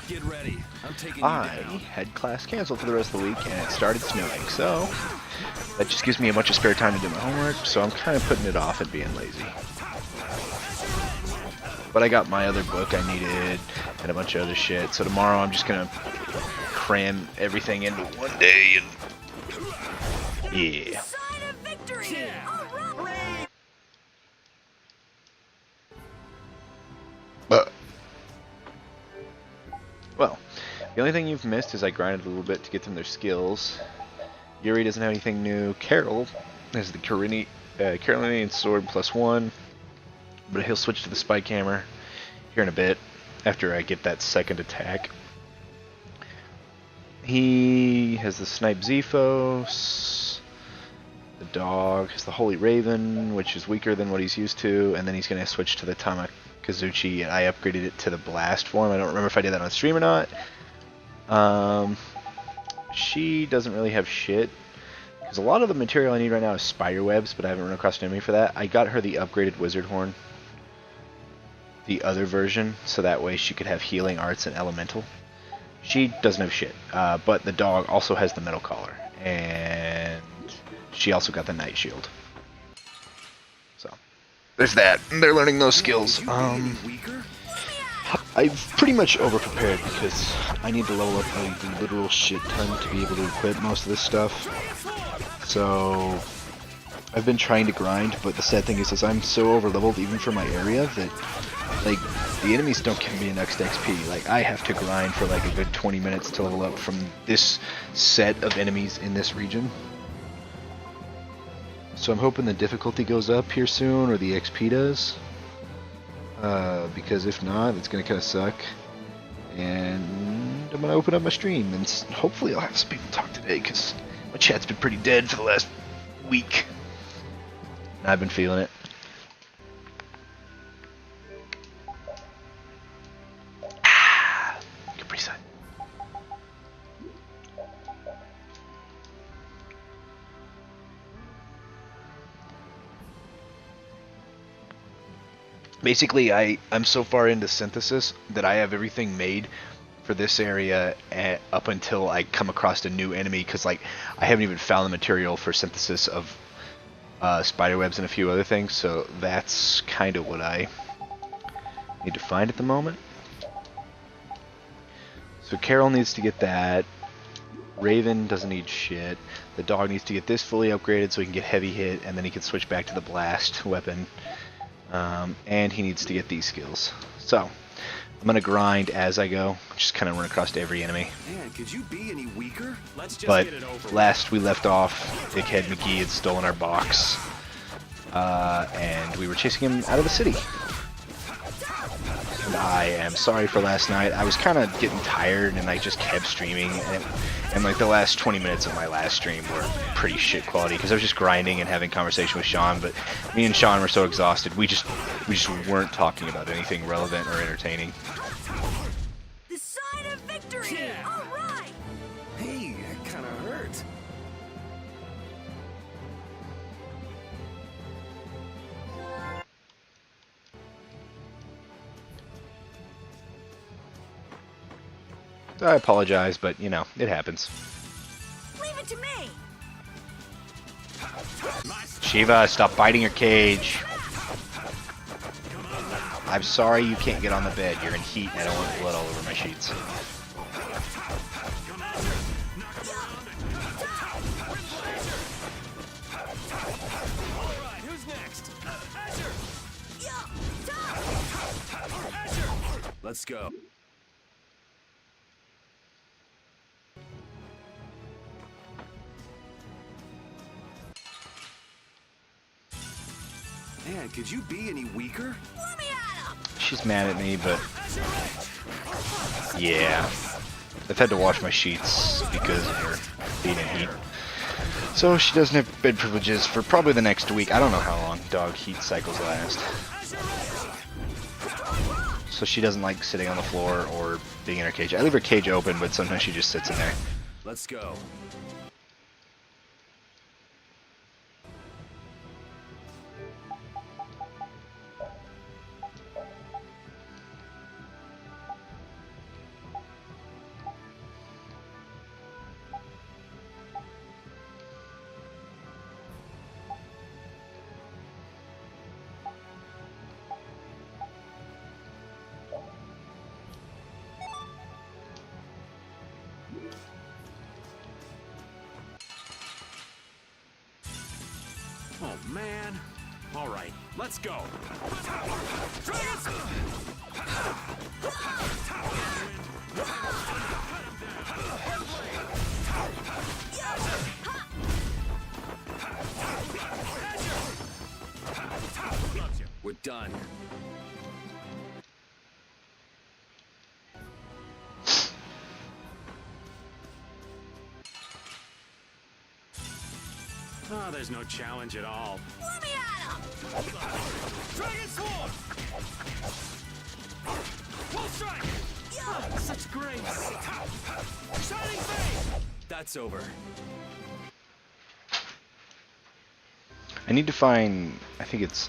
Get ready. I'm taking you I down. had class canceled for the rest of the week and it started snowing, so that just gives me a bunch of spare time to do my homework, so I'm kind of putting it off and being lazy. But I got my other book I needed and a bunch of other shit, so tomorrow I'm just gonna cram everything into one day and yeah. Well, the only thing you've missed is I grinded a little bit to get them their skills. Yuri doesn't have anything new. Carol has the Carolinian sword +1, but he'll switch to the spike hammer here in a bit after I get that second attack. He has the Snipe Zephos. The dog has the Holy Raven, which is weaker than what he's used to, and then he's going to switch to the Tamakazuchi, and I upgraded it to the Blast form. I don't remember if I did that on stream or not. She doesn't really have shit, because a lot of the material I need right now is spider webs, but I haven't run across an enemy for that. I got her the upgraded Wizard Horn, the other version, so that way she could have healing arts and elemental. She doesn't have shit, but the dog also has the metal collar, and she also got the Night Shield. So, there's that. They're learning those skills. I've pretty much over-prepared because I need to level up a literal shit ton to be able to equip most of this stuff. So, I've been trying to grind, but the sad thing is I'm so over-leveled even for my area that, like, the enemies don't give me an extra XP. Like, I have to grind for like a good 20 minutes to level up from this set of enemies in this region. So I'm hoping the difficulty goes up here soon, or the XP does. Because if not, it's going to kind of suck. And I'm going to open up my stream, and hopefully I'll have some people talk today, because my chat's been pretty dead for the last week. And I've been feeling it. Capri Sun. Basically, I'm so far into synthesis that I have everything made for this area up until I come across a new enemy, because like I haven't even found the material for synthesis of spiderwebs and a few other things, so that's kind of what I need to find at the moment. So Carol needs to get that. Raven doesn't need shit. The dog needs to get this fully upgraded so he can get heavy hit, and then he can switch back to the blast weapon. And he needs to get these skills. So, I'm going to grind as I go, just kind of run across every enemy. Man, could you be any weaker? Let's just But get it over last we left off, Dickhead McGee had stolen our box. And we were chasing him out of the city. And I am sorry for last night. I was kind of getting tired and I just kept streaming. And like the last 20 minutes of my last stream were pretty shit quality because I was just grinding and having conversation with Sean. But me and Sean were so exhausted, we just weren't talking about anything relevant or entertaining. The sign of victory! Yeah. All right! Hey, that kind of hurt. I apologize, but you know, it happens. Leave it to me! Shiva, stop biting your cage. I'm sorry you can't get on the bed. You're in heat and I don't want blood all over my sheets. Alright, who's next? Asher! Let's go. Man, could you be any weaker? Let me at him! She's mad at me, but yeah. I've had to wash my sheets because of her being in heat. So she doesn't have bed privileges for probably the next week. I don't know how long dog heat cycles last. So she doesn't like sitting on the floor or being in her cage. I leave her cage open, but sometimes she just sits in there. Let's go. Oh, man. All right, let's go. Dragons! We're done. Oh, there's no challenge at all. Let me at him! Dragon Sword! Full strike! Yo! Such grace! Shining Flame! That's over. I need to find, I think it's,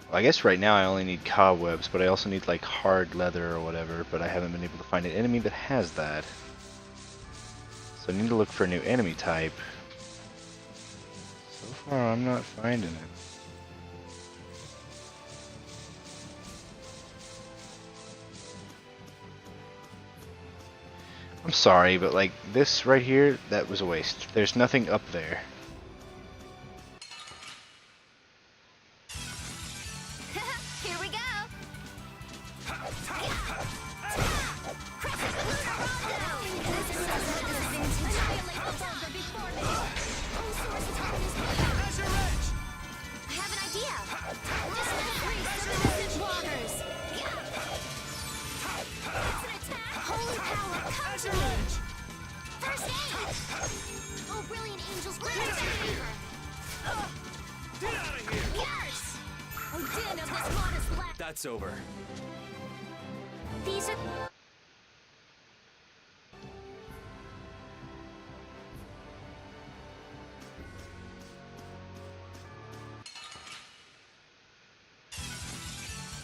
well, I guess right now I only need cobwebs, but I also need like hard leather or whatever, but I haven't been able to find an enemy that has that. So I need to look for a new enemy type. So far I'm not finding it. I'm sorry, but like this right here, that was a waste. There's nothing up there. Here we go! Azure Edge! I have an idea! Innocent waters! It's an attack! Holy power, come to me! First aid! Oh, brilliant angels, grant us a favor! Get out of here! Yes! Oh, din of this modest lack! That's over. These are...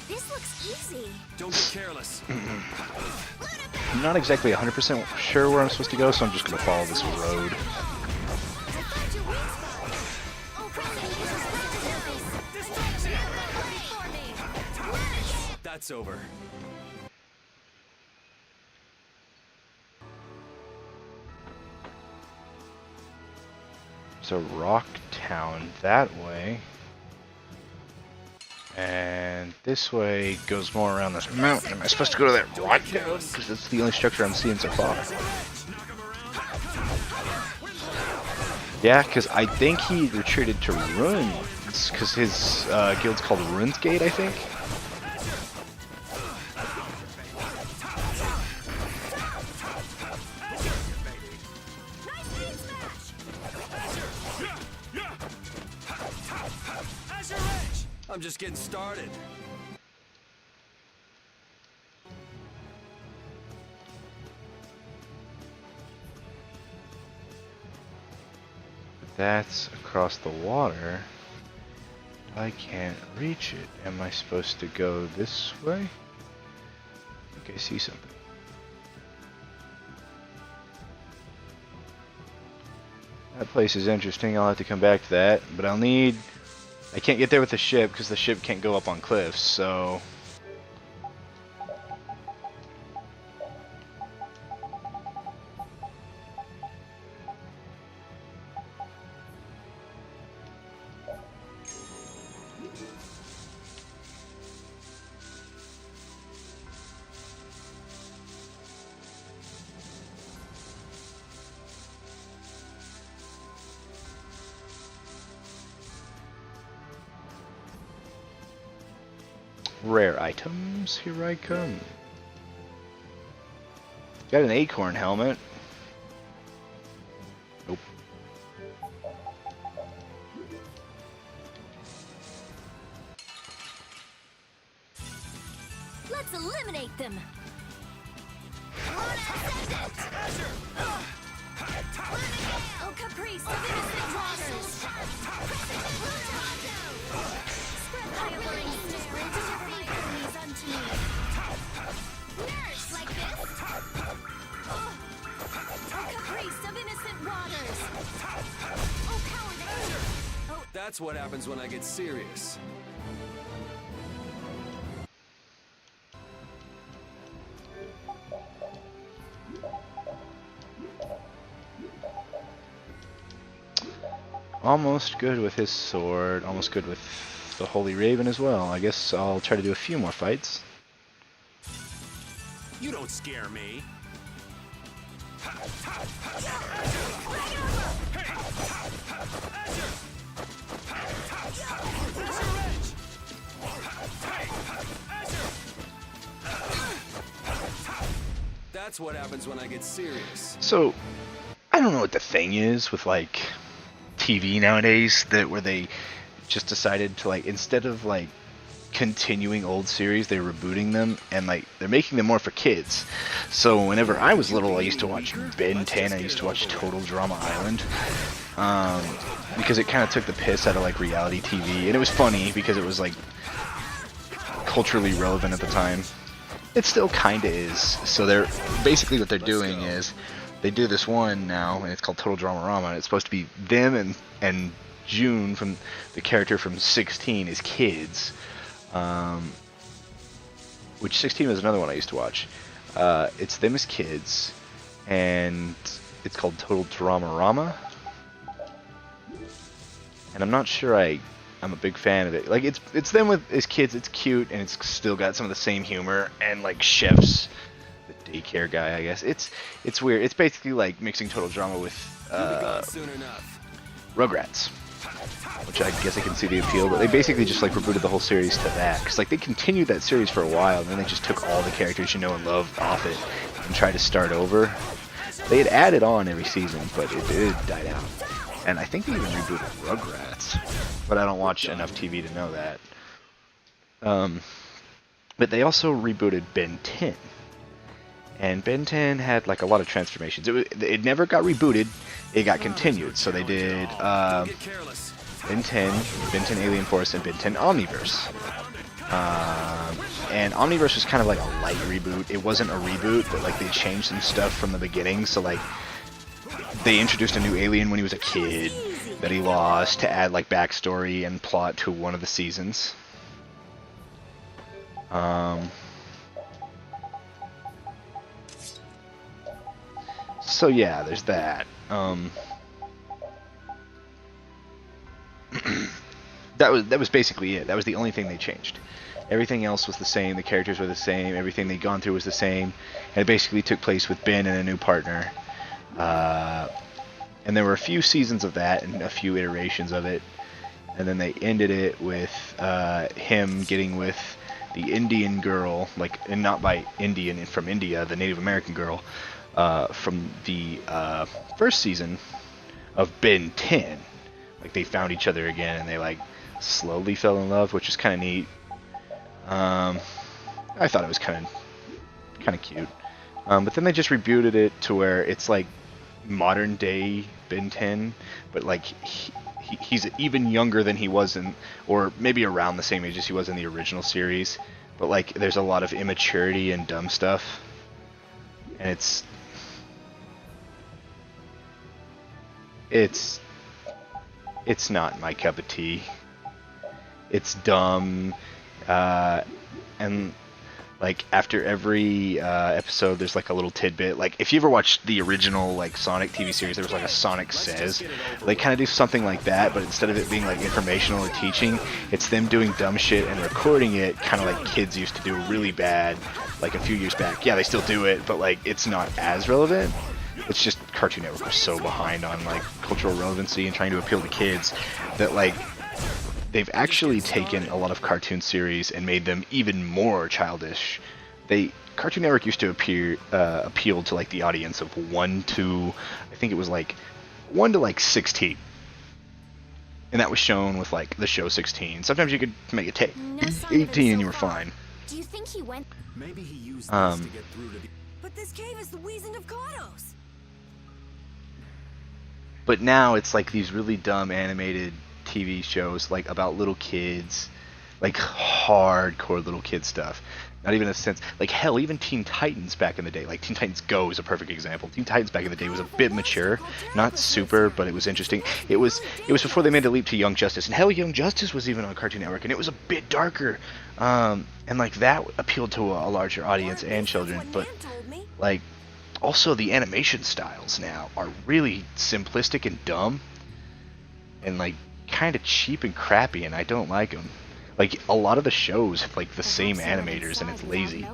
This looks easy. Don't get careless. I'm not exactly 100% sure where I'm supposed to go, so I'm just going to follow this road. Find your weak spot. Oh, brilliant angels, grant us a favor! For me! That's over. There's a rock town that way. And this way goes more around this mountain. Am I supposed to go to that rock town? Because that's the only structure I'm seeing so far. Yeah, because I think he retreated to Ruins. Because his guild's called Runesgate, I think. Nice beam smash! Azure Edge! I'm just getting started. That's across the water. I can't reach it. Am I supposed to go this way? I think I see something. That place is interesting. I'll have to come back to that. But I'll need... I can't get there with the ship because the ship can't go up on cliffs, so... Rare items, here I come. Got an acorn helmet. Nope. Let's eliminate them! Oh, caprice of innocent waters! Spread thy alluring snare and deliver my enemies unto me! Nurse! Like this? Oh, caprice of innocent waters! Oh, coward angel! Oh, That's what happens when I get serious. almost good with his sword, almost good with the Holy Raven as well. I guess I'll try to do a few more fights. You don't scare me. That's what happens when I get serious. So, I don't know what the thing is with like TV nowadays that where they just decided to like instead of like continuing old series, they're rebooting them and like they're making them more for kids. So whenever I was little, I used to watch Ben 10. I used to watch Total Drama Island because it kind of took the piss out of like reality TV, and it was funny because it was like culturally relevant at the time. It still kind of is. So they're basically what they're doing is they do this one now, and it's called Total Drama Rama. And it's supposed to be them and June from the character from 16 as kids. Which 16 was another one I used to watch. It's them as kids, and it's called Total Drama Rama. And I'm not sure I'm a big fan of it. Like it's them as kids. It's cute, and it's still got some of the same humor and like chefs, the daycare guy. I guess it's weird. It's basically like mixing Total Drama with Soon enough. Rugrats, which I guess I can see the appeal, but they basically just like rebooted the whole series to that, because like they continued that series for a while, and then they just took all the characters you know and love off it and tried to start over. They had added on every season, but it died out. And I think they even rebooted Rugrats, but I don't watch enough TV to know that. But they also rebooted Ben 10. And Ben 10 had like a lot of transformations. It never got rebooted, it got continued. So they did Get careless. Ben 10, Ben 10 Alien Force, and Ben 10 Omniverse. And Omniverse was kind of like a light reboot. It wasn't a reboot, but like they changed some stuff from the beginning. So like they introduced a new alien when he was a kid that he lost to add like backstory and plot to one of the seasons. So yeah, there's that. That was basically it. That was the only thing they changed. Everything else was the same. The characters were the same. Everything they'd gone through was the same. And it basically took place with Ben and a new partner. And there were a few seasons of that and a few iterations of it. And then they ended it with him getting with the Indian girl, like, and not by Indian from India, the Native American girl, from the first season of Ben 10. Like they found each other again and they like slowly fell in love, which is kind of neat. I thought it was kind of cute. But then they just rebooted it to where it's like modern day Ben 10, but like he's even younger than he was in, or maybe around the same age as he was in the original series. But like there's a lot of immaturity and dumb stuff, and it's not my cup of tea. It's dumb, and like after every episode, there's like a little tidbit. Like if you ever watched the original like Sonic TV series, there was like a Sonic Says. They kind of do something like that, but instead of it being like informational or teaching, it's them doing dumb shit and recording it, kind of like kids used to do really bad, like a few years back. Yeah, they still do it, but like it's not as relevant. It's just Cartoon Network was so behind on like cultural relevancy and trying to appeal to kids that like they've actually taken a lot of cartoon series and made them even more childish. Cartoon Network used to appeal to like the audience of 1 to, I think it was like 1 to like 16, and that was shown with like the show 16. Sometimes you could make it take No sign of 18 him and so you were far. fine. Do you think he went? Maybe he used this to get through to the... But this cave is the Weasand of Kados. But now it's like these really dumb animated TV shows like about little kids, like hardcore little kid stuff. Not even a sense, like hell, even Teen Titans back in the day, like Teen Titans Go is a perfect example. Teen Titans back in the day was a bit mature, not super, but it was interesting. It was before they made the leap to Young Justice, and hell, Young Justice was even on Cartoon Network, and it was a bit darker, and like that appealed to a larger audience and children. But like also the animation styles now are really simplistic and dumb. and like kind of cheap and crappy, and I don't like them. Like a lot of the shows have like the same animators, and it's lazy.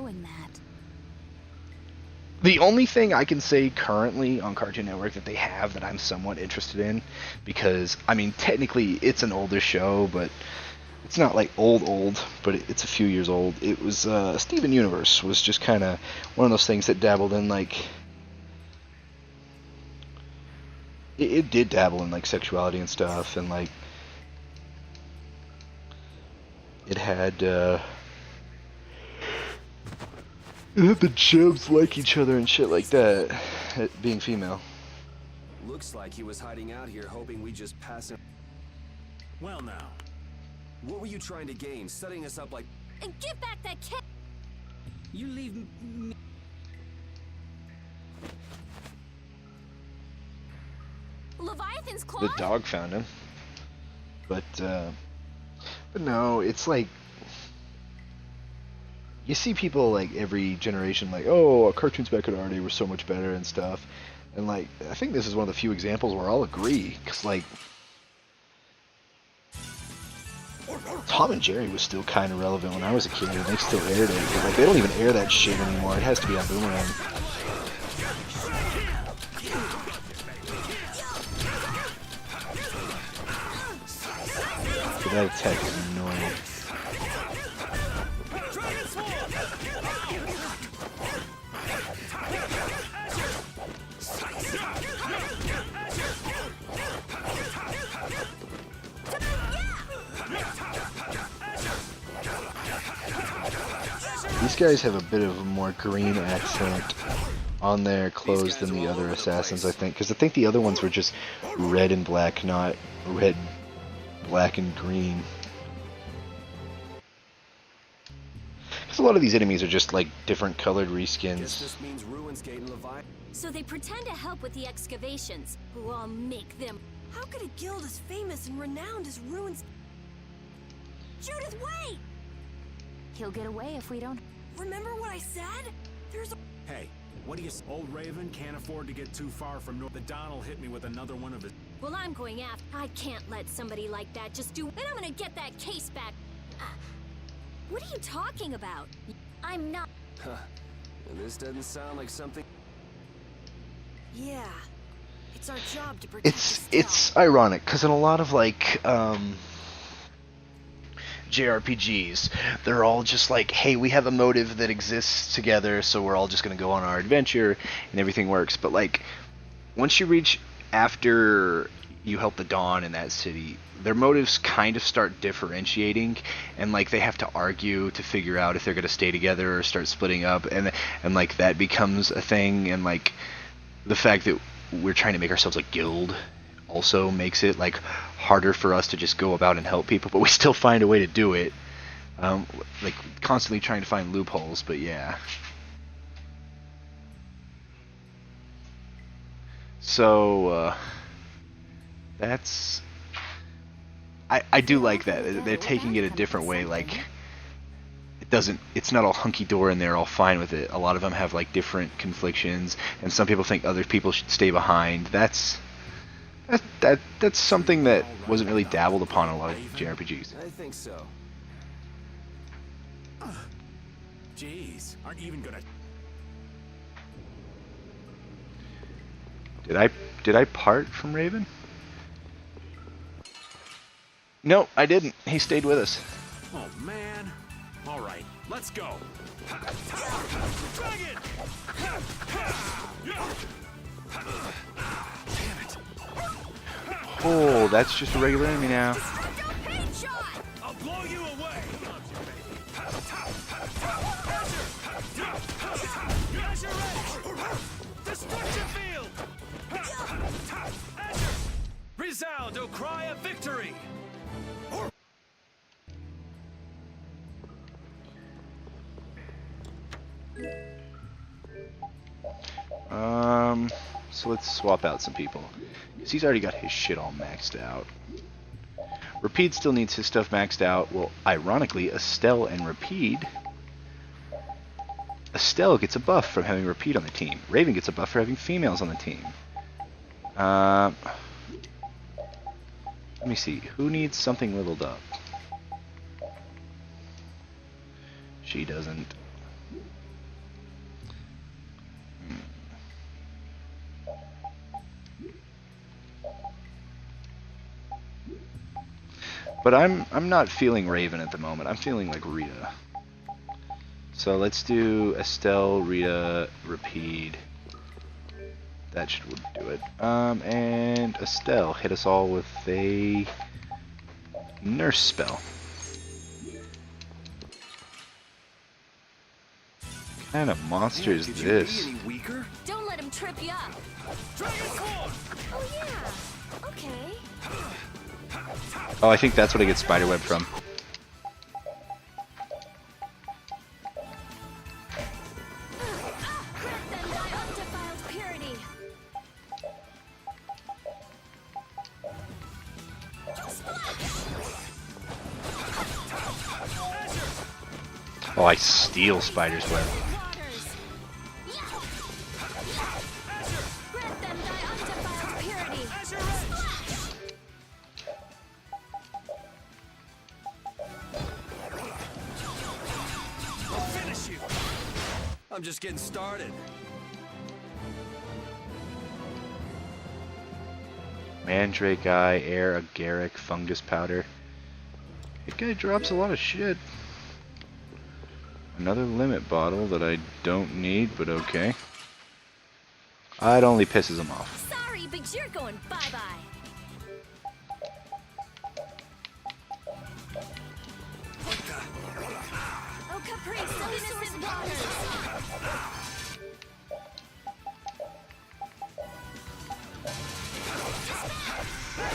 The only thing I can say currently on Cartoon Network that they have that I'm somewhat interested in, because I mean technically it's an older show, but it's not like old, but it's a few years old. It was Steven Universe was just kind of one of those things that dabbled in like it did dabble in like sexuality and stuff, and like it had the chubs like each other and shit like that, being female. Looks like he was hiding out here hoping we just pass him. Well now. What were you trying to gain, setting us up like... And give back that kid! You leave me. Leviathan's claw? The dog found him. But no, it's like you see people like every generation like, oh, cartoons back in our day were so much better and stuff. And like, I think this is one of the few examples where I'll agree, because like Tom and Jerry was still kind of relevant when I was a kid, and they still aired it. But like, they don't even air that shit anymore. It has to be on Boomerang. But that attack is annoying. These guys have a bit of a more green accent on their clothes than the other assassins, I think. Because I think the other ones were just red and black, not red, black, and green. Because a lot of these enemies are just like different colored Guess reskins. this means Ruinsgate and Leviathan. So they pretend to help with the excavations. Who all make them. How could a guild as famous and renowned as Ruins... Judith, wait! He'll get away if we don't. Remember what I said? There's a... Hey, what do you... Old Raven can't afford to get too far from north. The Donald hit me with another one of his... Well, I'm going after. I can't let somebody like that just do. Then I'm gonna get that case back. What are you talking about? I'm not. Huh. And this doesn't sound like something... Yeah. It's our job to protect It's ironic, because in a lot of like JRPGs, they're all just like, hey, we have a motive that exists together, so we're all just going to go on our adventure, and everything works. But like, once you reach after you help the Dawn in that city, their motives kind of start differentiating, and like they have to argue to figure out if they're going to stay together or start splitting up, and like that becomes a thing. And like the fact that we're trying to make ourselves a guild also makes it like harder for us to just go about and help people, but we still find a way to do it, like constantly trying to find loopholes. But yeah, so that's I do like that they're taking it a different way. Like it's not all hunky-dory and they're all fine with it. A lot of them have like different conflictions, and some people think other people should stay behind. That's something that wasn't really dabbled upon in a lot of JRPGs. I think so. Jeez, aren't you even gonna... Did I part from Raven? No, I didn't. He stayed with us. Oh, man. All right, let's go. Dragon! Damn it. Oh, that's just a regular enemy now. I'll blow you away. Destruction field. Resound, O cry of victory. So let's swap out some people, because he's already got his shit all maxed out. Rapide still needs his stuff maxed out. Well, ironically, Estelle and Rapide... Estelle gets a buff from having Rapide on the team. Raven gets a buff for having females on the team. Let me see. Who needs something leveled up? She doesn't. But I'm not feeling Raven at the moment. I'm feeling like Rita. So let's do Estelle, Rita, Rapide. That should do it. And Estelle, hit us all with a nurse spell. What kind of monster is Could this? you be any weaker? Don't let him trip you up. Oh yeah. Okay. Oh, I think that's what I get spiderweb from. Grant them thy undefiled purity. Oh, I steal spider's web. Waters. Grant them thy undefiled purity. I'll finish you. I'm just getting started. Mandrake Eye, Air, Agaric, Fungus Powder. That guy drops a lot of shit. Another limit bottle that I don't need, but okay. It only pisses him off. Sorry, but you're going bye-bye. Oh, Caprice, innocent waters. Thy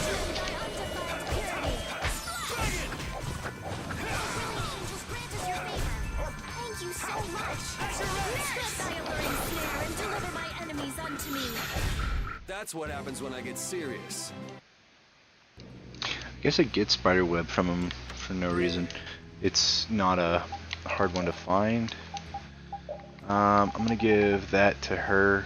undefiled purity. Angels grant us your favor. Thank you so much. Strip thy alluring snare and deliver my enemies unto me. That's what happens when I get serious. I guess I get spiderweb from him for no reason. It's not a hard one to find. I'm gonna give that to her.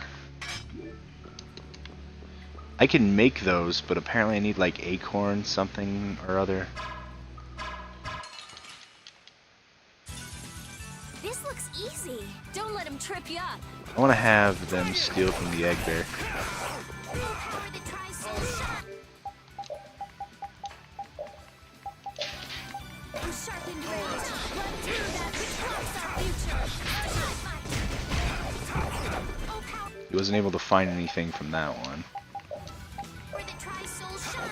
I can make those, but apparently I need like acorn something or other. This looks easy. Don't let him trip you up. I want to have them steal from the egg bear. Willpower that tries so sharp. With sharpened rage, run through that which blocks our future. Oh, power He wasn't able to find anything from that one. that tries so sharp.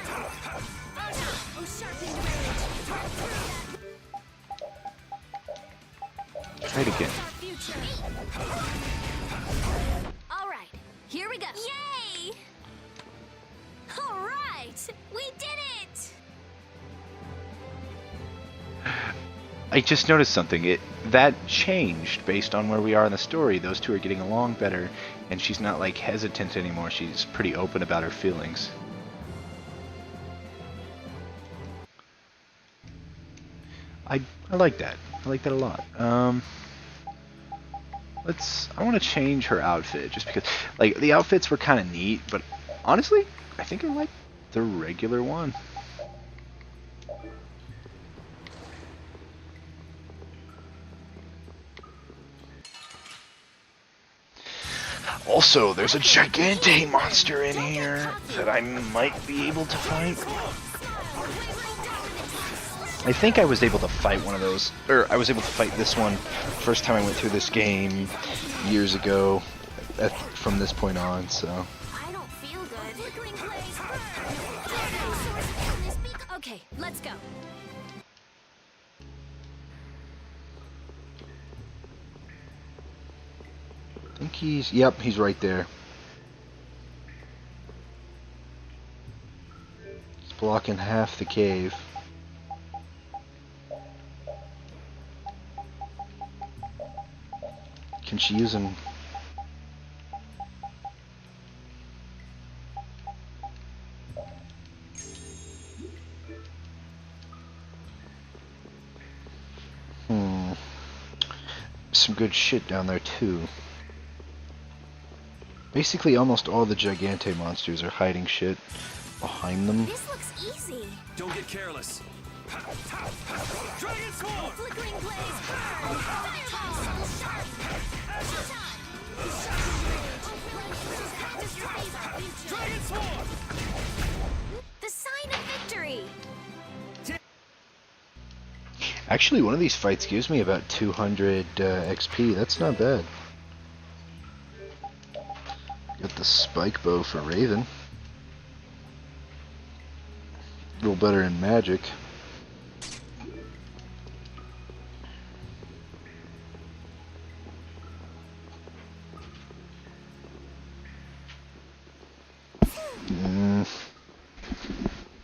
Oh, sharpened rage, run through that Try it again. future. All right, here we go. Yay! All right, we did it. I just noticed something. That changed based on where we are in the story. Those two are getting along better, and she's not like hesitant anymore. She's pretty open about her feelings. I like that. I like that a lot. I want to change her outfit just because, like, the outfits were kind of neat, but honestly, I think I like the regular one. Also, there's a Gigante monster in here that I might be able to fight. I think I was able to fight one of those, or I was able to fight this one first time I went through this game years ago from this point on, so. I don't feel good. Flickering blaze burn. Okay, let's go. I think he's right there. He's blocking half the cave. Can she use him? Some good shit down there too. Basically almost all the Gigante monsters are hiding shit. behind them. This looks easy. Don't get careless. Dragon Sword! Flickering blaze. Fireball. Shot. Practice your favor. Dragon Sword! The sign of victory. Actually, one of these fights gives me about 200 XP. That's not bad. Got the spike bow for Raven. A little better in magic.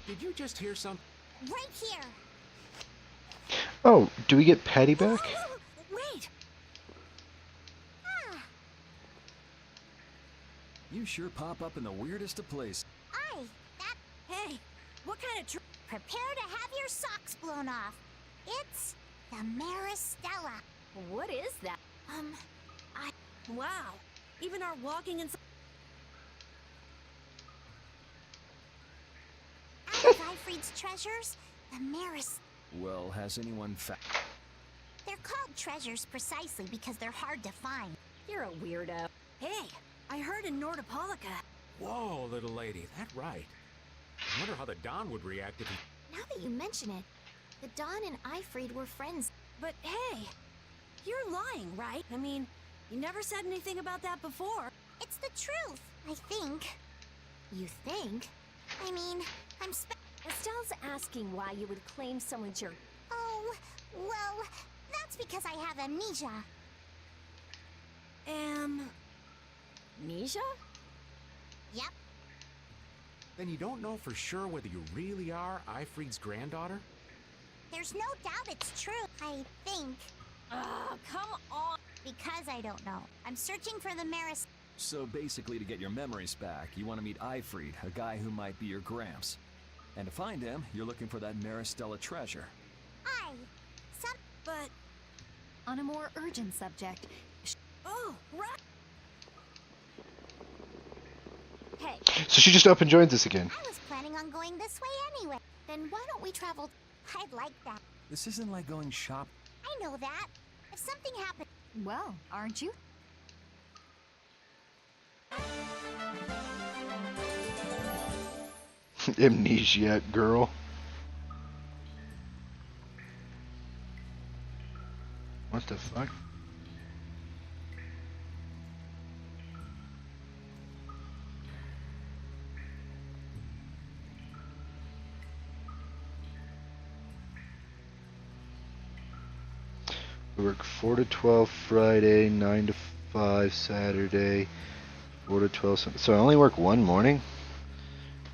Did you just hear something? Right here. Oh, do we get Patty back? Wait. Ah, You sure pop up in the weirdest of places. that. Hey, what kind of prepare to have your socks blown off. It's the Maristella. What is that? Wow. Even our walking and out of Ifrid's treasures, the Maris. Well, has anyone found... They're called treasures precisely because they're hard to find. You're a weirdo. Hey, I heard in Nordopolica. Whoa, little lady, that right. I wonder how the Don would react if he... Now that you mention it, the Don and Ifrid were friends. But hey, you're lying, right? I mean, you never said anything about that before. It's the truth, I think. You think? I mean, Estelle's asking why you would claim someone's your... Oh, well, that's because I have amnesia. Amnesia? Yep. Then you don't know for sure whether you really are Ifrid's granddaughter? There's no doubt it's true, I think. Come on. Because I don't know. I'm searching for the Maris. So basically, to get your memories back, you want to meet Ifrid, a guy who might be your gramps. And to find him, you're looking for that Maristella treasure. But... On a more urgent subject. Oh, right. Hey, So she just up and joins us again. I was planning on going this way anyway. Then why don't we travel? I'd like that. This isn't like going shop. I know that. If something happened... well, aren't you? Amnesiac girl. What the fuck? We work 4 to 12 Friday, 9 to 5 Saturday, 4 to 12 so I only work one morning?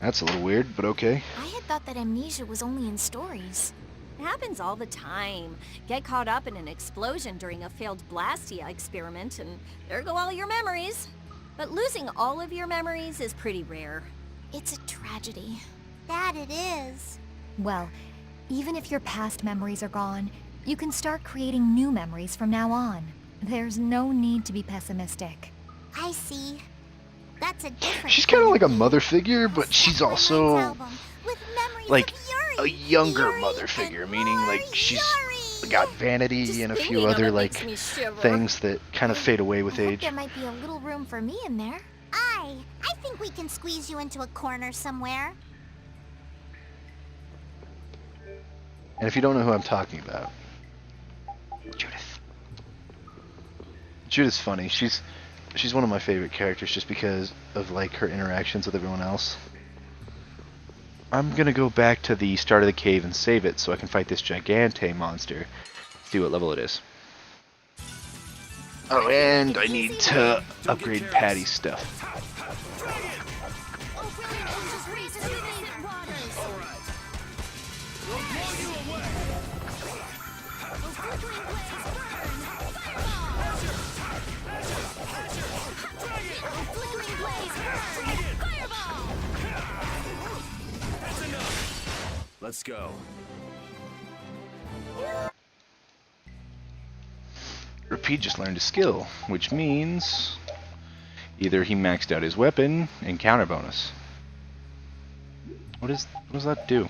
That's a little weird, but okay. I had thought that amnesia was only in stories. It happens all the time. Get caught up in an explosion during a failed Blastia experiment, and there go all your memories. But losing all of your memories is pretty rare. It's a tragedy. That it is. Well, even if your past memories are gone, you can start creating new memories from now on. There's no need to be pessimistic. I see. That's a different... She's kind of like a mother figure, but she's also like a younger mother figure, meaning like she's got vanity Just and a few thinking of other it like makes me shiver. things that kind of fade away with I hope age. there might be a little room for me in there. I think we can squeeze you into a corner somewhere. And if you don't know who I'm talking about, Judith. Judith's funny. She's one of my favorite characters just because of like her interactions with everyone else. I'm gonna go back to the start of the cave and save it so I can fight this Gigante monster. See what level it is. Oh, and I need to upgrade Patty's stuff. Oh, brilliant! Just raise us in waters. We'll blow you away! Oh, flickering blaze, burn! Fireball! Oh, flickering blaze, burn! Fireball! That's enough! Let's go. Rapide just learned a skill, which means either he maxed out his weapon and counter bonus. What does that do?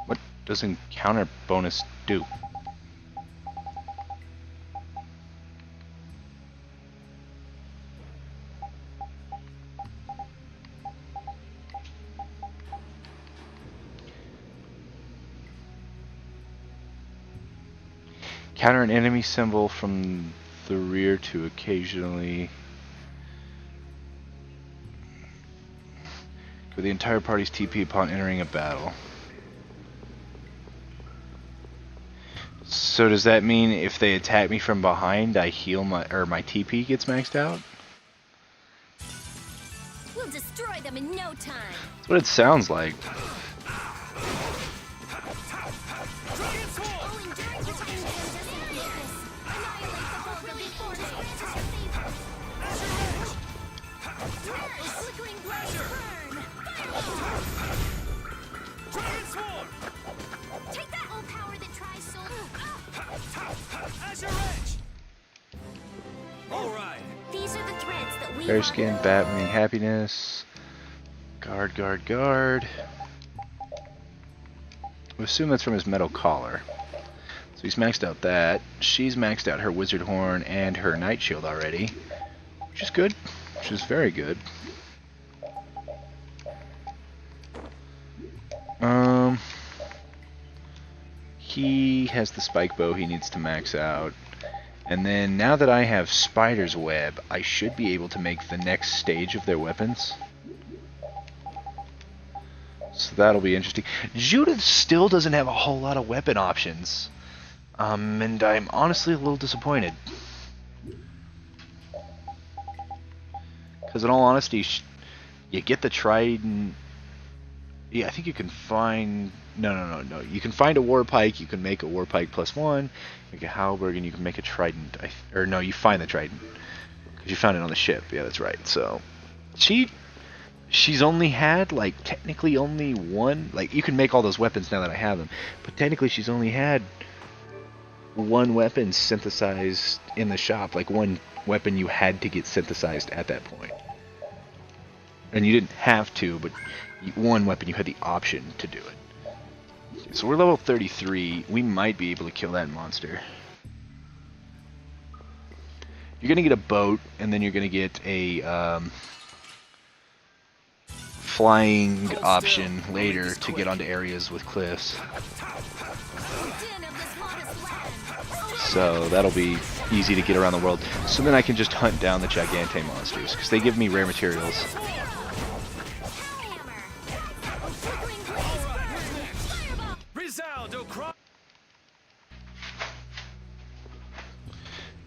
What does encounter bonus do? Counter an enemy symbol from the rear to occasionally for the entire party's TP upon entering a battle. So does that mean if they attack me from behind, I heal my TP gets maxed out? We'll destroy them in no time. That's what it sounds like. Fair skin, Batwing, happiness, guard, guard, guard. I assume that's from his metal collar. So he's maxed out that. She's maxed out her wizard horn and her night shield already, which is good. Which is very good. He has the spike bow he needs to max out. And then now that I have Spider's Web, I should be able to make the next stage of their weapons. So that'll be interesting. Judith still doesn't have a whole lot of weapon options. And I'm honestly a little disappointed. Because in all honesty, you get the Trident. Yeah, I think you can find... No. You can find a War Pike, you can make a War Pike +1, make a Halberd, and you can make a Trident. Or no, you find the Trident. Because you found it on the ship. Yeah, that's right. So, she's only had, like, technically only one... Like, you can make all those weapons now that I have them. But technically she's only had one weapon synthesized in the shop. Like, one weapon you had to get synthesized at that point. And you didn't have to, but one weapon you had the option to do it. So we're level 33. We might be able to kill that monster. You're going to get a boat, and then you're going to get a flying option later to get onto areas with cliffs. So that'll be easy to get around the world. So then I can just hunt down the Gigante monsters, because they give me rare materials.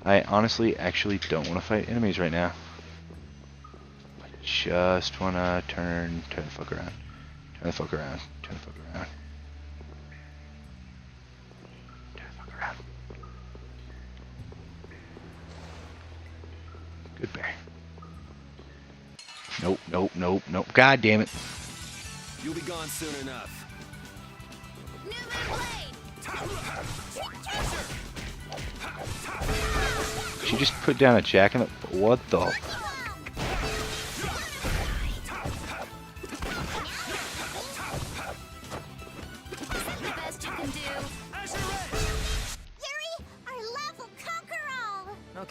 I honestly actually don't want to fight enemies right now. I just want to turn the fuck around. Turn the fuck around. Turn the fuck around. Turn the fuck around. Good bear. Nope. God damn it. You'll be gone soon enough. She just put down a jack in the... What the...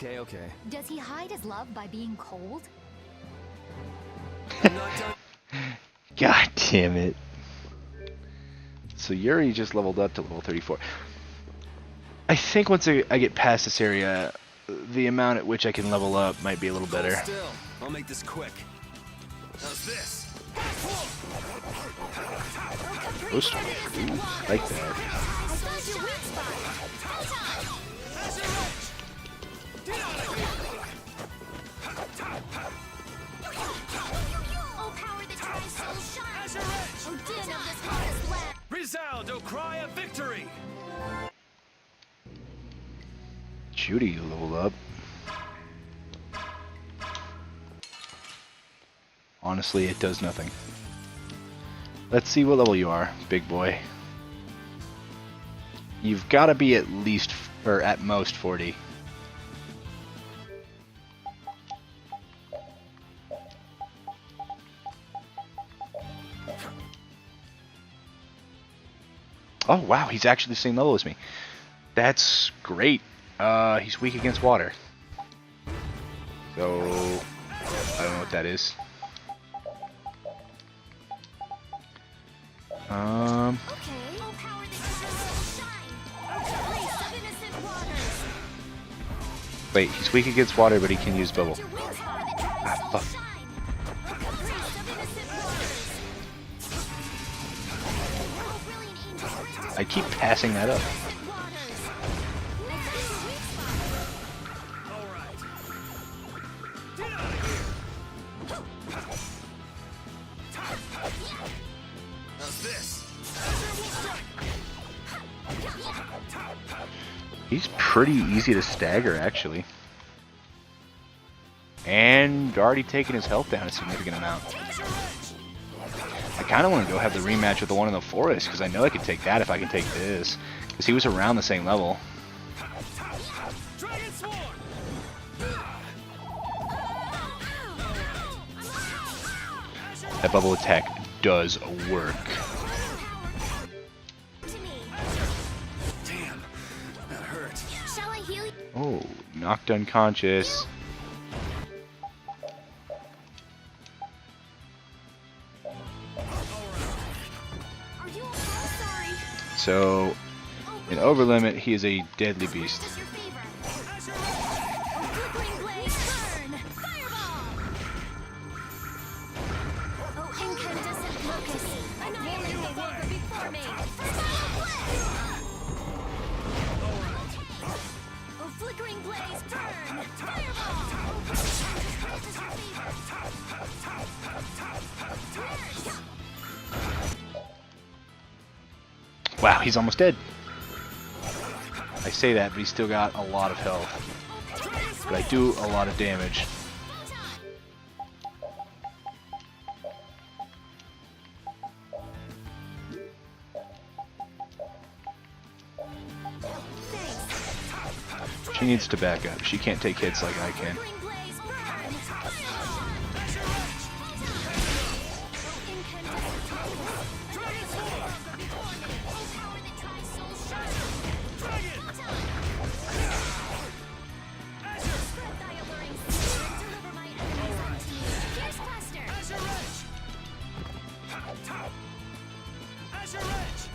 Okay. Does he hide his love by being cold? God damn it. So Yuri just leveled up to level 34. I think once I get past this area, the amount at which I can level up might be a little better. Still, I'll make this quick. How's this? Ooh, like that. Resound, O cry of victory! Judy leveled up. Honestly, it does nothing. Let's see what level you are, big boy. You've got to be at least, or at most, 40. Oh wow, he's actually the same level as me. That's great. He's weak against water. So I don't know what that is. Okay. Oh, power that shine. Place of innocent waters. Wait, he's weak against water, but he can use bubble. Your wings power that Ah, fuck. shine. Place of innocent waters. Oh, brilliant angel, grant us I keep passing that up. innocent waters. I found your weak spot. All right. Get out of here. How's this? He's pretty easy to stagger, actually. And already taking his health down a significant amount. I kind of want to go have the rematch with the one in the forest, because I know I could take that if I can take this. Because he was around the same level. Dragon Swarm! That bubble attack does work. To me. Damn, that hurt. Shall I heal you? Oh, knocked unconscious. Are you okay? Sorry. So, in Overlimit, he is a deadly beast. Does your favor? Oh, flickering blaze, burn! Fireball! Oh, incandescent locust, annihilate the vulgar before me! Oh, flickering blaze, burn! Fireball! Does your favor? Wow, he's almost dead. I say that, but he's still got a lot of health. But I do a lot of damage. She needs to back up. She can't take hits like I can. Flickering blaze, burn! Dragon Swarm! Oh, power that tries soul shine! Spread thy alluring spear and deliver my enemies unto me. Fierce cluster! Azure Edge! Azure Edge!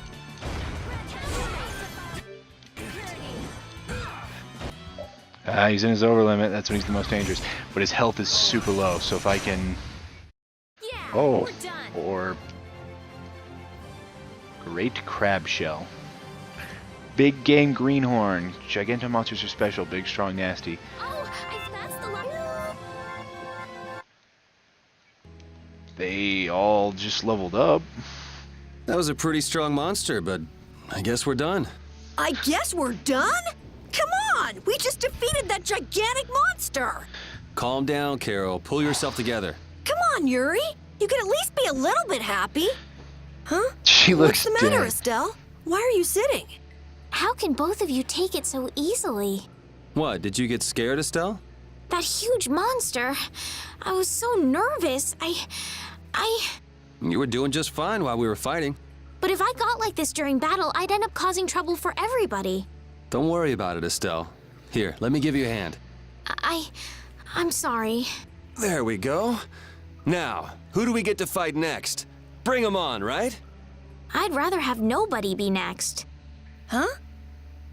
He's in his over limit. That's when he's the most dangerous. But his health is super low. So if I can... Yeah, Oh, we're done. or... Great Crab Shell. Big Game Greenhorn. Giganto monsters are special. Big, strong, nasty. Oh, I've passed the level. They all just leveled up. That was a pretty strong monster, but I guess we're done. I guess we're done? Come on! We just defeated that gigantic monster! Calm down, Carol. Pull yourself together. Come on, Yuri! You can at least be a little bit happy! Huh? She looks What's the matter, dead. Estelle? Why are you sitting? How can both of you take it so easily? What, did you get scared, Estelle? That huge monster. I was so nervous. You were doing just fine while we were fighting. But if I got like this during battle, I'd end up causing trouble for everybody. Don't worry about it, Estelle. Here, let me give you a hand. I'm sorry. There we go. Now, who do we get to fight next? Bring 'em on, right? I'd rather have nobody be next. Huh?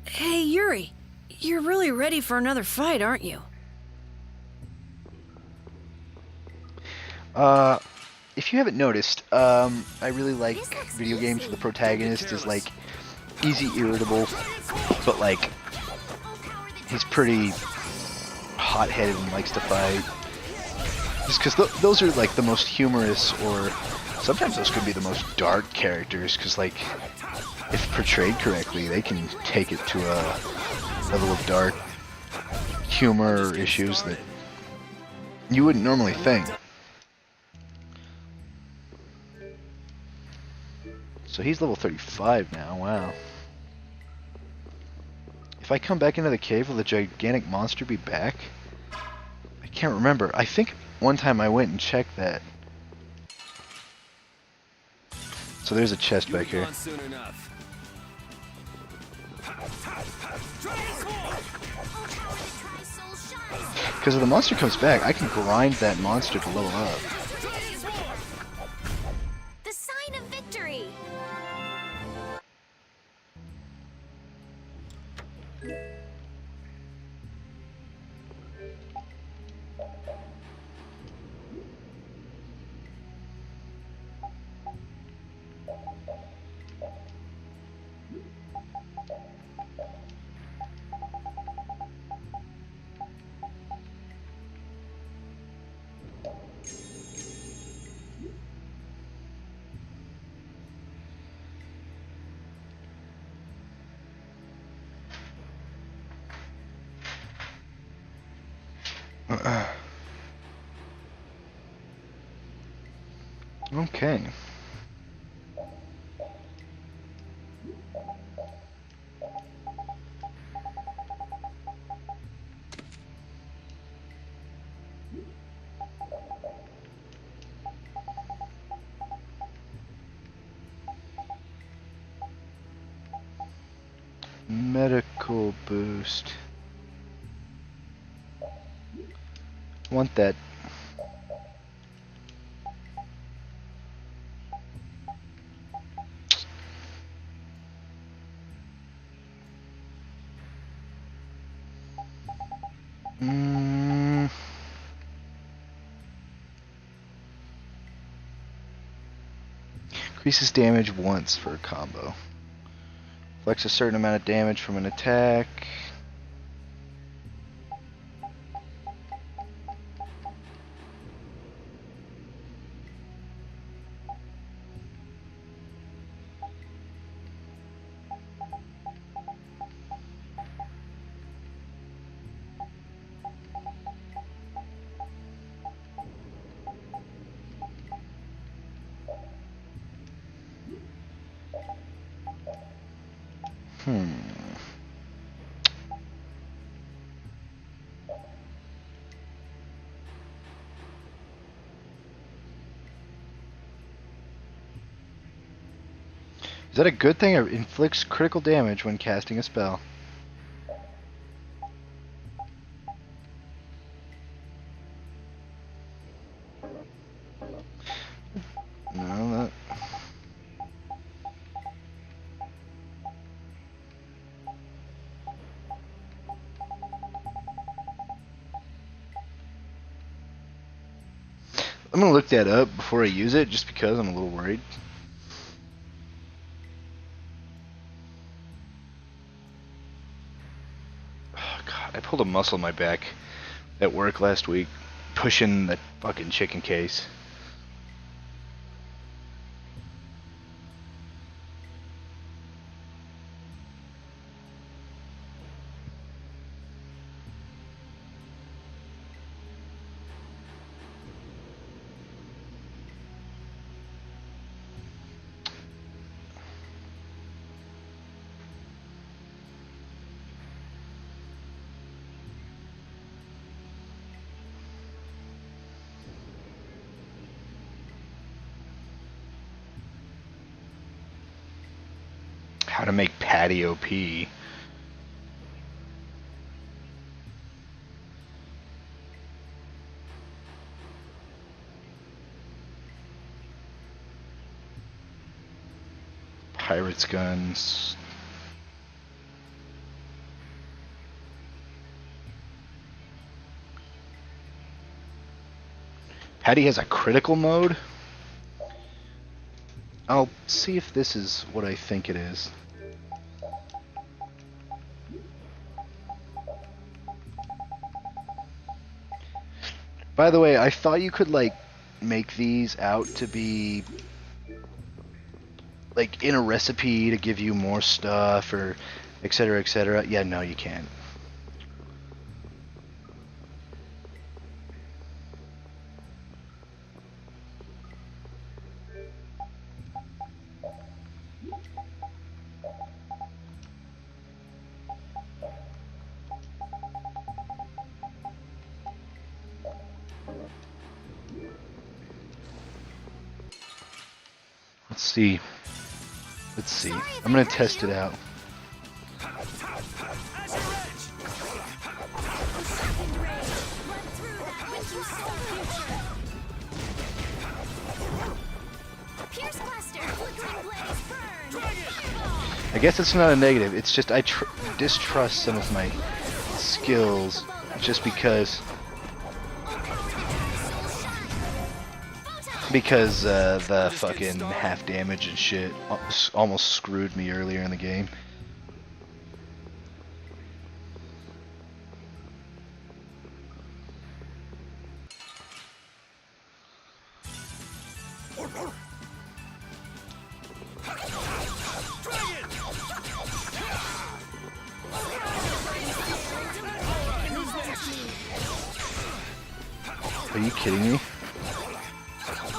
Hey, Yuri. You're really ready for another fight, aren't you? If you haven't noticed, I really like video games where the protagonist is like easy irritable, but like he's pretty hot-headed and likes to fight. Just because those are like the most humorous, or sometimes those could be the most dark characters. Because like, if portrayed correctly, they can take it to a level of dark humor or issues that you wouldn't normally think. So he's level 35 now, wow. If I come back into the cave, will the gigantic monster be back? I can't remember. I think one time I went and checked that. So there's a chest back here. Soon enough. Because if the monster comes back, I can grind that monster to level up. The sign of victory! Okay. Medical boost. Want that. Increases damage once for a combo. Flex a certain amount of damage from an attack. Is that a good thing? It inflicts critical damage when casting a spell. No, that... I'm gonna look that up before I use it, just because I'm a little worried. I pulled a muscle in my back at work last week, pushing the fucking chicken case. How to make Patty OP. Pirates guns. Patty has a critical mode? I'll see if this is what I think it is. By the way, I thought you could, like, make these out to be, like, in a recipe to give you more stuff or etc, etc. Yeah, no, you can't. Let's see. I'm gonna test it out. I guess it's not a negative. It's just I distrust some of my skills just because the fucking half damage and shit almost screwed me earlier in the game. Are you kidding me?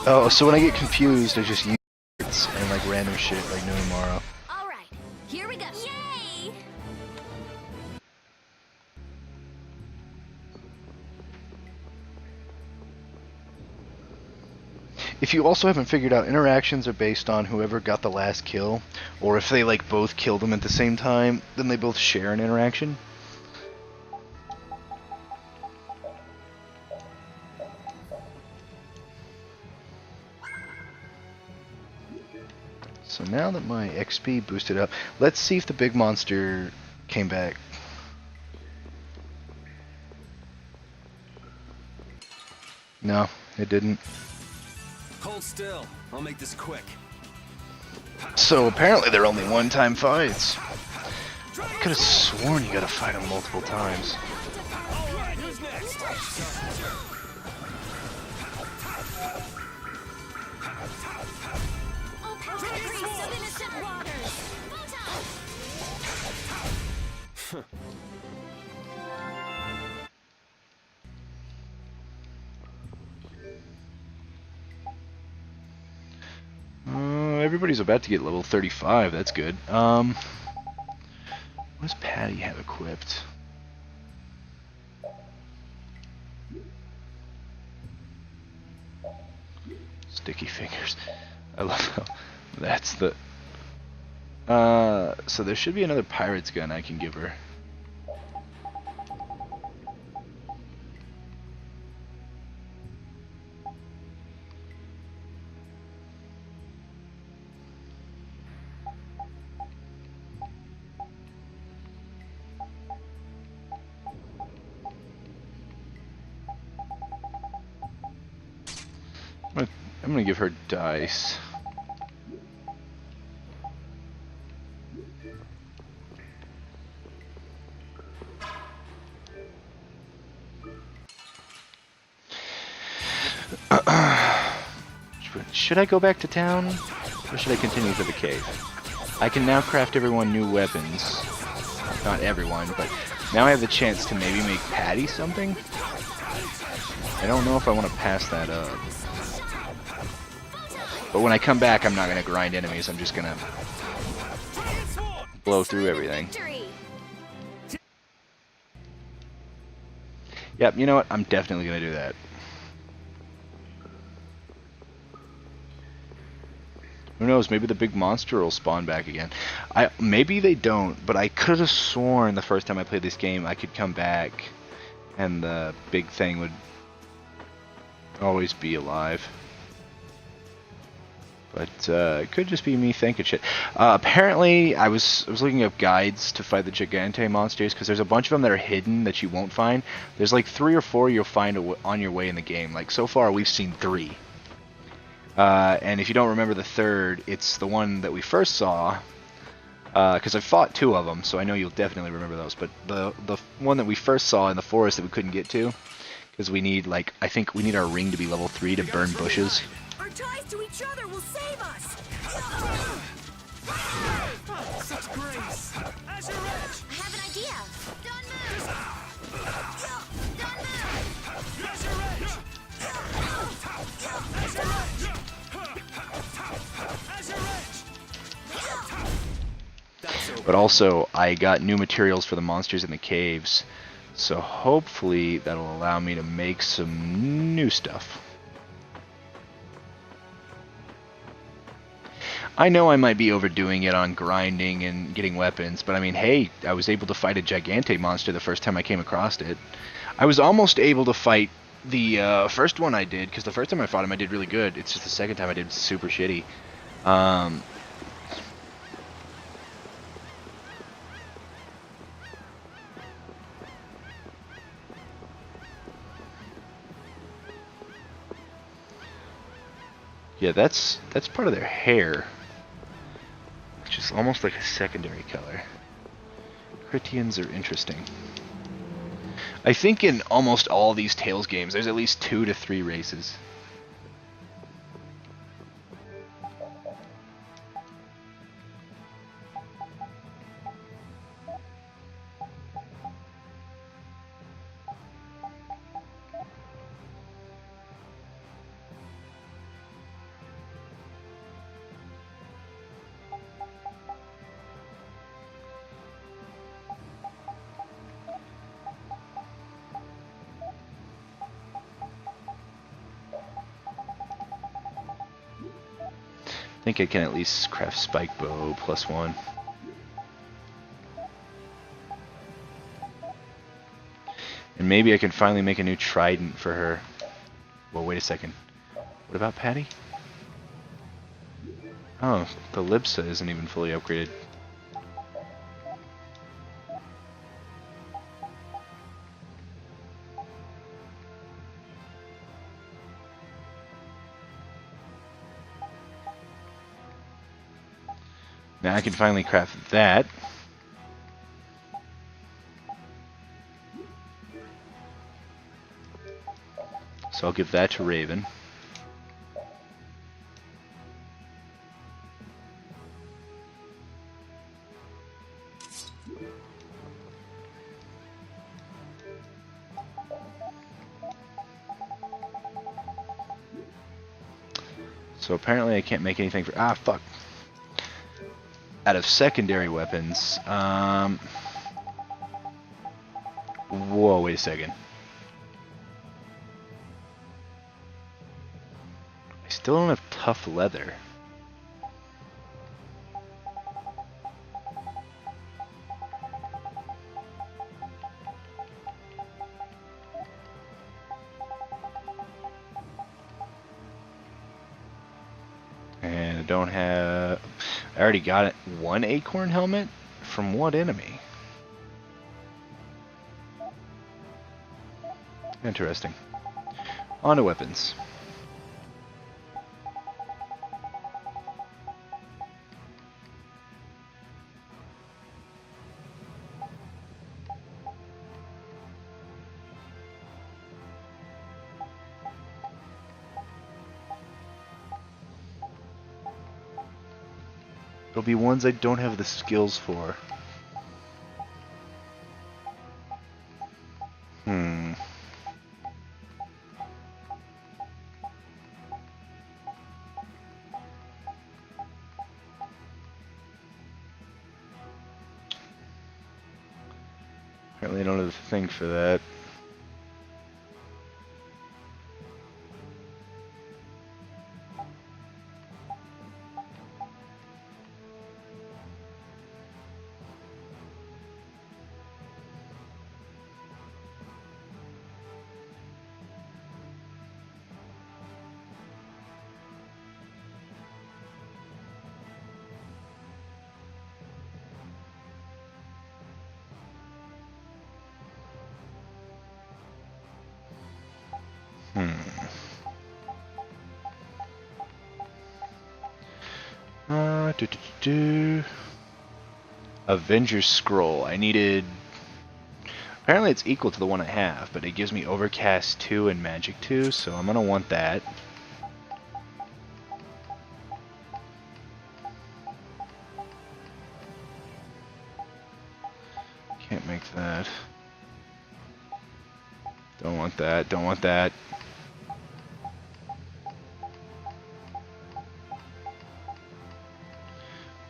Oh, so when I get confused, I just use it and like random shit like no tomorrow. All right, here we go. Yay! If you also haven't figured out, interactions are based on whoever got the last kill, or if they like both kill them at the same time, then they both share an interaction. So now that my XP boosted up, let's see if the big monster came back. No, it didn't. Hold still. I'll make this quick. So apparently they're only one-time fights. I could have sworn you gotta fight them multiple times. Alright, who's next? Everybody's about to get level 35, that's good. What does Patty have equipped? Sticky fingers. I love how that's the... so there should be another pirate's gun I can give her. I'm gonna give her dice. Should I go back to town, or should I continue to the cave? I can now craft everyone new weapons. Not everyone, but now I have the chance to maybe make Patty something? I don't know if I want to pass that up. But when I come back, I'm not going to grind enemies, I'm just going to blow through everything. Yep, you know what? I'm definitely going to do that. Who knows, maybe the big monster will spawn back again. Maybe they don't, but I could have sworn the first time I played this game I could come back and the big thing would always be alive. But it could just be me thinking shit. Apparently, I was looking up guides to fight the Gigante monsters, because there's a bunch of them that are hidden that you won't find. There's like 3 or 4 you'll find on your way in the game. Like, so far we've seen 3. And if you don't remember the third, it's the one that we first saw, because I fought 2 of them, so I know you'll definitely remember those. But the one that we first saw in the forest that we couldn't get to, because we need, like, I think we need our ring to be level 3 to burn bushes. Our ties to each other will save us! Such grace! Azure Edge! I have an idea. Don't move. Don't move. Azure Edge! Azure Edge! That's over. But also, I got new materials for the monsters in the caves, so hopefully that'll allow me to make some new stuff. I know I might be overdoing it on grinding and getting weapons, but I mean, hey, I was able to fight a Gigante monster the first time I came across it. I was almost able to fight the first one I did, because the first time I fought him I did really good. It's just the second time I did super shitty. Yeah, that's part of their hair, which is almost like a secondary color. Critians are interesting. I think in almost all these Tales games, there's at least 2 to 3 races. I think I can at least craft Spike Bow +1. And maybe I can finally make a new trident for her. Well, wait a second. What about Patty? Oh, the Libsa isn't even fully upgraded. Now I can finally craft that. So I'll give that to Raven. So apparently I can't make anything for... Ah, fuck. Out of secondary weapons, whoa, wait a second. I still don't have tough leather. And I don't have... I already got it. 1 acorn helmet? From what enemy? Interesting. On to weapons. It'll be ones I don't have the skills for. Apparently I don't have the thing for that. Avengers Scroll. I needed... Apparently it's equal to the one I have, but it gives me Overcast 2 and Magic 2, so I'm gonna want that. Can't make that. Don't want that, don't want that.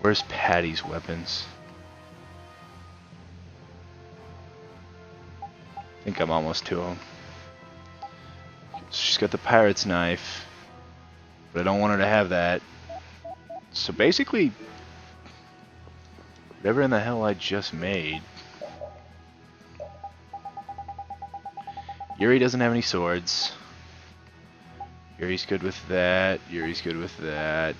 Where's Patty's weapons? I think I'm almost to them. She's got the pirate's knife, but I don't want her to have that. So basically, whatever in the hell I just made. Yuri doesn't have any swords. Yuri's good with that. Yuri's good with that.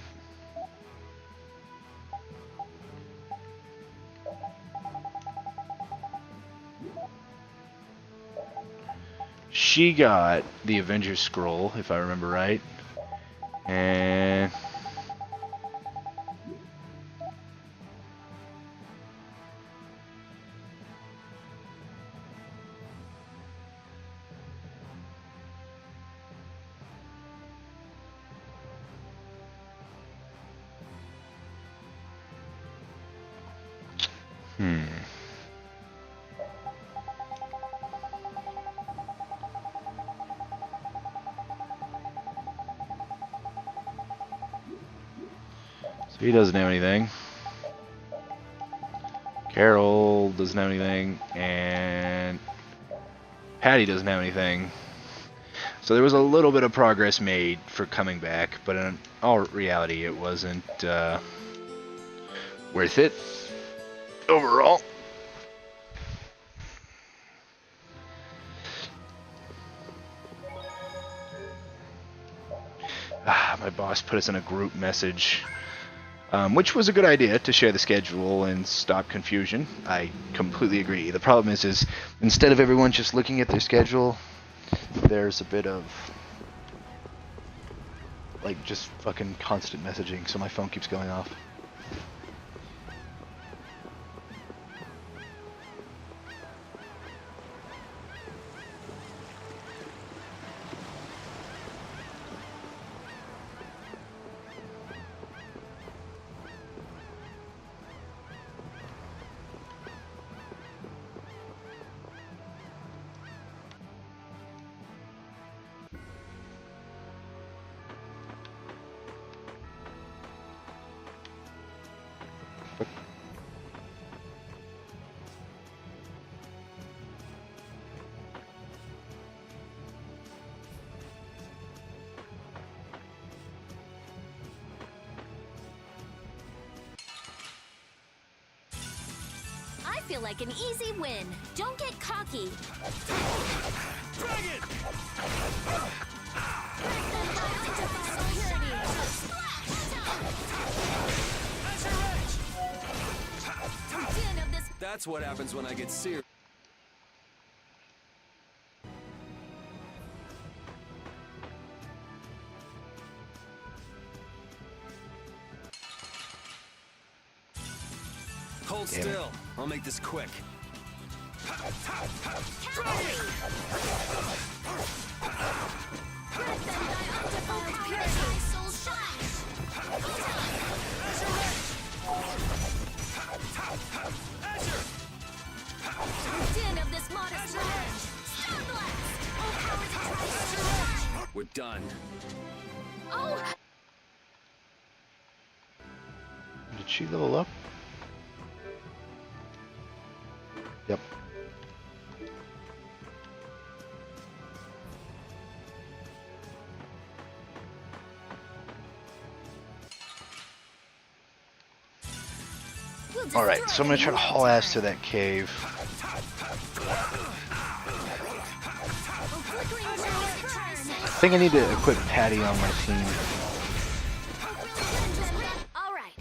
She got the Avengers Scroll, if I remember right. And so he doesn't have anything. Carol doesn't have anything, and Patty doesn't have anything. So there was a little bit of progress made for coming back, but in all reality, it wasn't worth it overall. My boss put us in a group message, which was a good idea to share the schedule and stop confusion. I completely agree. The problem is instead of everyone just looking at their schedule, there's a bit of like just fucking constant messaging, so my phone keeps going off. I feel like an easy win. Don't get cocky. Dragon! That's what happens when I get serious. Hold still. I'll make this quick. We're done. Oh! Did she level up? Yep. Alright, so I'm gonna try to haul ass to that cave. I think I need to equip Patty on my team. All right.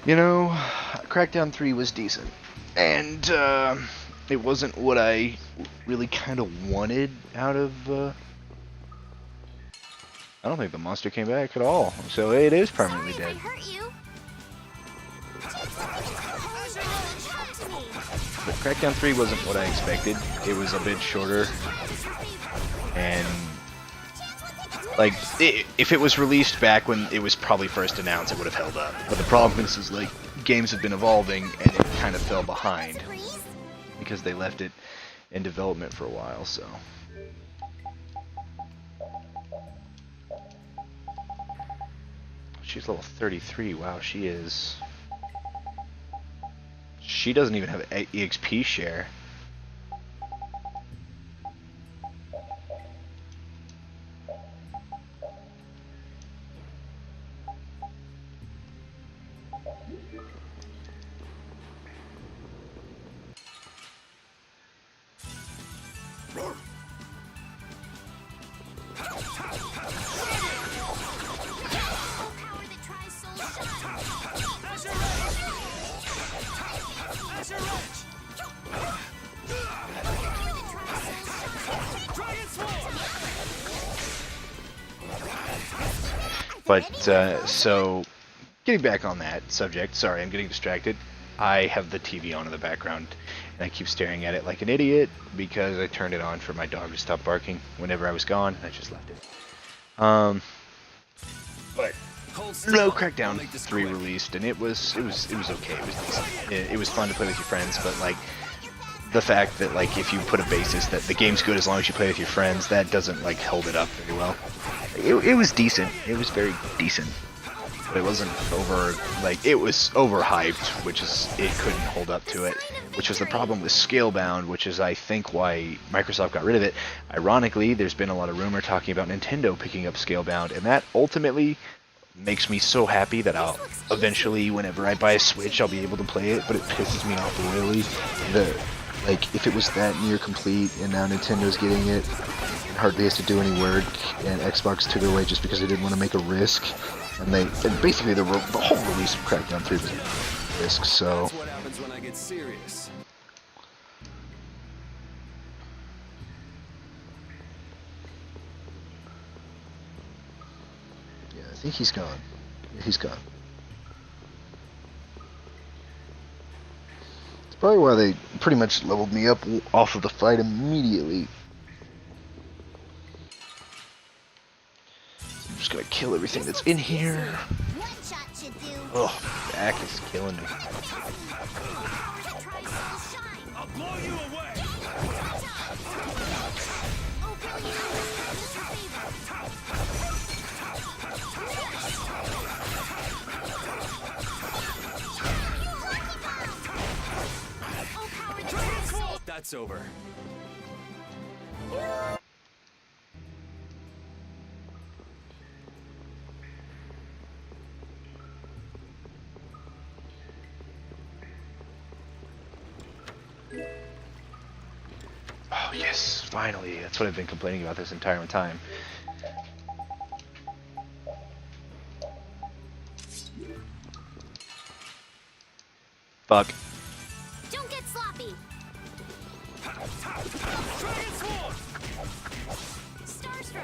You know, Crackdown 3 was decent, and it wasn't what I really kind of wanted out of. I don't think the monster came back at all, so it is permanently Sorry dead. if I hurt you. But Crackdown 3 wasn't what I expected. It was a bit shorter, and like, if it was released back when it was probably first announced, it would have held up. But the problem is like, games have been evolving, and it kind of fell behind because they left it in development for a while, so. She's level 33. Wow, she is. She doesn't even have an EXP share. But, so, getting back on that subject, sorry, I'm getting distracted. I have the TV on in the background, and I keep staring at it like an idiot, because I turned it on for my dog to stop barking whenever I was gone, and I just left it. But, no, Crackdown 3 released, and it was okay, it was decent. It was fun to play with your friends, but, like, the fact that, like, if you put a basis that the game's good as long as you play with your friends, that doesn't, like, hold it up very well. It was decent. It was very decent. But it wasn't it was overhyped, which is, it couldn't hold up to it. Which was the problem with Scalebound, which is, I think, why Microsoft got rid of it. Ironically, there's been a lot of rumor talking about Nintendo picking up Scalebound, and that ultimately makes me so happy that I'll eventually, whenever I buy a Switch, I'll be able to play it, but it pisses me off royally. Like, if it was that near complete, and now Nintendo's getting it, and hardly has to do any work, and Xbox took it away just because they didn't want to make a risk, and basically the whole release of Crackdown 3 was a risk, so... That's what happens when I get serious. Yeah, I think he's gone. Yeah, he's gone. Probably why they pretty much leveled me up off of the fight immediately. So I'm just gonna kill everything that's in here. Oh, back is killing me. I'll blow you away. That's over. Oh yes, finally. That's what I've been complaining about this entire time. Fuck. Don't get sloppy. Starstroke.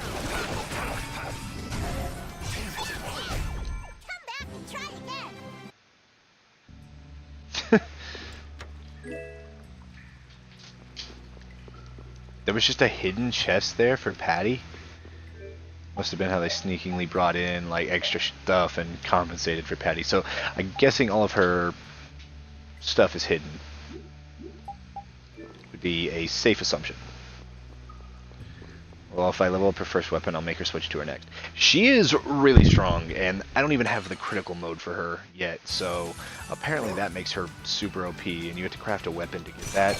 Come back and try again. There was just a hidden chest there for Patty. Must have been how they sneakingly brought in like extra stuff and compensated for Patty. So I'm guessing all of her stuff is hidden. Would be a safe assumption. Well, if I level up her first weapon, I'll make her switch to her next. She is really strong, and I don't even have the critical mode for her yet, so apparently that makes her super OP, and you have to craft a weapon to get that.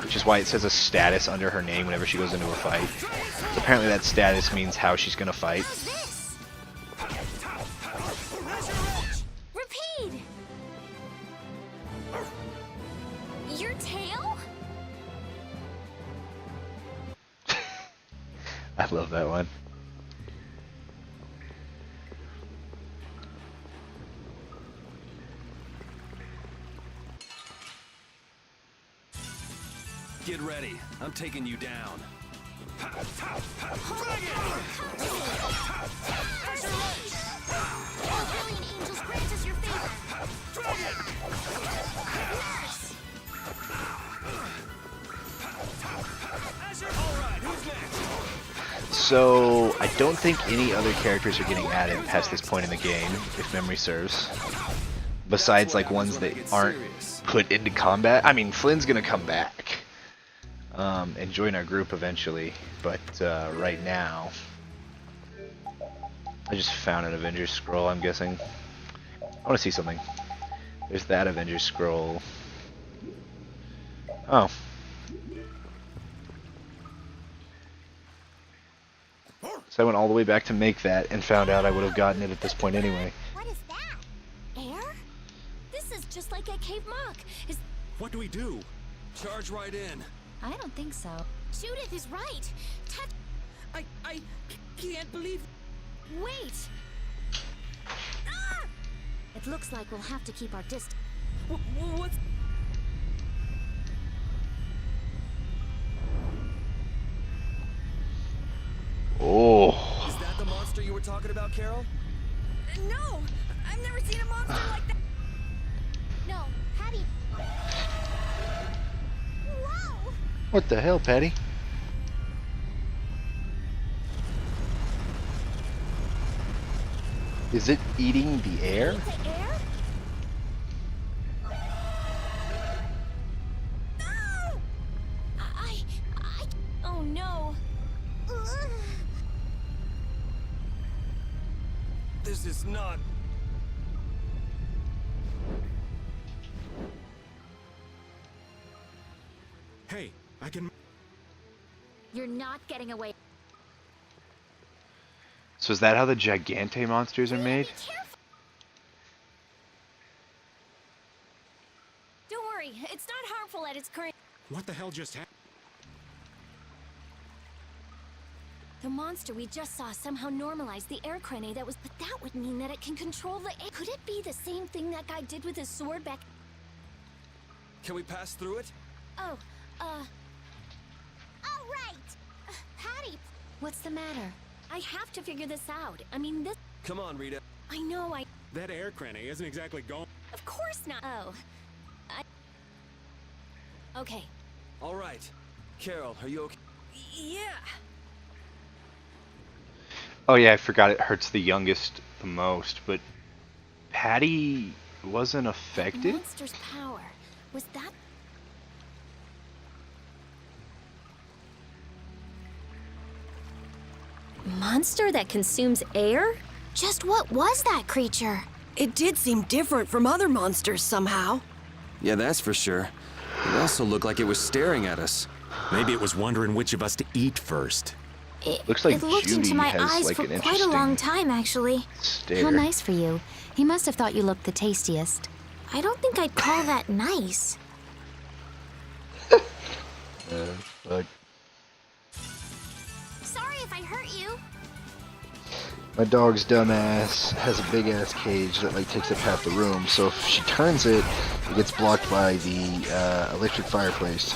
Which is why it says a status under her name whenever she goes into a fight. Apparently that status means how she's gonna fight. Repeat. Your tail? I love that one. Get ready. I'm taking you down. Brilliant angels grant us your favor. Nurse. So, I don't think any other characters are getting added past this point in the game, if memory serves. Besides, like, ones that aren't put into combat. I mean, Flynn's gonna come back. And join our group eventually, but right now I just found an Avengers scroll, I'm guessing. I want to see something. There's that Avengers scroll. Oh. So I went all the way back to make that and found out I would have gotten it at this point anyway. What is that? Air? This is just like a cave mock. Is What do we do? Charge right in. I don't think so. Judith is right. I can't believe. wait. Ah! It looks like we'll have to keep our distance. What's. Oh. Is that the monster you were talking about, Carol? No! I've never seen a monster like that. No, Patty. Whoa! What the hell, Patty? Is it eating the air? The air? No! Oh no. Ugh. This is not... Hey, I can... You're not getting away. So is that how the Gigante monsters are made? Be careful. Don't worry, it's not harmful at its current. What the hell just happened? The monster we just saw somehow normalized the air crane that was. But that would mean that it can control the air. Could it be the same thing that guy did with his sword back? Can we pass through it? Oh, All right. Patty. what's the matter? I have to figure this out. I mean, this. Come on, Rita. I know. That air crane isn't exactly going... Of course not. Oh. Okay. All right. Carol, are you okay? Yeah. Oh yeah, I forgot it hurts the youngest the most, but Patty wasn't The affected? monster's power. Was that. Monster that consumes air? Just what was that creature? It did seem different from other monsters somehow. Yeah, that's for sure. It also looked like it was staring at us. Maybe it was wondering which of us to eat first. Looks like It looked Judy into my has, eyes like, for an quite a long interesting time, actually. stare. How nice for you. He must have thought you looked the tastiest. I don't think I'd call that nice. But Sorry if I hurt you. my dog's dumbass has a big ass cage that like takes up half the room, so if she turns it, it gets blocked by the electric fireplace,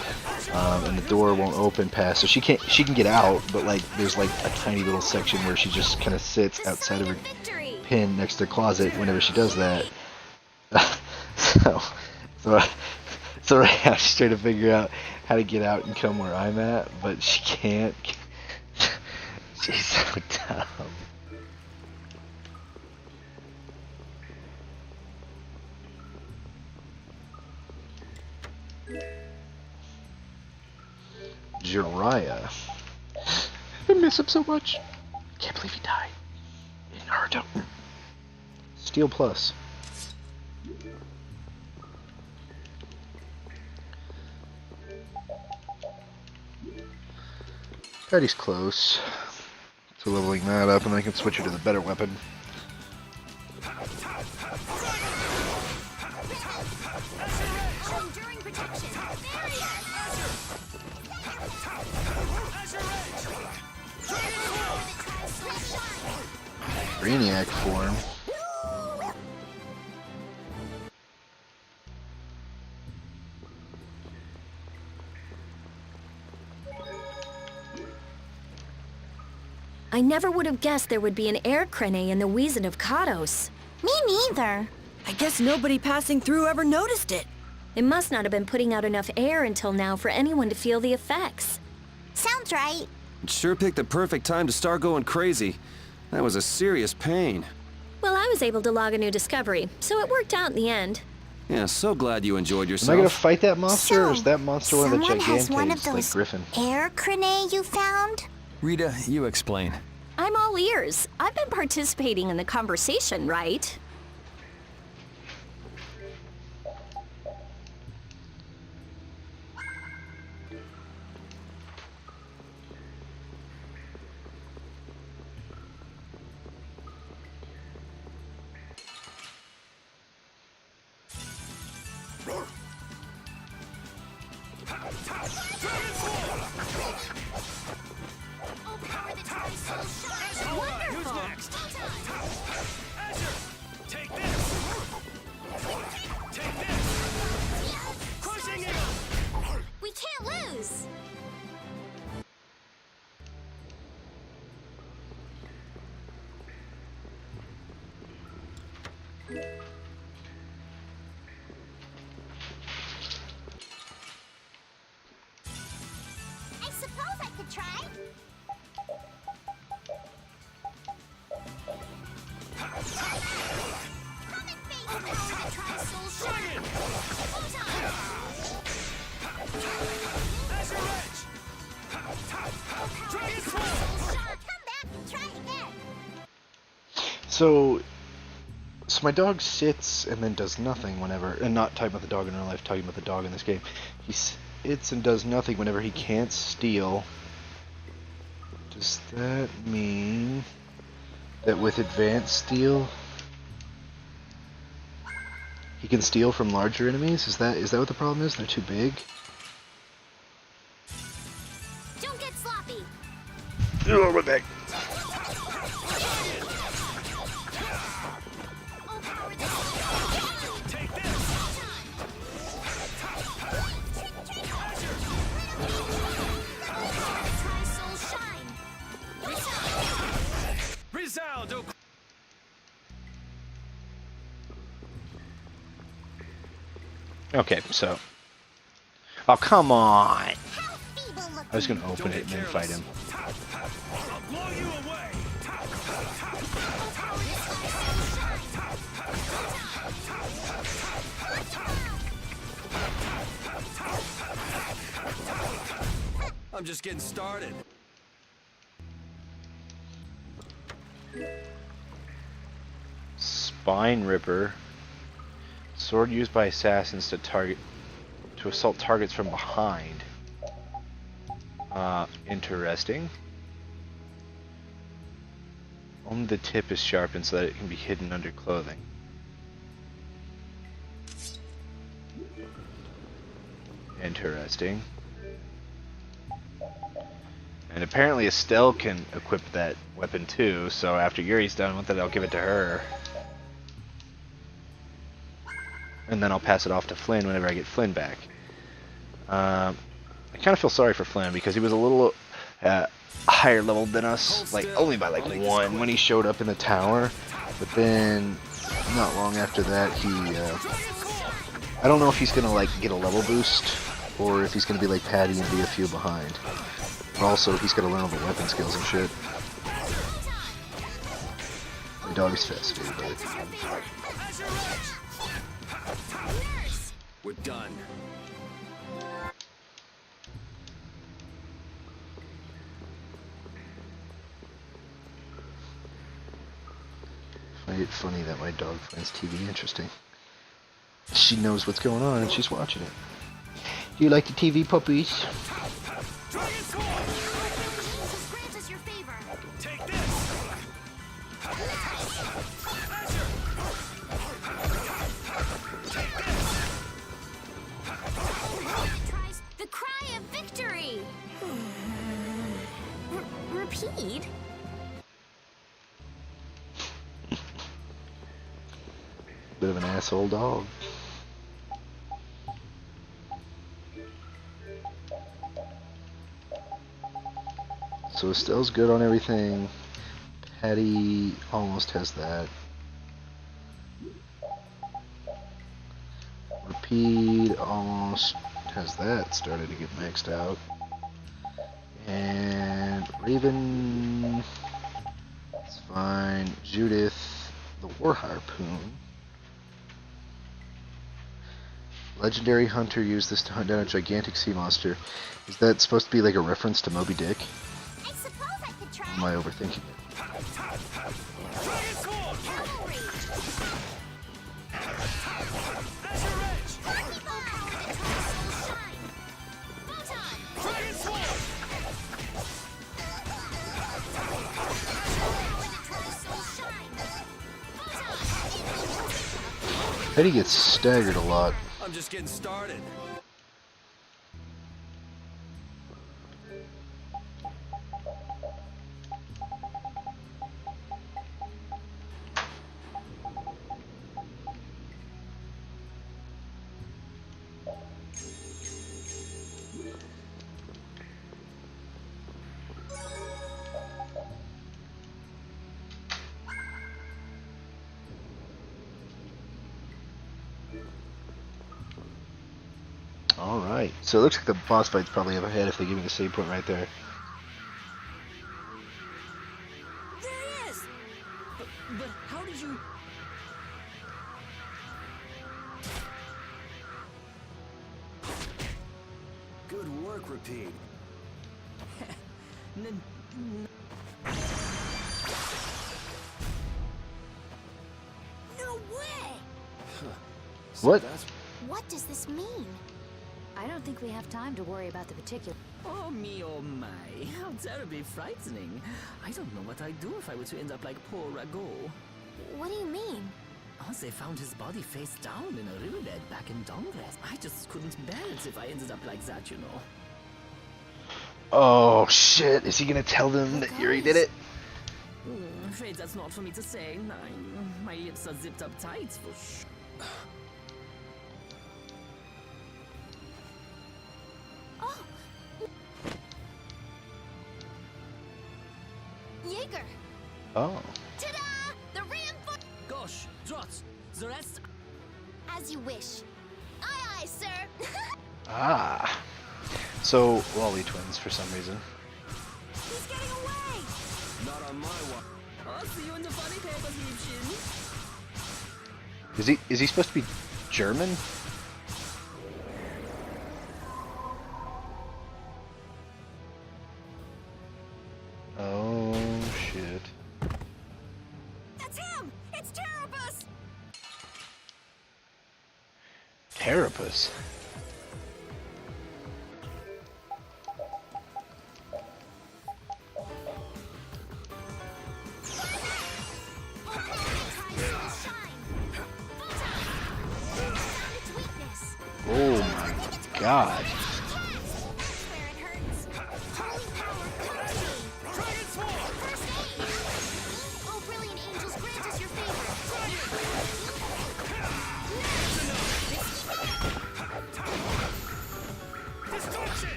and the door won't open past. So she can get out, but like there's like a tiny little section where she just kind of sits outside of her Victory! pin next to the closet whenever she does that. so right now she's trying to figure out how to get out and come where I'm at, but she can't. She's so dumb. Jiraiya. I miss him so much. Can't believe he died. In Naruto. Steel Plus. Patty's close to leveling that up, and I can switch her to the better weapon. Enduring protection. Barrier. Brainiac form. I never would have guessed there would be an air crane in the Weezin of Kados. Me neither. I guess nobody passing through ever noticed it. It must not have been putting out enough air until now for anyone to feel the effects. Sounds right. It sure picked the perfect time to start going crazy. That was a serious pain. Well, I was able to log a new discovery, so it worked out in the end. Yeah, so glad you enjoyed Am I yourself. gonna fight that monster, or is So, that monster one of the someone has one of Gigantes, like those Griffin? air crane you found? Rita, you explain. I'm all ears. I've been participating in the conversation, right? Who's next? Azure! Take this! Take this! Crushing it! We can't lose! I suppose I could try. Come and face the power that tries soul shine. Azure Edge! Dragon Sword! Come back and try again. So my dog sits and then does nothing whenever, and not talking about the dog in real life, talking about the dog in this game. He sits and does nothing whenever he can't steal. Does that mean that with advanced steal, he can steal from larger enemies? Is that what the problem is? They're too big? Don't get sloppy. Oh, my back. Take this! Try soul shine. Resound! Okay, so. Oh, come on! How feeble looking. I was gonna open it and then fight him. I'll blow you away! I'm just getting started. Spine Ripper. Sword used by assassins to assault targets from behind. Interesting. Only the tip is sharpened so that it can be hidden under clothing. Interesting. And apparently Estelle can equip that weapon too, so after Yuri's done with it, I'll give it to her. And then I'll pass it off to Flynn whenever I get Flynn back. I kind of feel sorry for Flynn because he was a little higher level than us, like only by like 1 when he showed up in the tower. But then, not long after that, he I don't know if he's gonna like get a level boost or if he's gonna be like Patty and be a few behind. But also, he's gotta learn all the weapon skills and shit. My dog is fascinated by it. We're done. I find it funny that my dog finds TV interesting. She knows what's going on and she's watching it. Do you like the TV, puppies? Dragon Sword! Grant us your favor. Take this! Tries the cry of victory. Repeat. Bit of an asshole dog. So Estelle's good on everything. Patty almost has that. Repeat almost has that. Started to get maxed out. And Raven, it's fine. Judith, the War Harpoon. Legendary Hunter used this to hunt down a gigantic sea monster. Is that supposed to be like a reference to Moby Dick? I suppose I could try. Am I overthinking it? Bet he gets staggered a lot. I'm just getting started. Alright, so it looks like the boss fight's probably up ahead if they give me the save point right there. There he is! But how did you... Good work, Repeat. No way! So What? That's... What does this mean? I don't think we have time to worry about the particulars. Oh me, oh my, how terribly frightening. I don't know what I'd do if I were to end up like poor Rago. What do you mean? Oh, they found his body face down in a riverbed back in Dongres. I just couldn't bear it if I ended up like that, you know. Oh shit, is he gonna tell them that Yuri did it? Afraid that's not for me to say. My lips are zipped up tight for Oh! Jaeger! Oh. Ta-da! The reinforcement! Gosh, Drots, the rest... As you wish. Aye, aye, sir! Ah. So, Wally twins for some reason. He's getting away! Not on my watch. I'll see you in the funny papers, Liebchen. Is he supposed to be German? Oh shit. That's him! It's Terrabus! Carapace. Oh my god. Oh, brilliant angels, grant us your favor.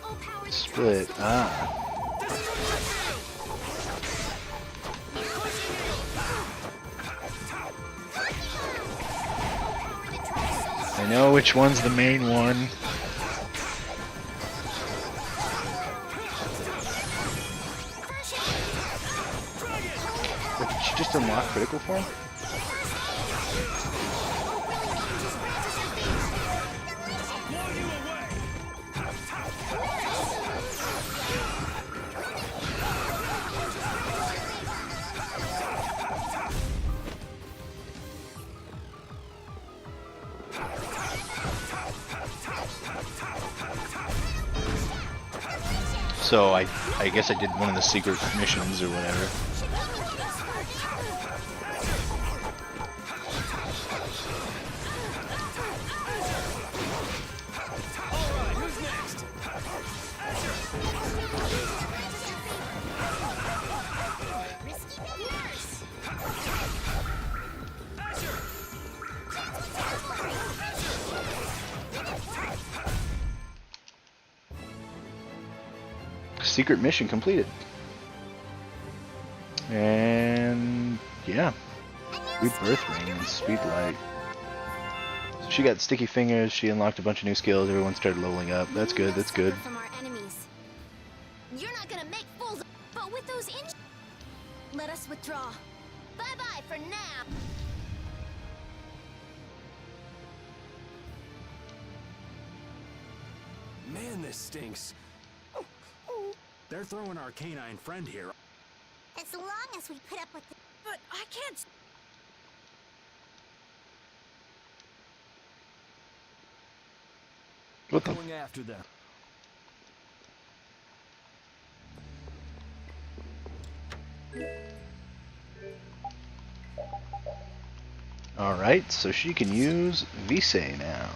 Oh, power Split. Ah. I know which one's the main one. Wait, did she just unlock critical form? So I guess I did one of the secret missions or whatever. Secret mission completed. And yeah, Rebirth Ring and Sweet Light. So she got sticky fingers, she unlocked a bunch of new skills, everyone started leveling up. That's good, that's good. From our enemies. You're not gonna make fools, but with those let us withdraw. Bye-bye for now. Man, this stinks. They're throwing our canine friend here. As long as we put up with it. But I can't... What the? Going after them. Alright, so she can use Visay now.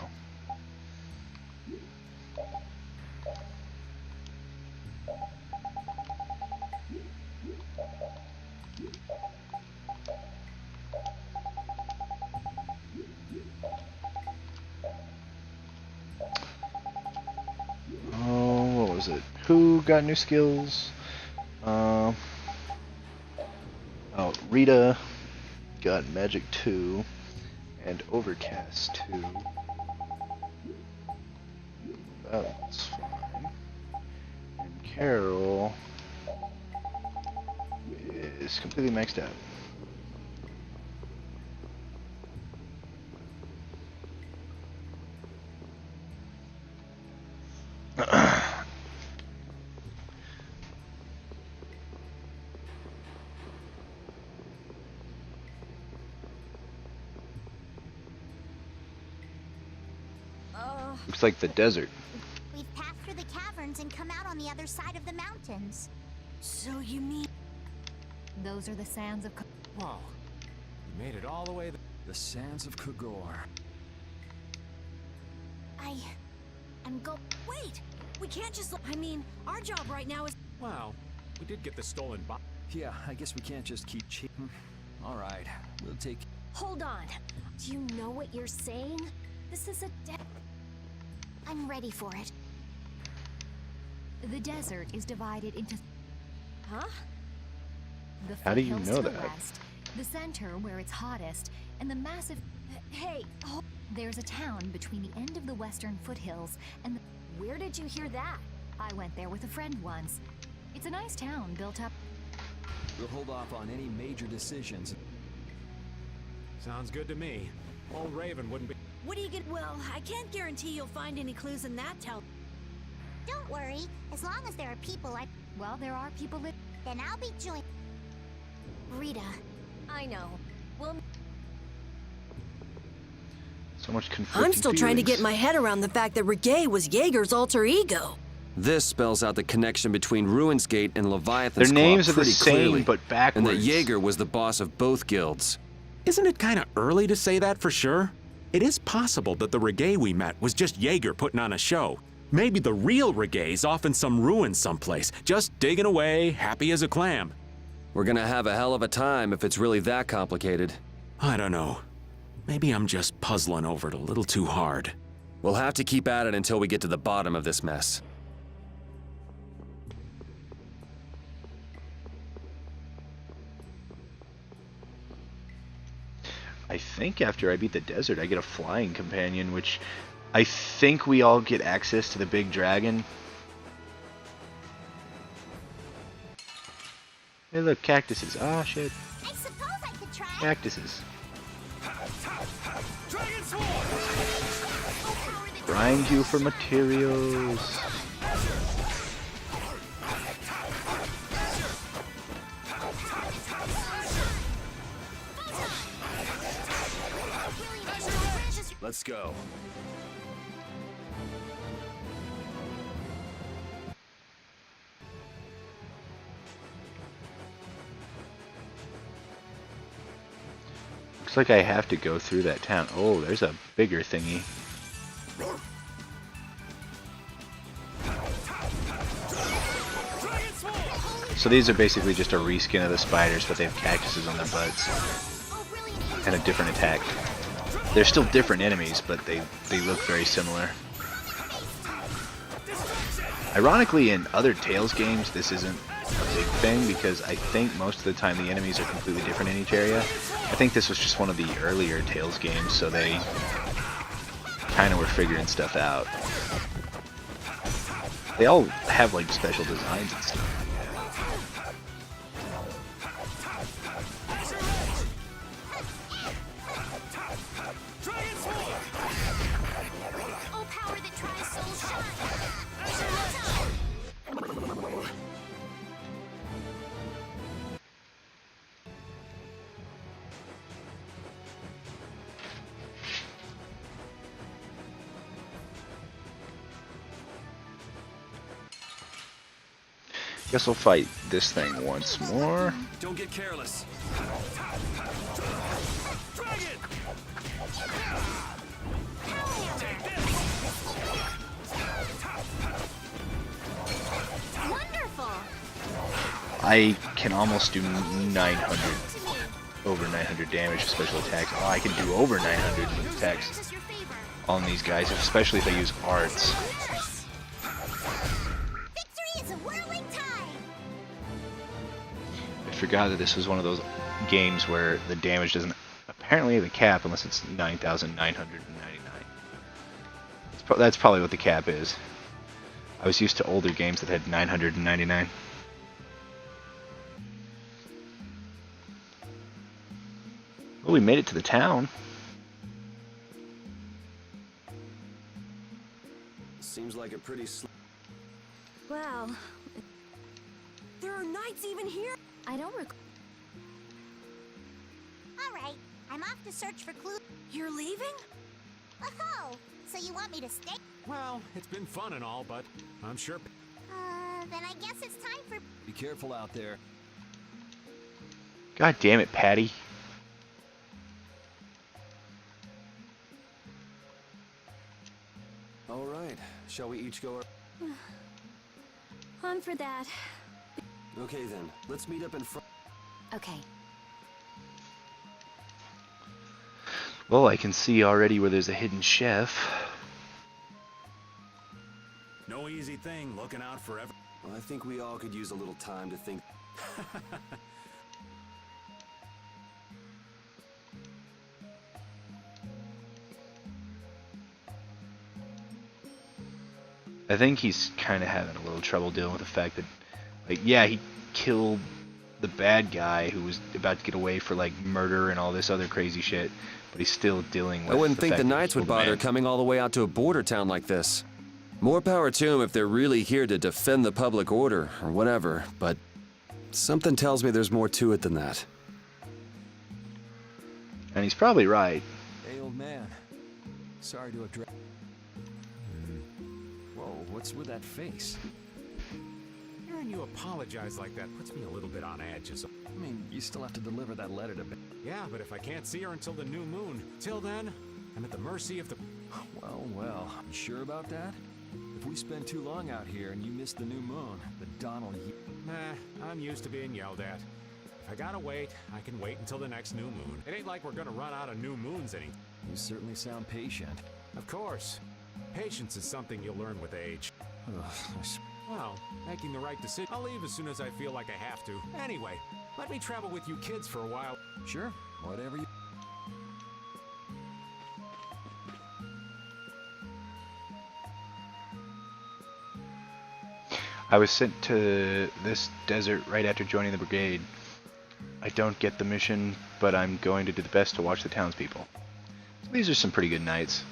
Oh, what was it? Who got new skills? Oh, Rita got Magic 2 and Overcast 2. That's fine. And Carol is completely maxed out. Looks like the desert. We've passed through the caverns and come out on the other side of the mountains. So you mean... Those are the sands of... Whoa. You made it all the way. The sands of Kogor. I'm Wait! We can't just... I mean, our job right now is... Wow. We did get the stolen box. Yeah, I guess we can't just keep cheating. All right, we'll take... Hold on. Do you know what you're saying? This is a I'm ready for it. The desert is divided into... Huh? The How do you foothills know to the that? west, the center where it's hottest, and the massive... Hey, There's a town between the end of the western foothills and the... Where did you hear that? I went there with a friend once. It's a nice town built up... We'll hold off on any major decisions. Sounds good to me. Old Raven wouldn't be. what do you get? Well, I can't guarantee you'll find any clues in that town. Don't worry. As long as there are people Well, there are people that... then I'll be joined. Rita. I know. We'll... So much conflicting I'm still trying to get feelings. my head around the fact that Reggae was Jaeger's alter ego. This spells out the connection between Ruins Gate and Leviathan's Their names Claw are the pretty same, clearly, but backwards. and that Jaeger was the boss of both guilds. Isn't it kind of early to say that for sure? It is possible that the Reggae we met was just Jaeger putting on a show. Maybe the real Reggae's off in some ruins someplace, just digging away, happy as a clam. We're gonna have a hell of a time if it's really that complicated. I don't know. Maybe I'm just puzzling over it a little too hard. We'll have to keep at it until we get to the bottom of this mess. I think after I beat the desert, I get a flying companion, which I think we all get access to the big dragon. Hey, look, cactuses. Ah, shit. I suppose I could try. Cactuses. Grind you for materials. Let's go. Looks like I have to go through that town. Oh, there's a bigger thingy. So these are basically just a reskin of the spiders, but they have cactuses on their butts. And a different attack. They're still different enemies, but they look very similar. Ironically, in other Tales games, this isn't a big thing, because I think most of the time the enemies are completely different in each area. I think this was just one of the earlier Tales games, so they kind of were figuring stuff out. They all have like special designs and stuff. Oh, power that tries soul shine. Guess we'll fight this thing once more. Don't get careless. Dragon! I can almost do 900, over 900 damage with special attacks. Oh, I can do over 900 with attacks on these guys, especially if I use arts. Victory is a whirling time! I forgot that this was one of those games where the damage doesn't apparently have a cap unless it's 9,999. That's probably what the cap is. I was used to older games that had 999. Well, we made it to the town. Seems like a pretty Well, there are knights even here. I don't recall. Alright, I'm off to search for clues. You're leaving? Oh, so you want me to stay? Well, it's been fun and all, but I'm sure... Then I guess it's time for... Be careful out there. God damn it, Patty. All right, shall we each go? On for that. Okay then, let's meet up in front. Okay. Well, I can see already where there's a hidden chef. No easy thing looking out forever. Well, I think we all could use a little time to think. I think he's kind of having a little trouble dealing with the fact that, like, yeah, he killed the bad guy who was about to get away for, like, murder and all this other crazy shit, but he's still dealing with I wouldn't think fact the that he Knights would killed a bother man. coming all the way out to a border town like this. More power to them if they're really here to defend the public order or whatever, but something tells me there's more to it than that. And he's probably right. Hey, old man. Sorry to have Whoa, what's with that face? Hearing you apologize like that puts me a little bit on edge. I mean, you still have to deliver that letter to... Yeah, but if I can't see her until the new moon, till then, I'm at the mercy of the... Well, you sure about that? If we spend too long out here and you miss the new moon, the Dawn will... Nah, I'm used to being yelled at. If I gotta wait, I can wait until the next new moon. It ain't like we're gonna run out of new moons any... You certainly sound patient. Of course. Patience is something you'll learn with age. Well, making the right decision. I'll leave as soon as I feel like I have to. Anyway, let me travel with you kids for a while. Sure, whatever you... I was sent to this desert right after joining the brigade. I don't get the mission, but I'm going to do the best to watch the townspeople. So these are some pretty good nights.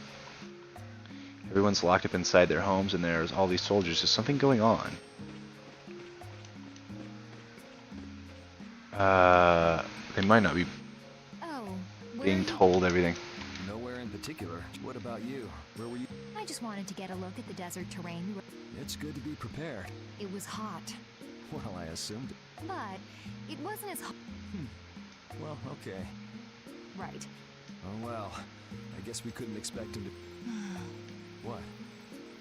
Everyone's locked up inside their homes, and there's all these soldiers. There's something going on. They might not be being told everything. Nowhere in particular. What about you? Where were you? I just wanted to get a look at the desert terrain. It's good to be prepared. It was hot, Well, I assumed... but it wasn't as hot. Well, okay. Right. Oh well. I guess we couldn't expect him to... What?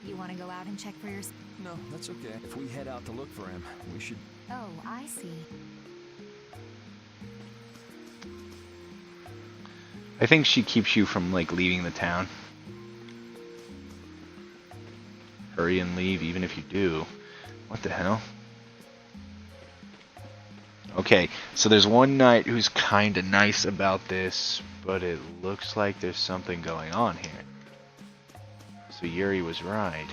You want to go out and check for yourself? No, that's okay. If we head out to look for him, we should... Oh, I see. I think she keeps you from, like, leaving the town. Hurry and leave, even if you do. What the hell? Okay, so there's one knight who's kinda nice about this, but it looks like there's something going on here. So Yuri was right.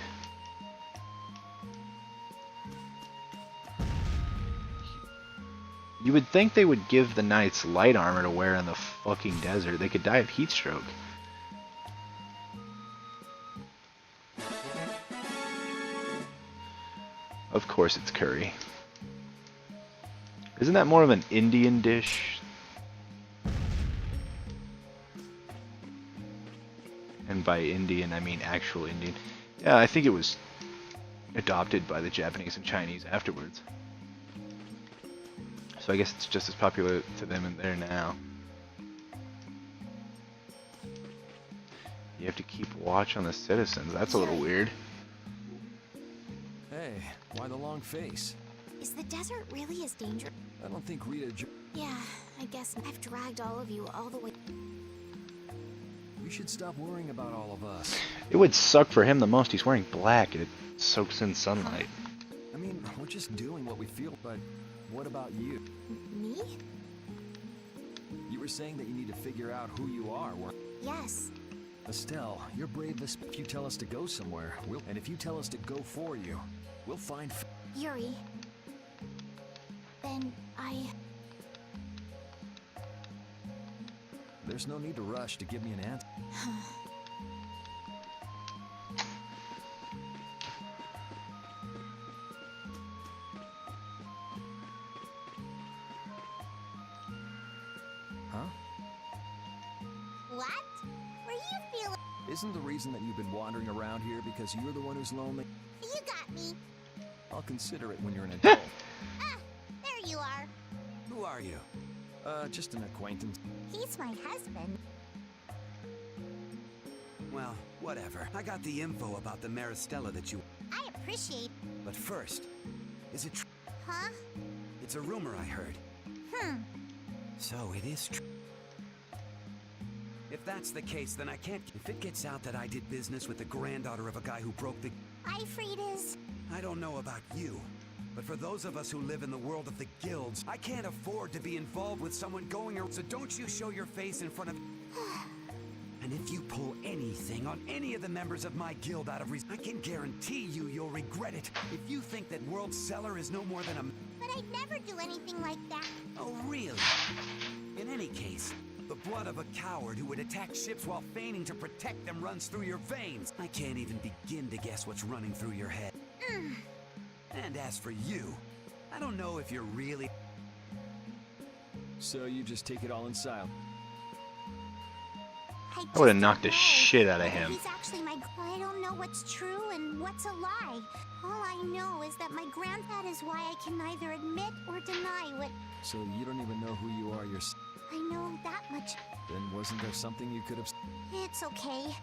You would think they would give the knights light armor to wear in the fucking desert. They could die of heat stroke. Of course it's curry. Isn't that more of an Indian dish? And by Indian, I mean actual Indian. Yeah, I think it was adopted by the Japanese and Chinese afterwards. So I guess it's just as popular to them in there now. You have to keep watch on the citizens. That's a little weird. Hey, why the long face? Is the desert really as dangerous? I don't think Rita... Yeah, I guess I've dragged all of you all the way. You should stop worrying about all of us. It would suck for him the most. He's wearing black and it soaks in sunlight. I mean, we're just doing what we feel, but what about you? Me? You were saying that you need to figure out who you are. Yes. Estelle, you're brave as... If you tell us to go somewhere, and if you tell us to go for you, we'll find... Yuri. Then There's no need to rush to give me an answer. Huh? What? Were you feeling? Isn't the reason that you've been wandering around here because you're the one who's lonely? You got me. I'll consider it when you're an adult. Ah, there you are. Who are you? Just an acquaintance. He's my husband. Well, whatever. I got the info about the Maristella that you... I appreciate... But first, is it true? Huh? It's a rumor I heard. So it is true. If that's the case, then I can't... If it gets out that I did business with the granddaughter of a guy who broke the... Aifread is... I don't know about you, but for those of us who live in the world of the guilds, I can't afford to be involved with someone going around, so don't you show your face in front of... And if you pull anything on any of the members of my guild out of reason, I can guarantee you'll regret it. If you think that World Cellar is no more than a... But I'd never do anything like that. Oh, really? In any case, the blood of a coward who would attack ships while feigning to protect them runs through your veins. I can't even begin to guess what's running through your head. And as for you, I don't know if you're really... So you just take it all in silence? I would have knocked the shit out of him. He's actually my... I don't know what's true and what's a lie. All I know is that my granddad is why I can neither admit or deny what... So you don't even know who you are yourself? I know that much. Then wasn't there something you could have... It's okay.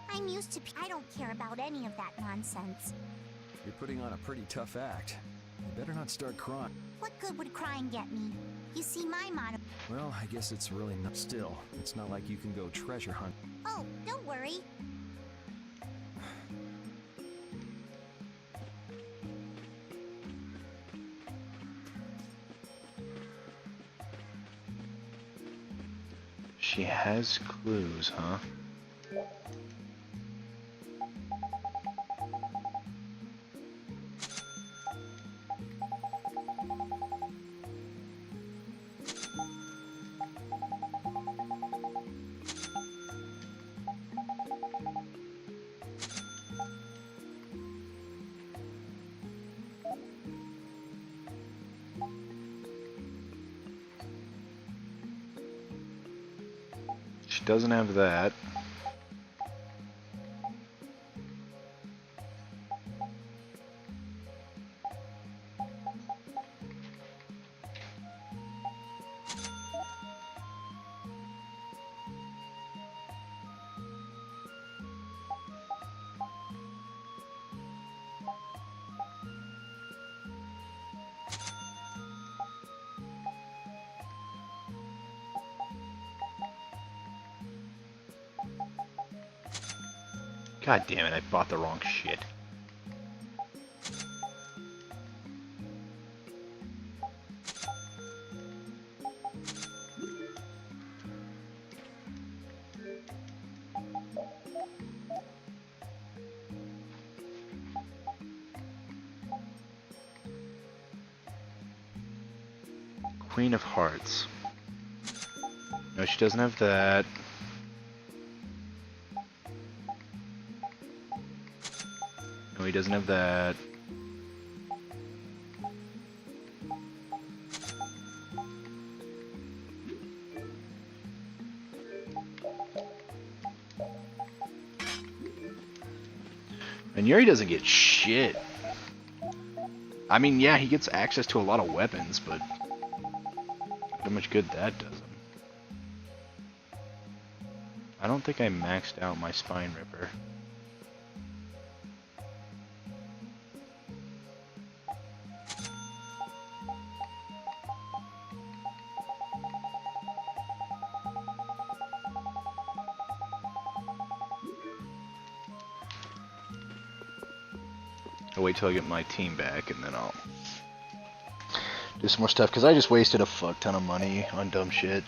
I'm used to... I don't care about any of that nonsense. You're putting on a pretty tough act. You better not start crying. What good would crying get me? You see, my motto... Well, I guess it's really not... Still, it's not like you can go treasure hunt. Oh, don't worry. She has clues, huh? She doesn't have that. God damn it, I bought the wrong shit. Queen of Hearts. No, she doesn't have that. No, he doesn't have that. And Yuri doesn't get shit. I mean, yeah, he gets access to a lot of weapons, but how much good that does him. I don't think I maxed out my Spine Ripper. I'll wait till I get my team back, and then I'll do some more stuff, because I just wasted a fuck ton of money on dumb shit.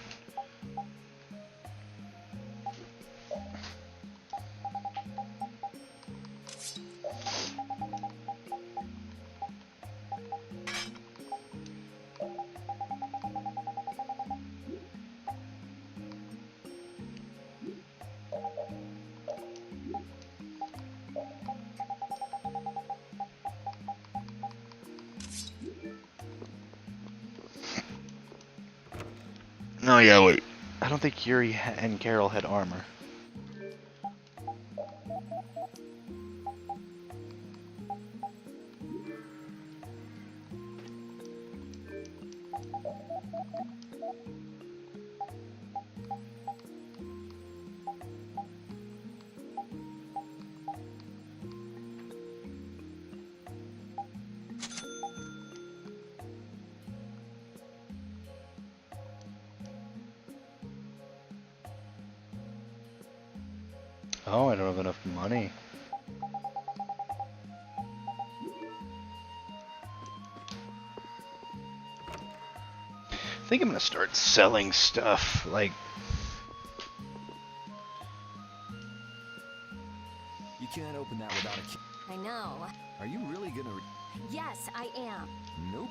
Oh yeah, wait. I don't think Yuri and Carol had armor. Oh, I don't have enough money. I think I'm gonna start selling stuff, like... You can't open that without a key. I know. Are you really gonna... Yes, I am. Nope.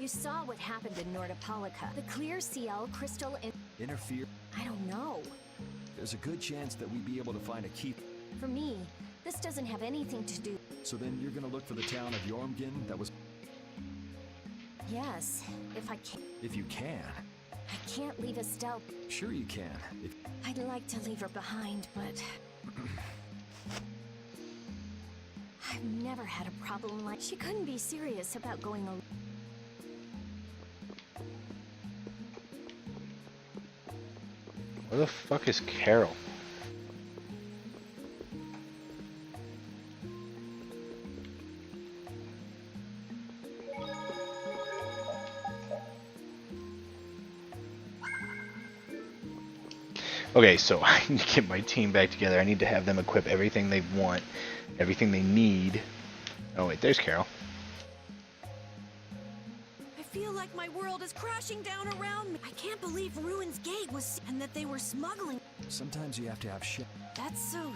You saw what happened in Nordopolica. The clear CL crystal Interfere. I don't know. There's a good chance that we'd be able to find a key. For me, this doesn't have anything to do... So then you're gonna look for the town of Jormungand that was... Yes, if I can. If you can. I can't leave Estelle. Sure you can. I'd like to leave her behind, but... I've never had a problem like... She couldn't be serious about going alone. Where the fuck is Carol? Okay, so I need to get my team back together. I need to have them equip everything they want, everything they need. Oh wait, there's Carol. I feel like my world is crashing down around me. I can't believe Ruin's Gate was... and that they were smuggling... Sometimes you have to have shit. That's so...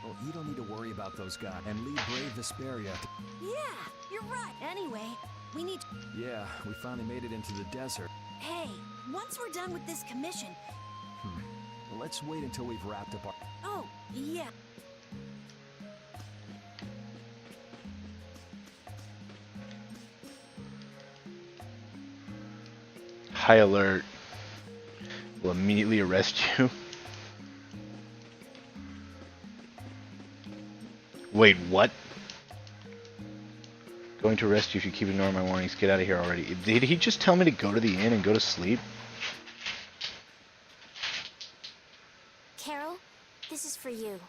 Well, you don't need to worry about those guys. And leave Brave Vesperia. Yeah, you're right. Anyway, we need... Yeah, we finally made it into the desert. Hey, once we're done with this commission... Well, let's wait until we've wrapped up our... Oh, yeah. High alert. Will immediately arrest you. Wait, what? Going to arrest you if you keep ignoring my warnings. Get out of here already. Did he just tell me to go to the inn and go to sleep? Carol, this is for you.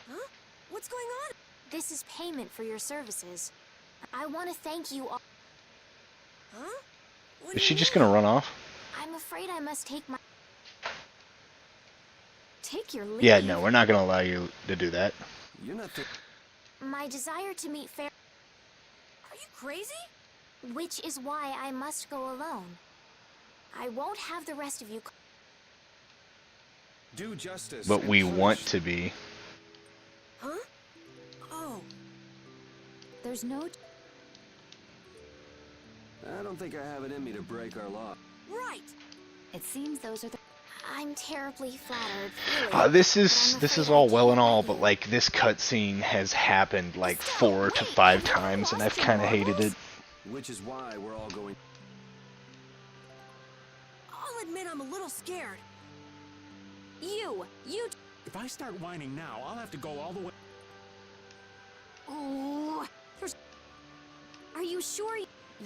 Huh? What's going on? This is payment for your services. I want to thank you all. Huh? Is she just gonna run off? I'm afraid I must take my... Take your leave. Yeah, no, we're not gonna allow you to do that. You're not the... My desire to meet fair... Are you crazy? Which is why I must go alone. I won't have the rest of you... Do justice. But and we punish. want to be. Huh? Oh. There's no... I don't think I have it in me to break our law. Right. It seems those are the... I'm terribly flattered, really. This is all well and all, but like this cutscene has happened like 4 to 5 times, and I've kind of hated it. Which is why we're all going... I'll admit I'm a little scared. You! If I start whining now, I'll have to go all the way. Oh, Are you sure?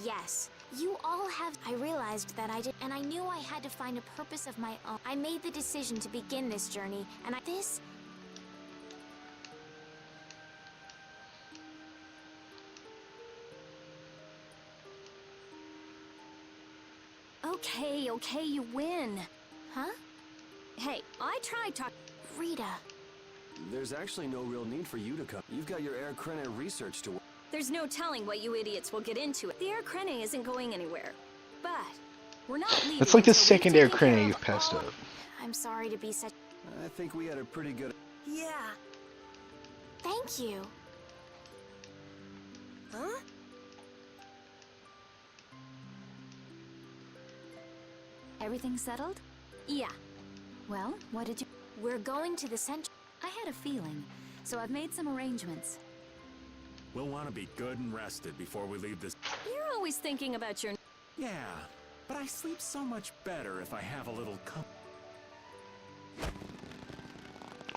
Yes. You all have... I realized that I did, and I knew I had to find a purpose of my own. I made the decision to begin this journey, and this... okay, you win. Huh? Hey, I tried talking. Rita. There's actually no real need for you to come. You've got your Air Krene research to work. There's no telling what you idiots will get into. The Air Krene isn't going anywhere. But we're not leaving. It's like the until we've second Air taken care Krene of you've passed all- up. I'm sorry to be such... I think we had a pretty good... Yeah. Thank you. Huh? Everything settled? Yeah. Well, what did you... We're going to the center. I had a feeling, so I've made some arrangements. We'll want to be good and rested before we leave this. You're always thinking about your... Yeah, but I sleep so much better if I have a little company.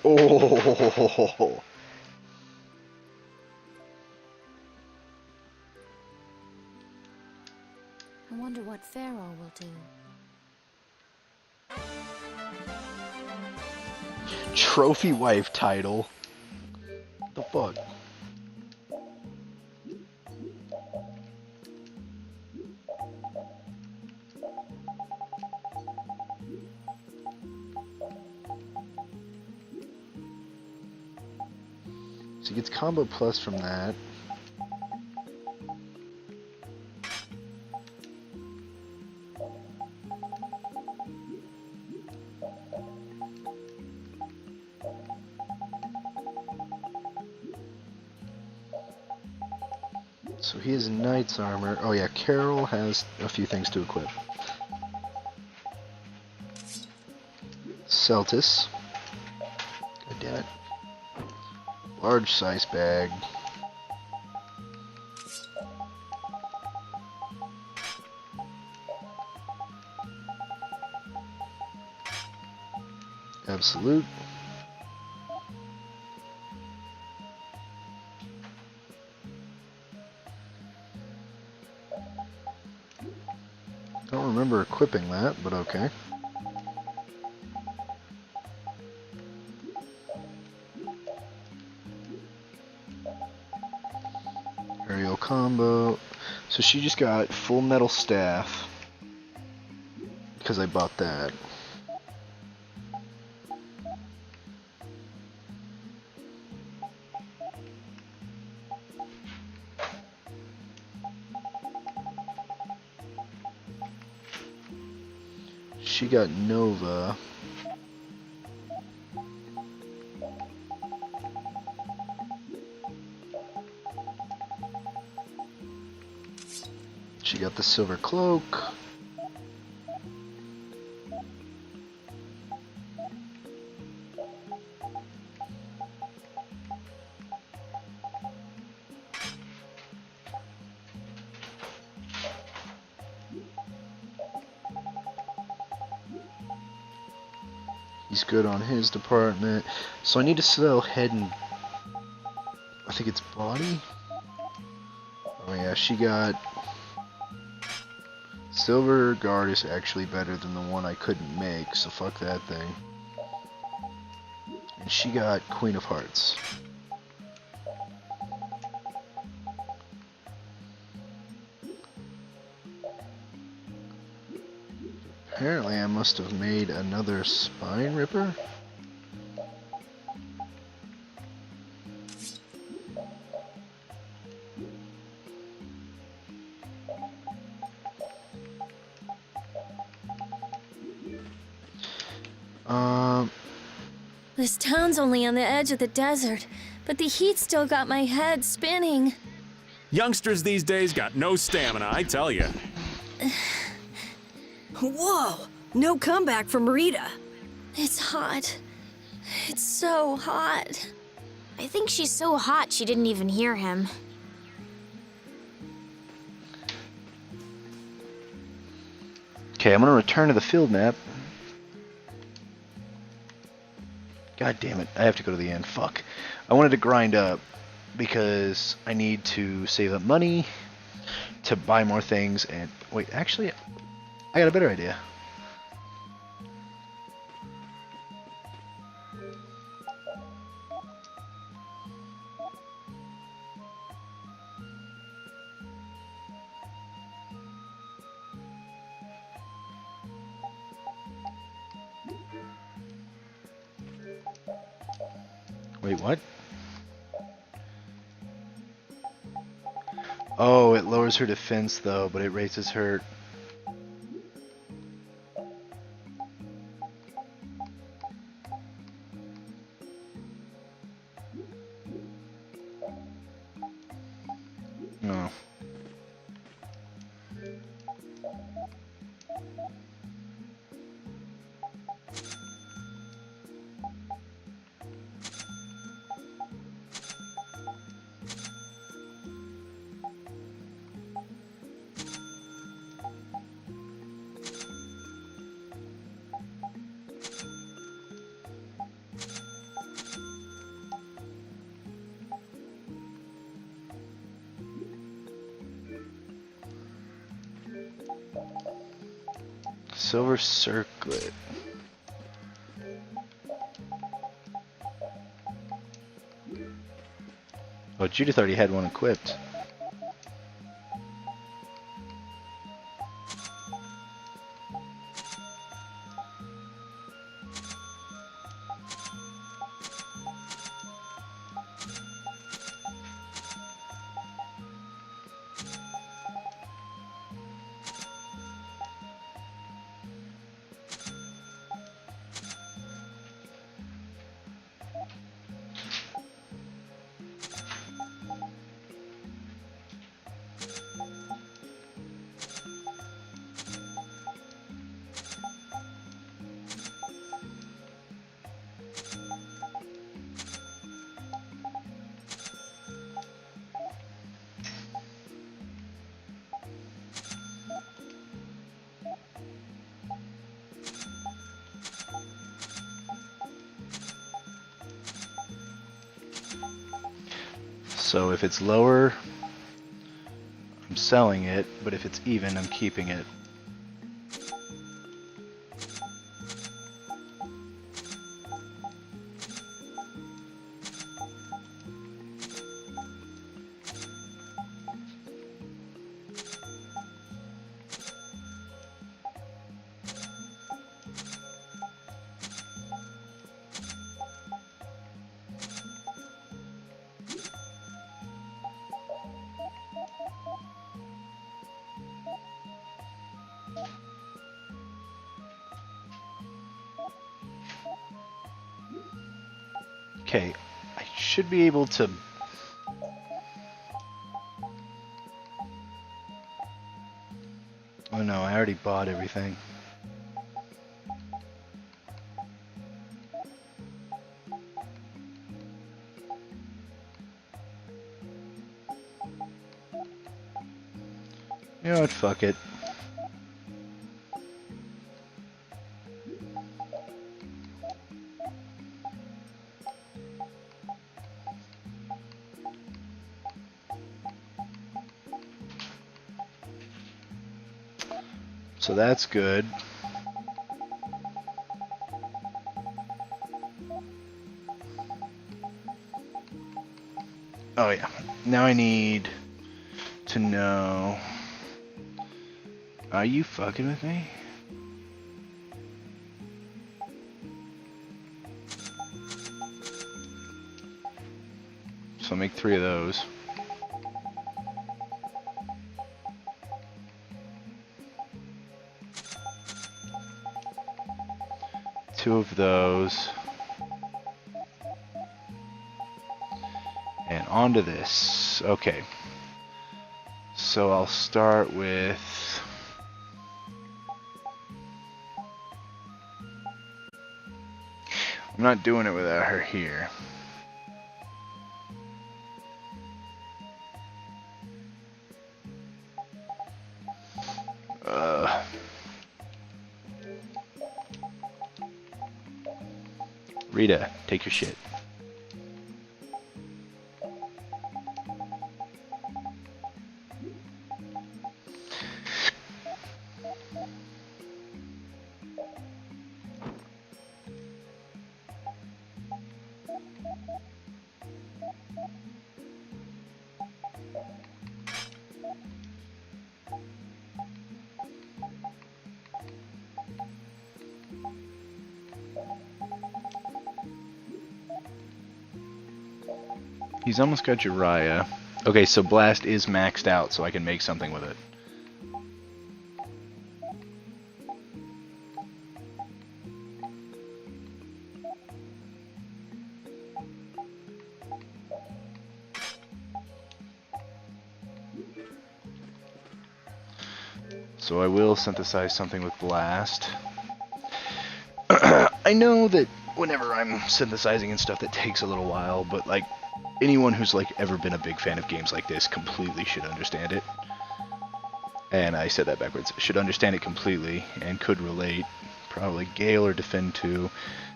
Oh. I wonder what Pharaoh will do. Trophy wife title. What the fuck? So he gets combo plus from that. So he has knight's armor. Oh yeah, Carol has a few things to equip. Celtis. God damn it. Large size bag. Absolute. Don't remember equipping that, but okay. Aerial combo. So she just got full metal staff because I bought that. She got Nova. She got the silver cloak. He's good on his department. So I need to sell head and I think it's body. Oh yeah, she got silver guard is actually better than the one I couldn't make, so fuck that thing. And she got Queen of Hearts. Apparently I must have made another Spine Ripper. This town's only on the edge of the desert, but the heat still got my head spinning. Youngsters these days got no stamina, I tell you. Whoa! No comeback from Rita. It's hot. It's so hot. I think she's so hot she didn't even hear him. Okay, I'm gonna return to the field map. God damn it, I have to go to the end. Fuck. I wanted to grind up because I need to save up money to buy more things and... Wait, actually, I got a better idea. Wait, what? Oh, it lowers her defense though, but it raises her... No. Silver circlet. Oh, Judith already had one equipped. So if it's lower, I'm selling it, but if it's even, I'm keeping it. Okay, I should be able to... Oh no, I already bought everything. You know what, fuck it. So that's good. Oh yeah, now I need to know... Are you fucking with me? So I'll make 3 of those. Two of those. And onto this. Okay. So I'll start with... I'm not doing it without her here. Rita, take your shit. He's almost got Jiraiya. Okay, so Blast is maxed out, so I can make something with it. So I will synthesize something with Blast. I know that whenever I'm synthesizing and stuff that takes a little while, but like anyone who's like ever been a big fan of games like this completely should understand it. And I said that backwards. Should understand it completely and could relate. Probably Gale or Defend 2.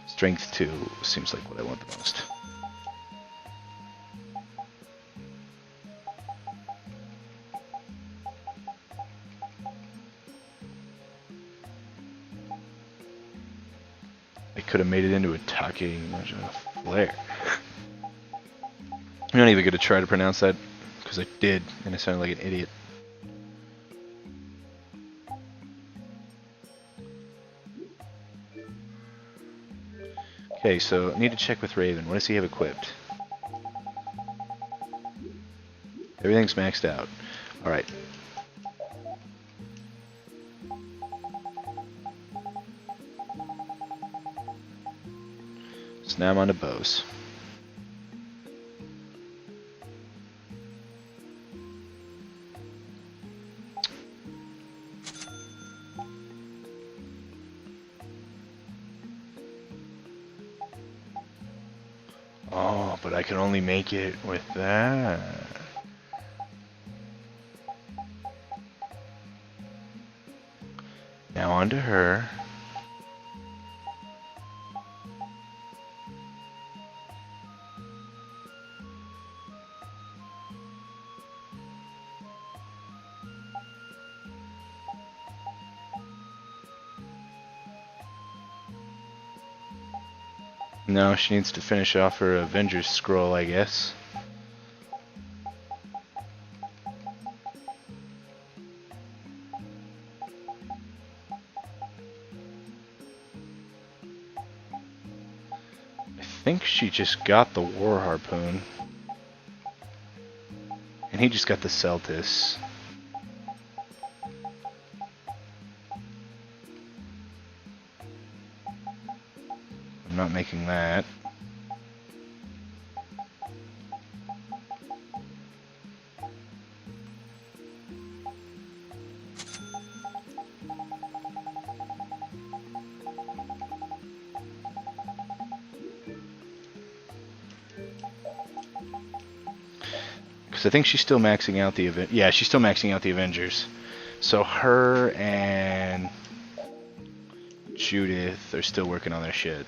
Strength 2 seems like what I want the most. I could have made it into a Take Flare. I'm not even going to try to pronounce that, because I did, and I sounded like an idiot. Okay, so I need to check with Raven. What does he have equipped? Everything's maxed out. Alright. So now I'm on to bows. Oh, but I can only make it with that. Now on to her. No, she needs to finish off her Avengers scroll, I guess. I think she just got the War Harpoon. And he just got the Celtis. I'm not making that. Because I think she's still maxing out the event. Yeah, she's still maxing out the Avengers. So her and Judith are still working on their shit.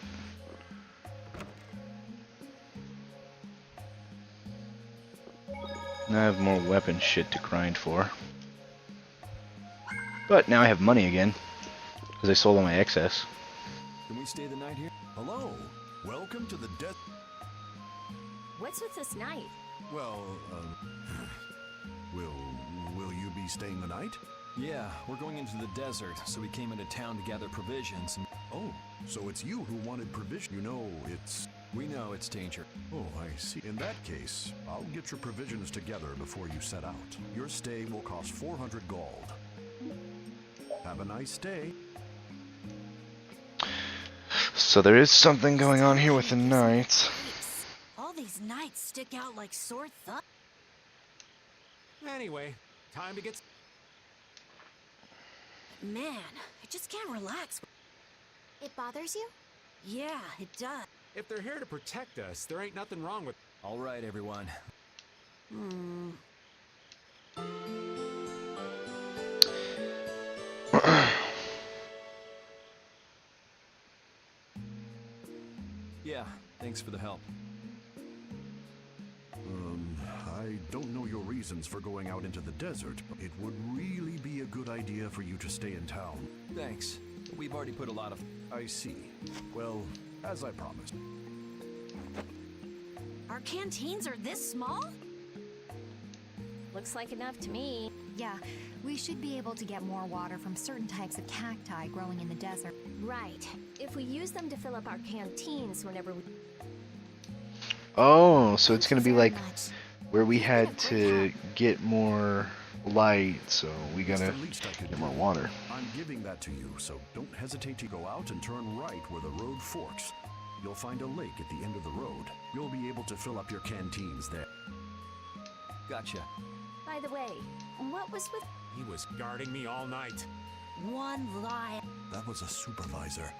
Now I have more weapon shit to grind for. But now I have money again, because I sold all my excess. Can we stay the night here? Hello. Welcome to the desert. What's with this night? Well, will you be staying the night? Yeah, we're going into the desert, so we came into town to gather provisions and... Oh, so it's you who wanted provision. You know, it's... We know it's danger. Oh, I see. In that case, I'll get your provisions together before you set out. Your stay will cost 400 gold. Have a nice day. So there is something going on here with the knights. All these knights stick out like sore thumbs. Anyway, time to get... Man, I just can't relax. It bothers you? Yeah, it does. If they're here to protect us, there ain't nothing wrong with... All right, everyone. Yeah, thanks for the help. I don't know your reasons for going out into the desert, but it would really be a good idea for you to stay in town. Thanks. We've already put a lot of... I see. Well, as I promised. Our canteens are this small? Looks like enough to me. Yeah, we should be able to get more water from certain types of cacti growing in the desert. Right. If we use them to fill up our canteens whenever we... Oh, so it's gonna be like where we had to get more light, so we It's gotta the least I could get do. more water. I'm giving that to you, so don't hesitate to go out and turn right where the road forks. You'll find a lake at the end of the road. You'll be able to fill up your canteens there. Gotcha. By the way, what was with... He was guarding me all night. One lie. That was a supervisor.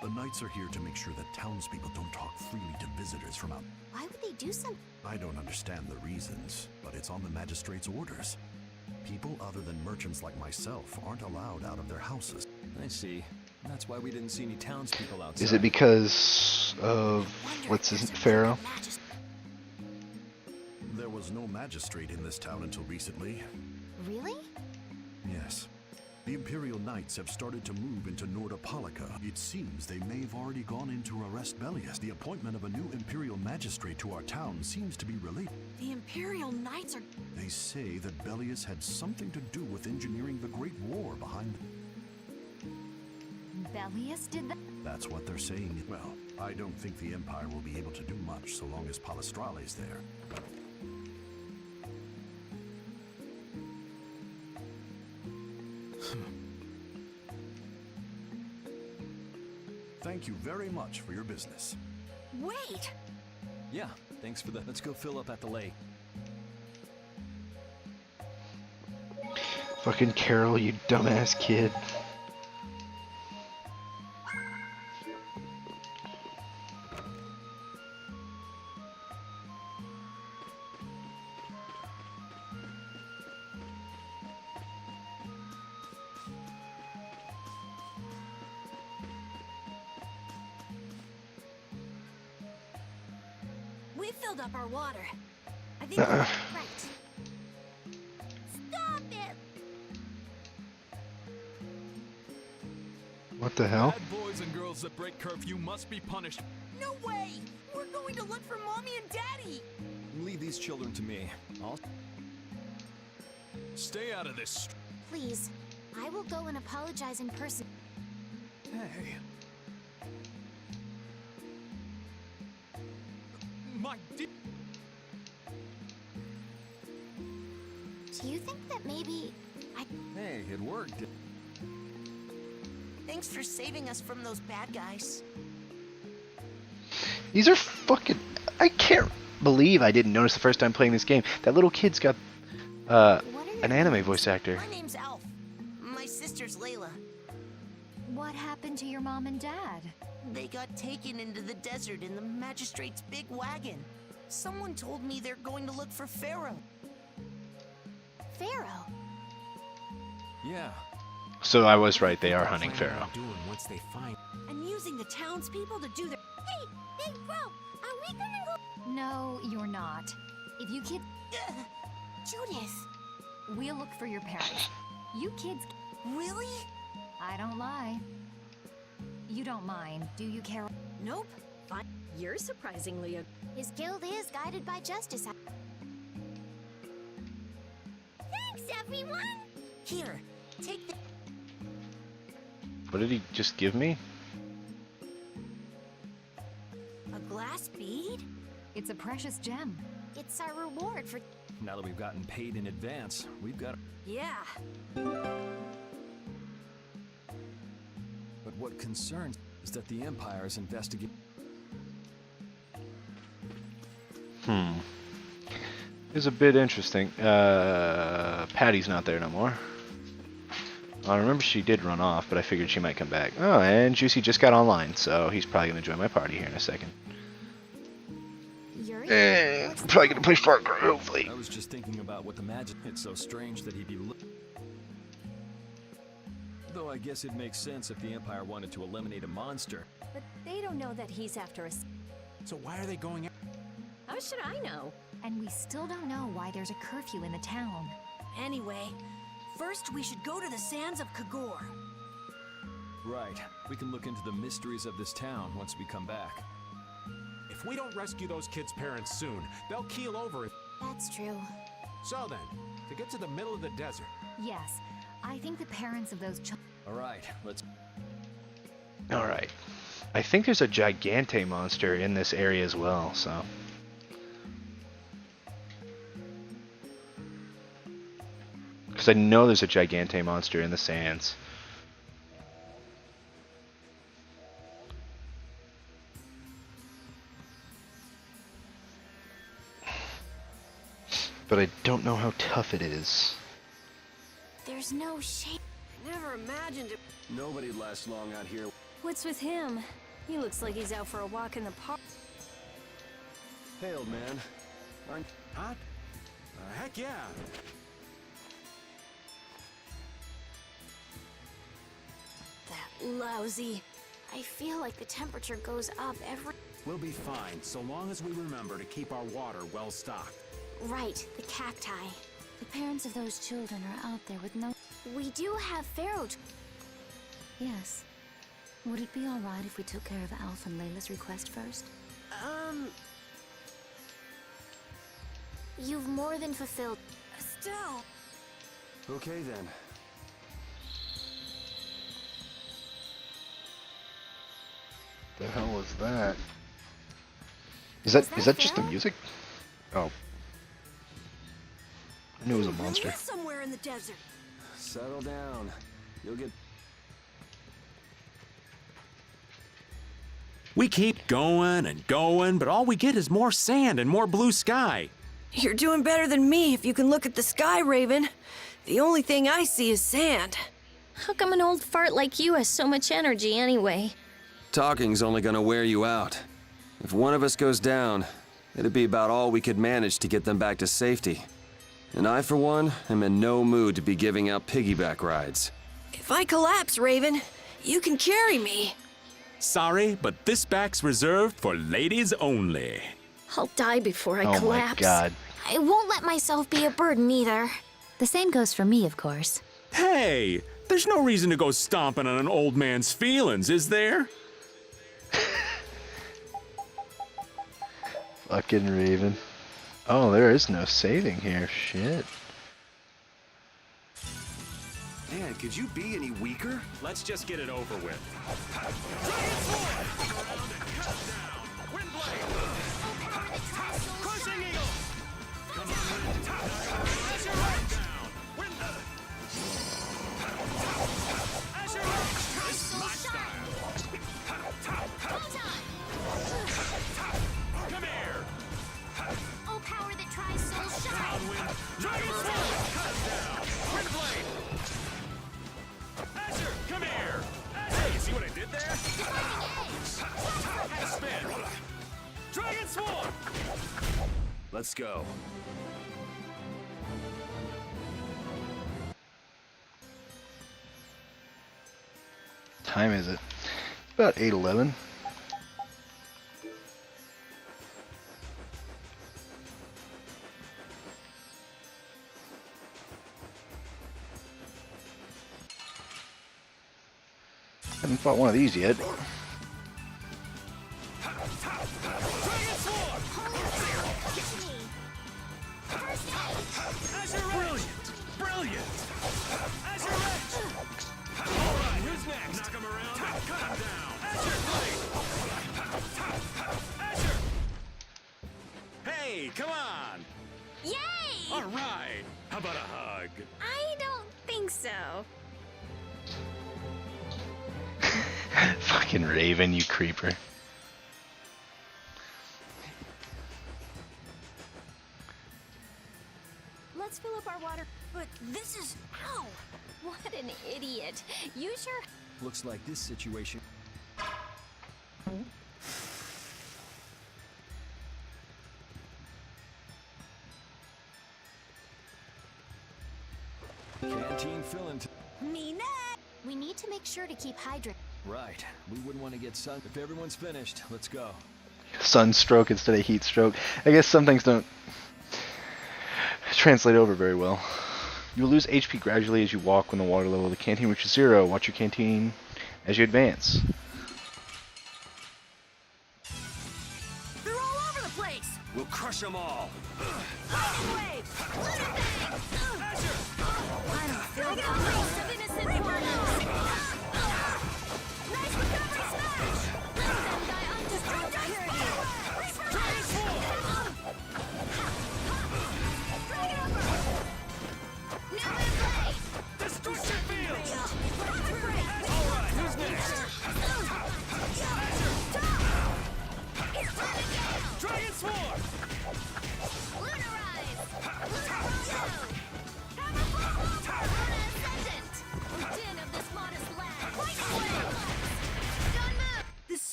The Knights are here to make sure that townspeople don't talk freely to visitors from out. Why would they do something? I don't understand the reasons, but it's on the magistrate's orders. People other than merchants like myself aren't allowed out of their houses. I see. That's why we didn't see any townspeople outside. Is it because of what's his Pharaoh? There was no magistrate in this town until recently. Really? Yes. The Imperial Knights have started to move into Nordopolica. It seems they may have already gone in to arrest Bellius. The appointment of a new Imperial magistrate to our town seems to be related. The Imperial Knights are... They say that Bellius had something to do with engineering the Great War behind... Bellius did that? That's what they're saying. Well, I don't think the Empire will be able to do much so long as Palestrale's there. Thank you very much for your business. Wait! Yeah, thanks for the... Let's go fill up at the lake. Fucking Carol, you dumbass kid. We filled up our water. I think we're right. Stop it! What the hell? Bad boys and girls that break curfew must be punished. No way! We're going to look for Mommy and Daddy! Leave these children to me. I'll... Stay out of this. Please, I will go and apologize in person. Hey. My dear. Do you think that maybe Hey, it worked. Thanks for saving us from those bad guys. These are fucking... I can't believe I didn't notice the first time playing this game. That little kid's got an anime voice actor. My name's Alf. My sister's Layla. What happened to your mom and dad? They got taken into the desert in the magistrate's big wagon. Someone told me they're going to look for Pharaoh. Pharaoh? Yeah. So I was right, they are hunting Pharaoh. Doing once they find... And using the townspeople to do their... Hey, Big Bro, are we gonna go? No, you're not. If you kids... Judith! We'll look for your parents. You kids... Really? I don't lie. You don't mind, do you, Carol? Nope. Fine. You're surprisingly a... His guild is guided by justice. Thanks, everyone! Here, take the... What did he just give me? A glass bead? It's a precious gem. It's our reward for... Now that we've gotten paid in advance, we've got... Yeah. But what concerns is that the Empire is investigating... It's a bit interesting. Patty's not there no more. I remember she did run off, but I figured she might come back. Oh, and Juicy just got online, so he's probably going to join my party here in a second. Yuri? I'm probably going to play Far Cry, hopefully. I was just thinking about what the magic... It's so strange that he'd be... Though I guess it makes sense if the Empire wanted to eliminate a monster. But they don't know that he's after us. So why are they going out? How should I know? And we still don't know why there's a curfew in the town. Anyway, first we should go to the sands of Kagor. Right. We can look into the mysteries of this town once we come back. If we don't rescue those kids' parents soon, they'll keel over. That's true. So then, to get to the middle of the desert... Yes, I think the parents of those children... Alright, let's... Alright. I think there's a Gigante monster in this area as well, so... because I know there's a Gigante monster in the sands. But I don't know how tough it is. There's no shape. I never imagined it. Nobody'd last long out here. What's with him? He looks like he's out for a walk in the park. Hey, old man. Aren't... Hot? Heck yeah. That lousy. I feel like the temperature goes up every... We'll be fine, so long as we remember to keep our water well stocked. Right, the cacti. The parents of those children are out there with no... We do have Pharaoh... Yes. Would it be alright if we took care of Alf and Layla's request first? You've more than fulfilled... Estelle! Okay, then. The hell was that? Is that just the music? Oh. I knew it was a monster. Somewhere in the desert. Settle down. You'll get... We keep going and going, but all we get is more sand and more blue sky. You're doing better than me if you can look at the sky, Raven. The only thing I see is sand. How come an old fart like you has so much energy anyway? Talking's only gonna wear you out. If one of us goes down, it'd be about all we could manage to get them back to safety. And I, for one, am in no mood to be giving out piggyback rides. If I collapse, Raven, you can carry me. Sorry, but this back's reserved for ladies only. I'll die before I Oh collapse. my god. I won't let myself be a burden either. The same goes for me, of course. Hey, there's no reason to go stomping on an old man's feelings, is there? Fucking Raven. Oh, there is no saving here. Shit. Man, could you be any weaker? Let's just get it over with. Oh, power that tries soul shine. Come here! Hey, you see what I did there? Spin! Dragon Swarm! Let's go. Time is it? About 8:11. Haven't fought one of these yet. Brilliant! Brilliant! Azure Edge! Alright, who's next? Knock him around and cut him down! Azure Blade! Azure! Hey, come on! Yay! Alright! How about a hug? I don't think so. Fucking Raven, you creeper. Let's fill up our water. But this is... Ow! What an idiot. You sure... Looks like this situation... Canteen filling. Me next. We need to make sure to keep hydrated. Right. We wouldn't want to get sun. If everyone's finished, let's go. Sunstroke instead of heat stroke. I guess some things don't translate over very well. You will lose HP gradually as you walk when the water level of the canteen reaches 0. Watch your canteen as you advance. They're all over the place! We'll crush them all. Lightning wave! I don't feel the of innocent mortals. Nice recovery smash! Let them die undisturbed purity. Dragon Swarm! New in play.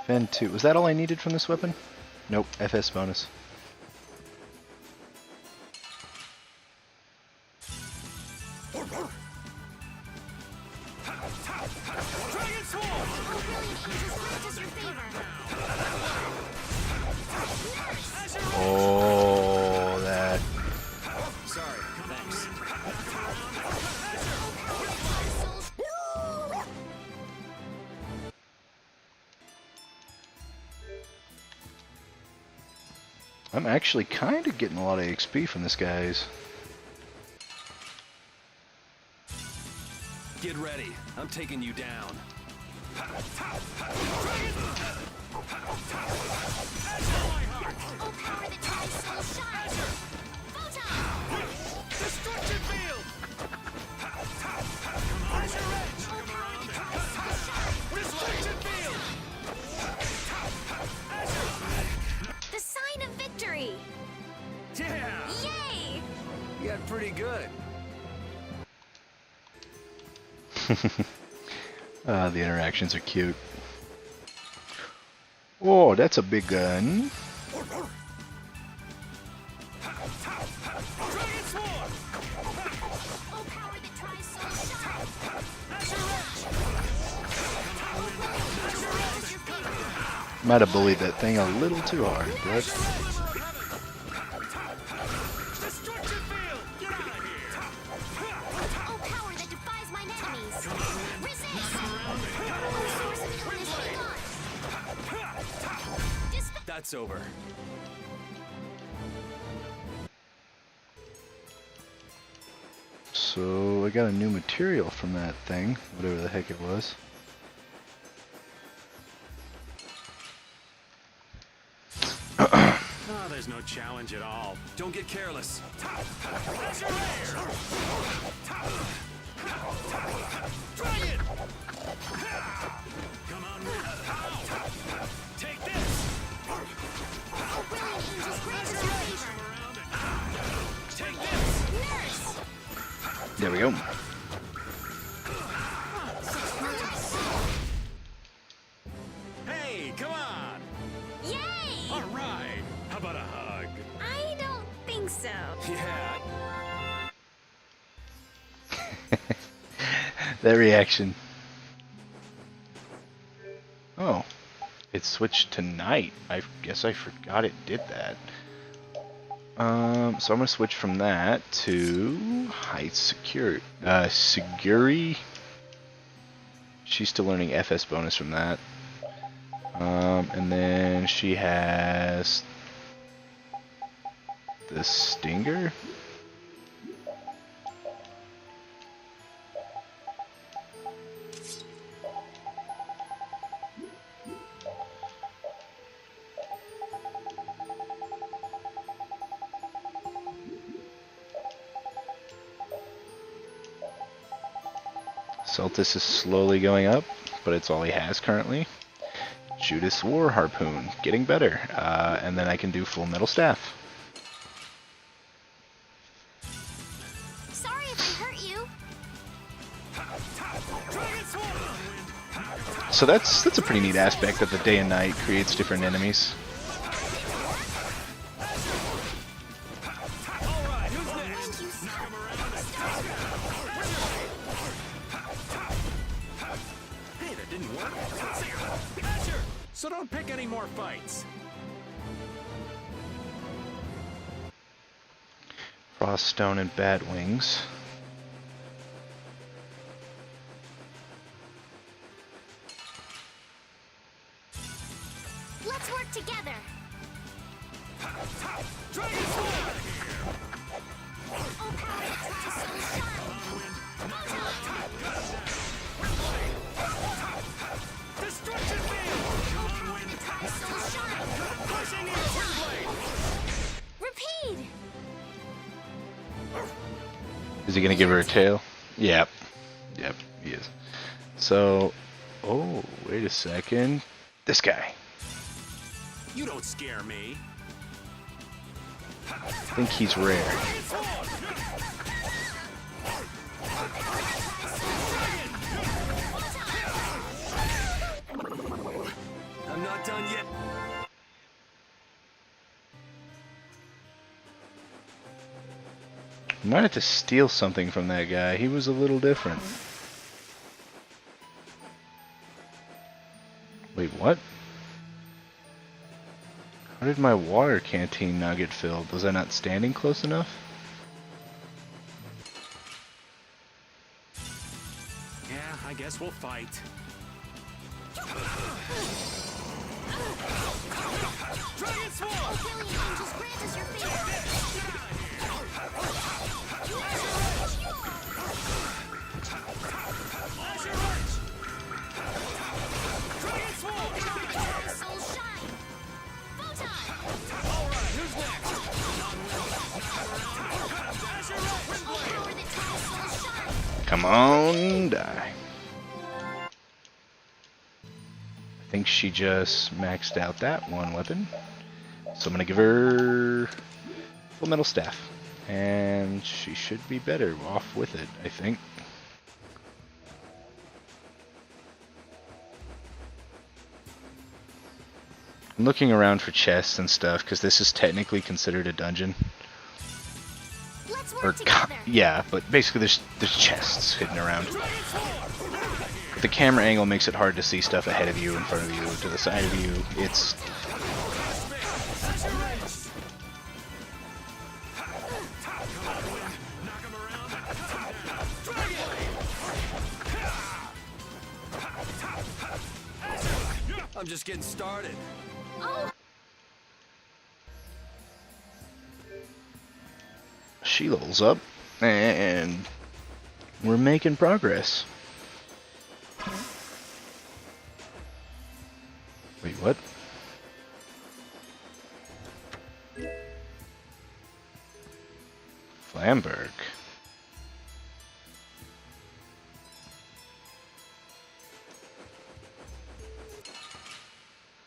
Defend 2. Was that all I needed from this weapon? Nope, FS bonus. Oh, that. Sorry, thanks. I'm actually kind of getting a lot of XP from this guy's. Get ready. I'm taking you down. Destruction field! Destruction field! The sign of victory! Yeah! Yay! You got pretty good. The interactions are cute. Oh, that's a big gun. Might have bullied that thing a little too hard, but... That's over. So, I got a new material from that thing, whatever the heck it was. Oh, there's no challenge at all. Don't get careless. Try it! Come on, take this! Take this! There we go. Hey, come on! Yay! All right. How about a hug? I don't think so. Yeah. That reaction. Oh. It switched to night. I guess I forgot it did that. So I'm going to switch from that to Height Security. Seguri. She's still learning FS bonus from that. And then she has the Stinger. Celtis is slowly going up, but it's all he has currently. Judas War Harpoon, getting better. And then I can do Full Metal Staff. Sorry if I hurt you. So that's a pretty neat aspect that the day and night creates different enemies. Hey, that didn't work. So don't pick any more fights. Froststone and Batwings. Let's work together. Destruction Repeat. Is he gonna give her a tail? Yep. Yep, he is. So, oh, wait a second. This guy. You don't scare me. I think he's rare. I'm not done yet. Might have to steal something from that guy. He was a little different. Wait, what? How did my water canteen not get filled? Was I not standing close enough? Yeah, I guess we'll fight. Dragon Swarm! Killing angels grant us your favor. Azure Wrench! Dragon Swarm! Soul shine. Photon. Alright, who's next? Azure Wrench! Power that ties soul shine. Come on, die. I think she just maxed out that one weapon. So I'm gonna give her Full Metal Staff. And she should be better off with it, I think. I'm looking around for chests and stuff, because this is technically considered a dungeon. Let's Or work together. yeah, but basically there's chests hidden around. But the camera angle makes it hard to see stuff ahead of you, in front of you, to the side of you. It's I'm just getting started. Oh, she levels up, and we're making progress. Wait, what? Flamberg.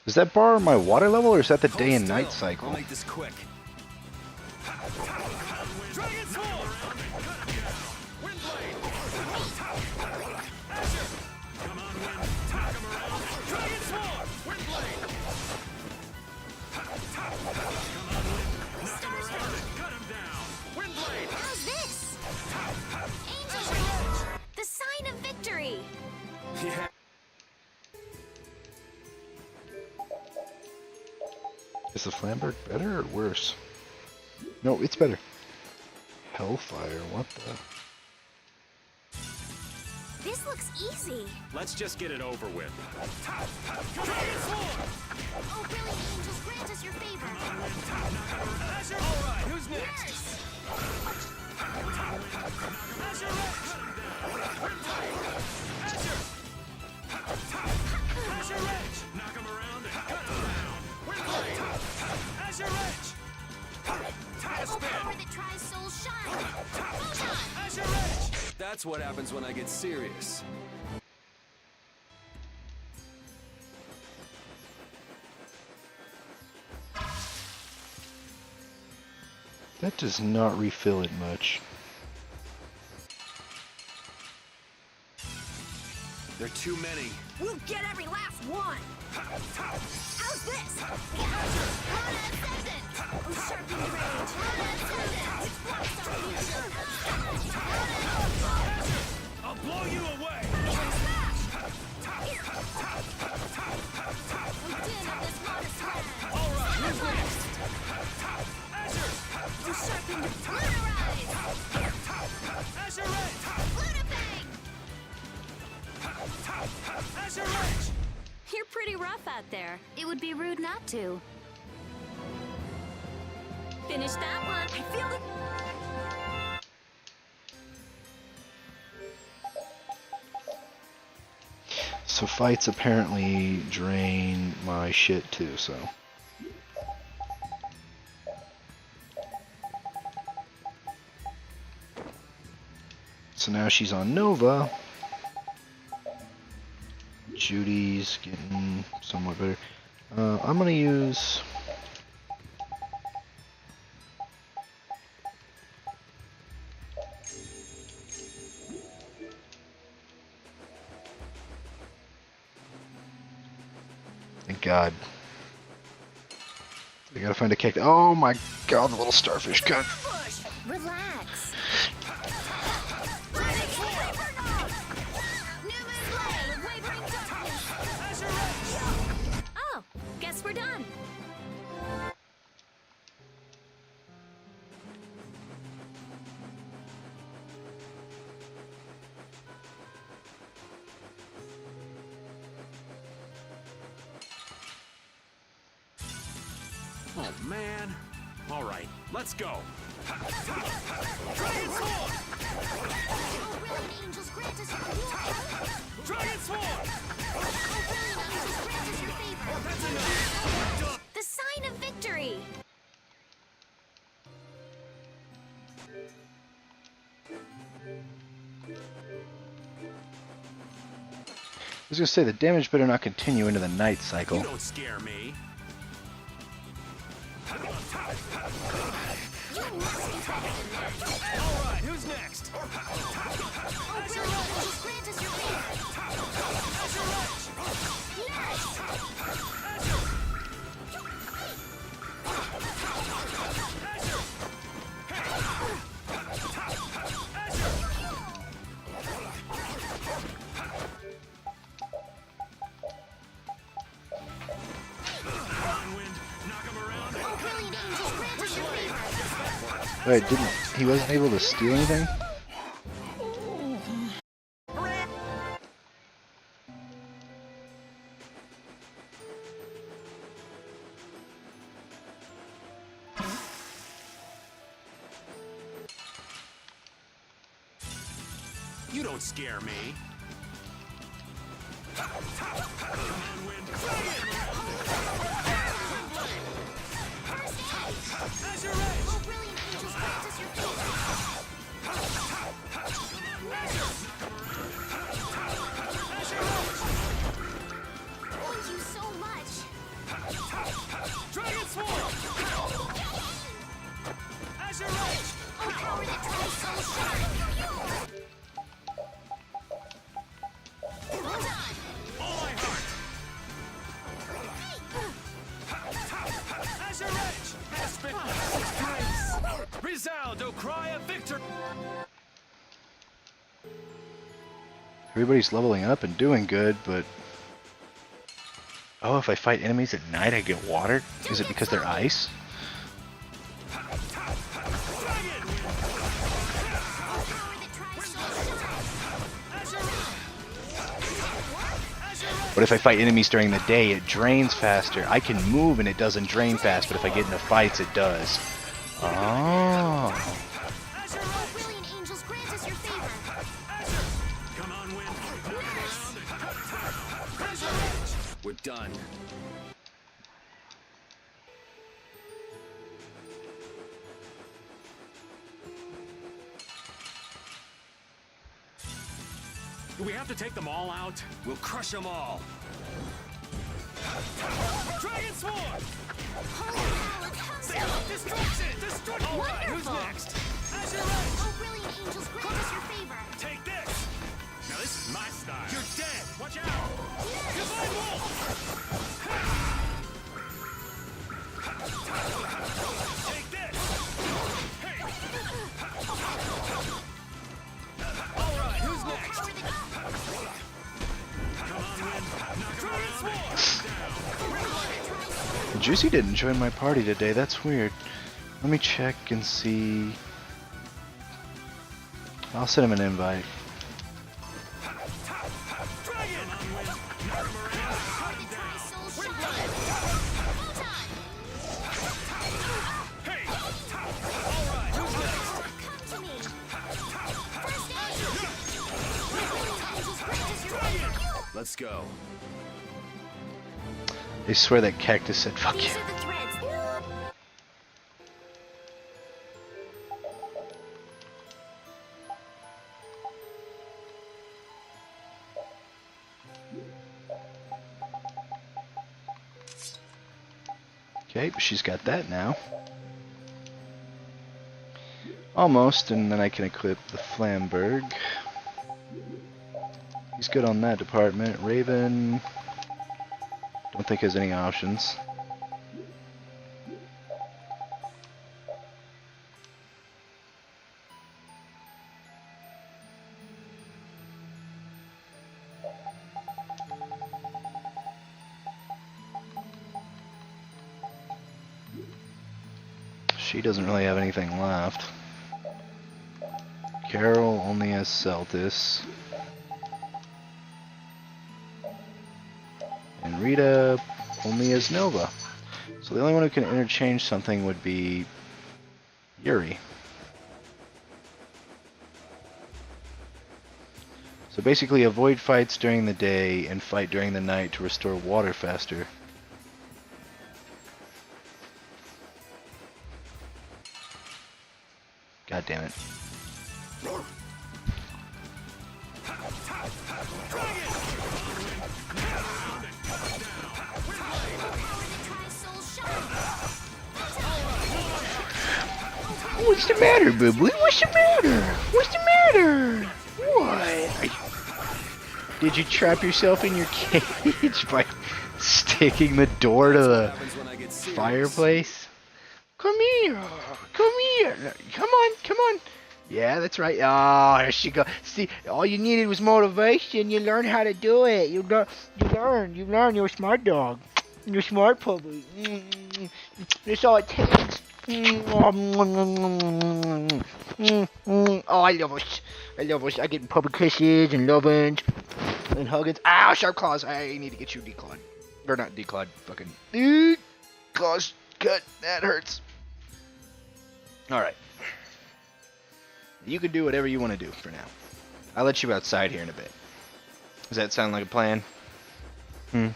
Does that bar my water level, or is that the day and night cycle? I'll make this quick. Dragon Swarm! Windblade! Azure! Come on, Wind! Knock him around! Dragon Swarm! Windblade! Come on, Wind! Knock him around and cut him down! Windblade! how's this? Angel's Reach. The sign of victory. Yeah. Is the Flamberg better or worse? No, it's better. Hellfire, what the? This looks easy. Let's just get it over with. Dragon Swarm! Oh, willing angels grant us your favor. Azure! Alright, who's next? Nurse. Azure Wrench! Azure! Azure Wrench! Knock him around and cut him down! Windblade! Azure Wrench! Oh, power that tries soul shine. Photon. Azure Wrench! That's what happens when I get serious. That does not refill it much. There are too many. We'll get every last one. How's this? Lana Ascendant. Oh, sharpened rage. Lana Ascendant. Blast our future. I'll blow you away! Smash. Here. We din of this modest land. Alright, who's next? Azure! Oh, sharpened Lunarize. Azure Wrench! Lunafang. Azure Wrench! You're pretty rough out there. It would be rude not to. Finish that one. I feel the... So fights apparently drain my shit too, so. So now she's on Nova. Judy's getting somewhat better. I'm gonna use... Thank God. I gotta find a cactus. Oh my god, the little starfish gun. Relax. Oh, guess we're done. Oh, man. All right, let's go. Dragon Sword! Oh, brilliant angels, grant us your favor. Dragon Sword! Oh, brilliant angels, grant us your favor. That's enough! The sign of victory. I was gonna say the damage better not continue into the night cycle. You don't scare me. Alright, who's next? Oh, brilliant angels, grant us your favor. Yes! Onwind, knock him around. Oh, brilliant angels, grant us your favor. Wait, he wasn't able to steal anything? You don't scare me. Onwind, Azure Edge! Oh, brilliant angels, grant us your favor. Thank you so much. Dragon Sword! Azure Edge! Oh, power that drives so sharp. Well done. All my heart! Azure Edge! Aspect Grace! Resound, O cry of victory! Everybody's leveling up and doing good, but... Oh, if I fight enemies at night, I get watered? Is it because they're ice? But if I fight enemies during the day, it drains faster. I can move and it doesn't drain fast, but if I get into fights, it does. Oh. Oh, brilliant angels, grant us your favor. Come on, Wind! We're done. Do we have to take them all out? We'll crush them all. Dragon Sword! Holy power, come Destruction! Destruction! Alright, who's Wonderful. next? Azure Edge! Oh, brilliant angels, grant us your favor. Take this! Now this is my style. You're dead! Watch out! Divine Wolf! Take this! Hey! Alright, who's next? Come on, Wind! Knock him around! Juicy didn't join my party today, that's weird. Let me check and see. I'll send him an invite. Dragon! Knock him around! Hey! Alright, who's next? Come to me. Let's go. They swear that cactus said fuck These you. are the threads. Okay, she's got that now. Almost, and then I can equip the Flamberg. He's good on that department. Raven, don't think has any options. She doesn't really have anything left. Carol only has Celtis. And Rita only has Nova. So the only one who can interchange something would be Yuri. So basically avoid fights during the day and fight during the night to restore water faster. God damn it. What's the matter, boo-boo? What's the matter? What's the matter? What? Did you trap yourself in your cage by sticking the door to the fireplace? Come here. Come here. Come on. Come on. Yeah, that's right. Oh, there she goes. See, all you needed was motivation. You learned how to do it. You learn. You're a smart dog. You're a smart puppy. That's all it takes. Oh, I love us. I love us. I get puppy kisses and lovins and huggins. Ow, sharp claws. I need to get you declawed. Or not declawed. Fucking claws. Cut. That hurts. Alright. You can do whatever you want to do for now. I'll let you outside here in a bit. Does that sound like a plan? I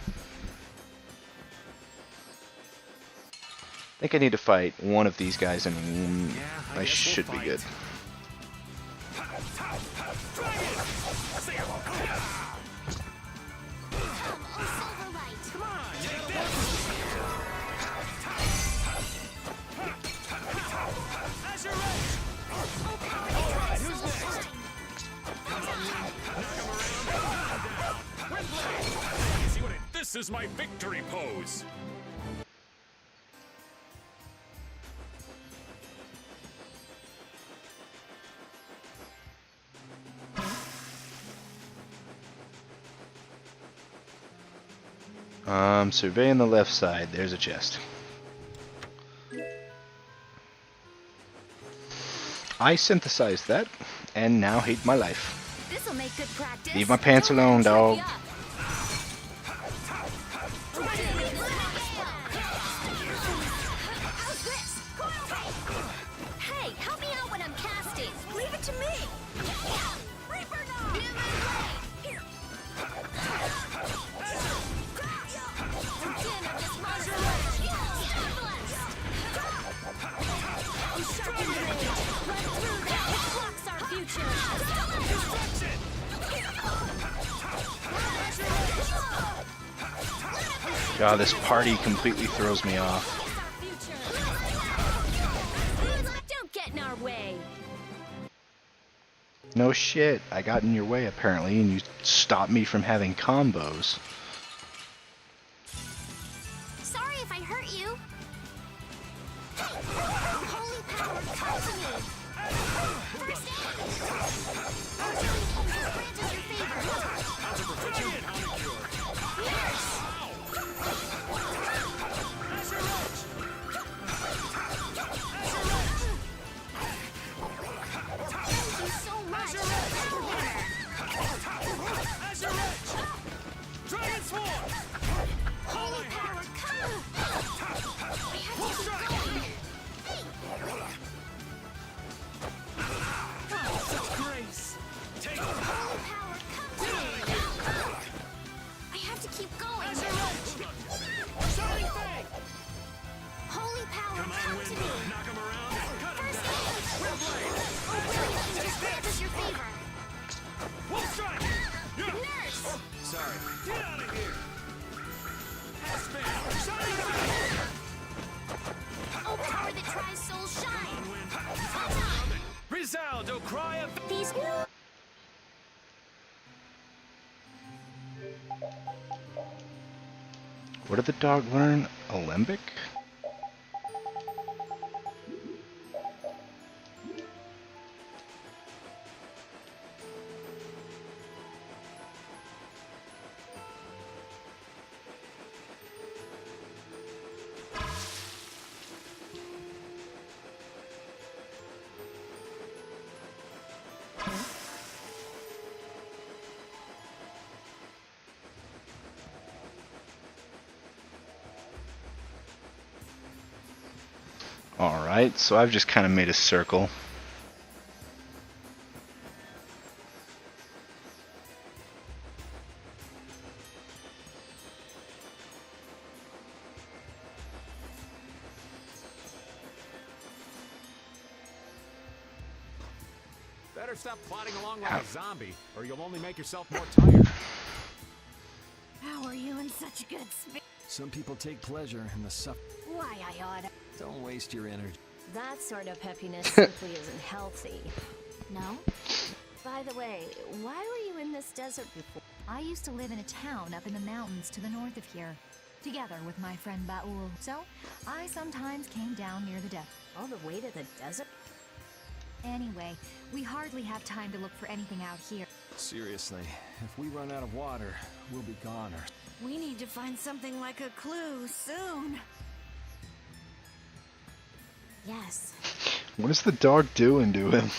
think I need to fight one of these guys and I should be good. This is my victory pose. Surveying the left side. There's a chest. I synthesized that, and now hate my life. This'll make good practice. Leave my pants alone, dog. Hey, help me out when I'm casting. Leave it to me. Reaper Knock. Here. Blocks our future. God, this party completely throws me off. Don't get in our way. No shit, I got in your way apparently, and you stopped me from having combos. Sorry if I hurt you. Holy power, come to me. First aid. Grant us your favor. Yes. Thank you so much. Dragon Swarm! Holy power, come! I have to keep going. Oh, such grace! Take Holy power, come to me. I have to keep going. Shining Fang! Holy power, Come on, come to Wind. me. Knock him around. Cut him First down. aid. Windblade. Oh, brilliant. Just grant us your favor. Wolf Strike! Yeah. Nurse. Sorry. Get out of here! Spam! Shining Fang! Oh, power that tries soul shine. Resound, O cry of... These... What did the dog learn? Alembic? Alright, so I've just kind of made a circle. Better stop plodding along like a zombie, or you'll only make yourself more tired. How are you in such good spirit? Some people take pleasure in the suff. Why I oughta. Don't waste your energy. That sort of peppiness simply isn't healthy. No? By the way, why were you in this desert before? I used to live in a town up in the mountains to the north of here, together with my friend Baul. So, I sometimes came down near the desert. All the way to the desert? Anyway, we hardly have time to look for anything out here. Seriously, if we run out of water, we'll be goners. We need to find something like a clue soon. Yes. What is the dog doing to him?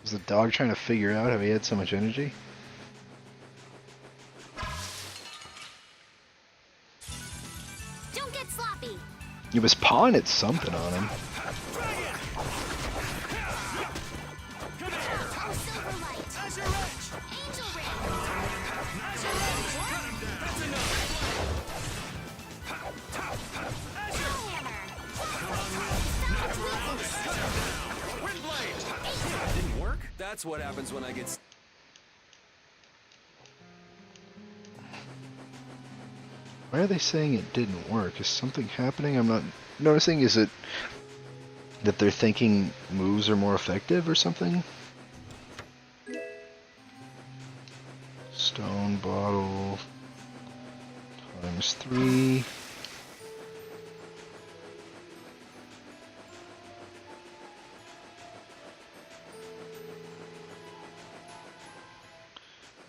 Was the dog trying to figure out how he had so much energy? Don't get sloppy. He was pawing at something on him. Didn't work? That's what happens when I get. Why are they saying it didn't work? Is something happening I'm not noticing? Is it that they're thinking moves are more effective or something? Stone bottle times 3.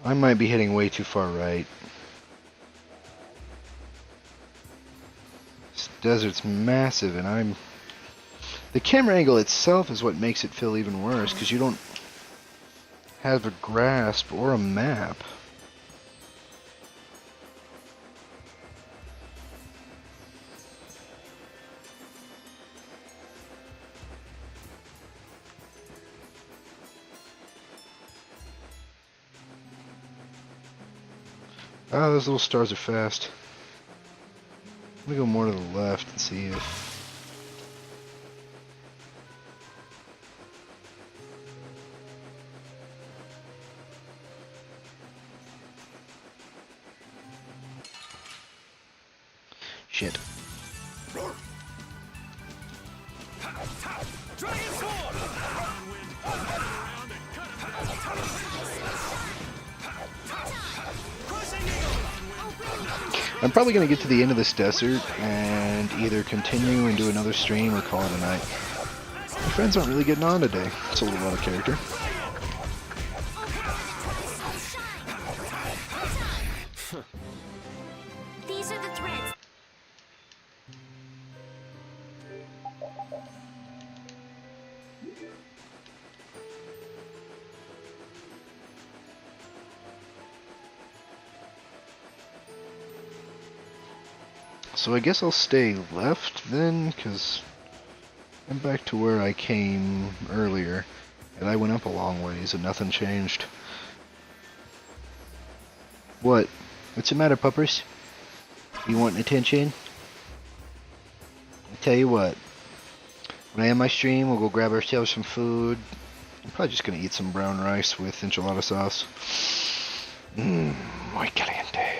I might be hitting way too far right. This desert's massive and I'm... The camera angle itself is what makes it feel even worse, because you don't have a grasp or a map. Ah, those little stars are fast. Let me go more to the left and see if... Shit. I'm probably going to get to the end of this desert and either continue and do another stream or call it a night. My friends aren't really getting on today. It's a little out of character. These are the threads. So I guess I'll stay left then, because I'm back to where I came earlier. And I went up a long ways and nothing changed. What? What's the matter, puppers? You wanting attention? I'll tell you what. When I end my stream, we'll go grab ourselves some food. I'm probably just going to eat some brown rice with enchilada sauce. Muy caliente.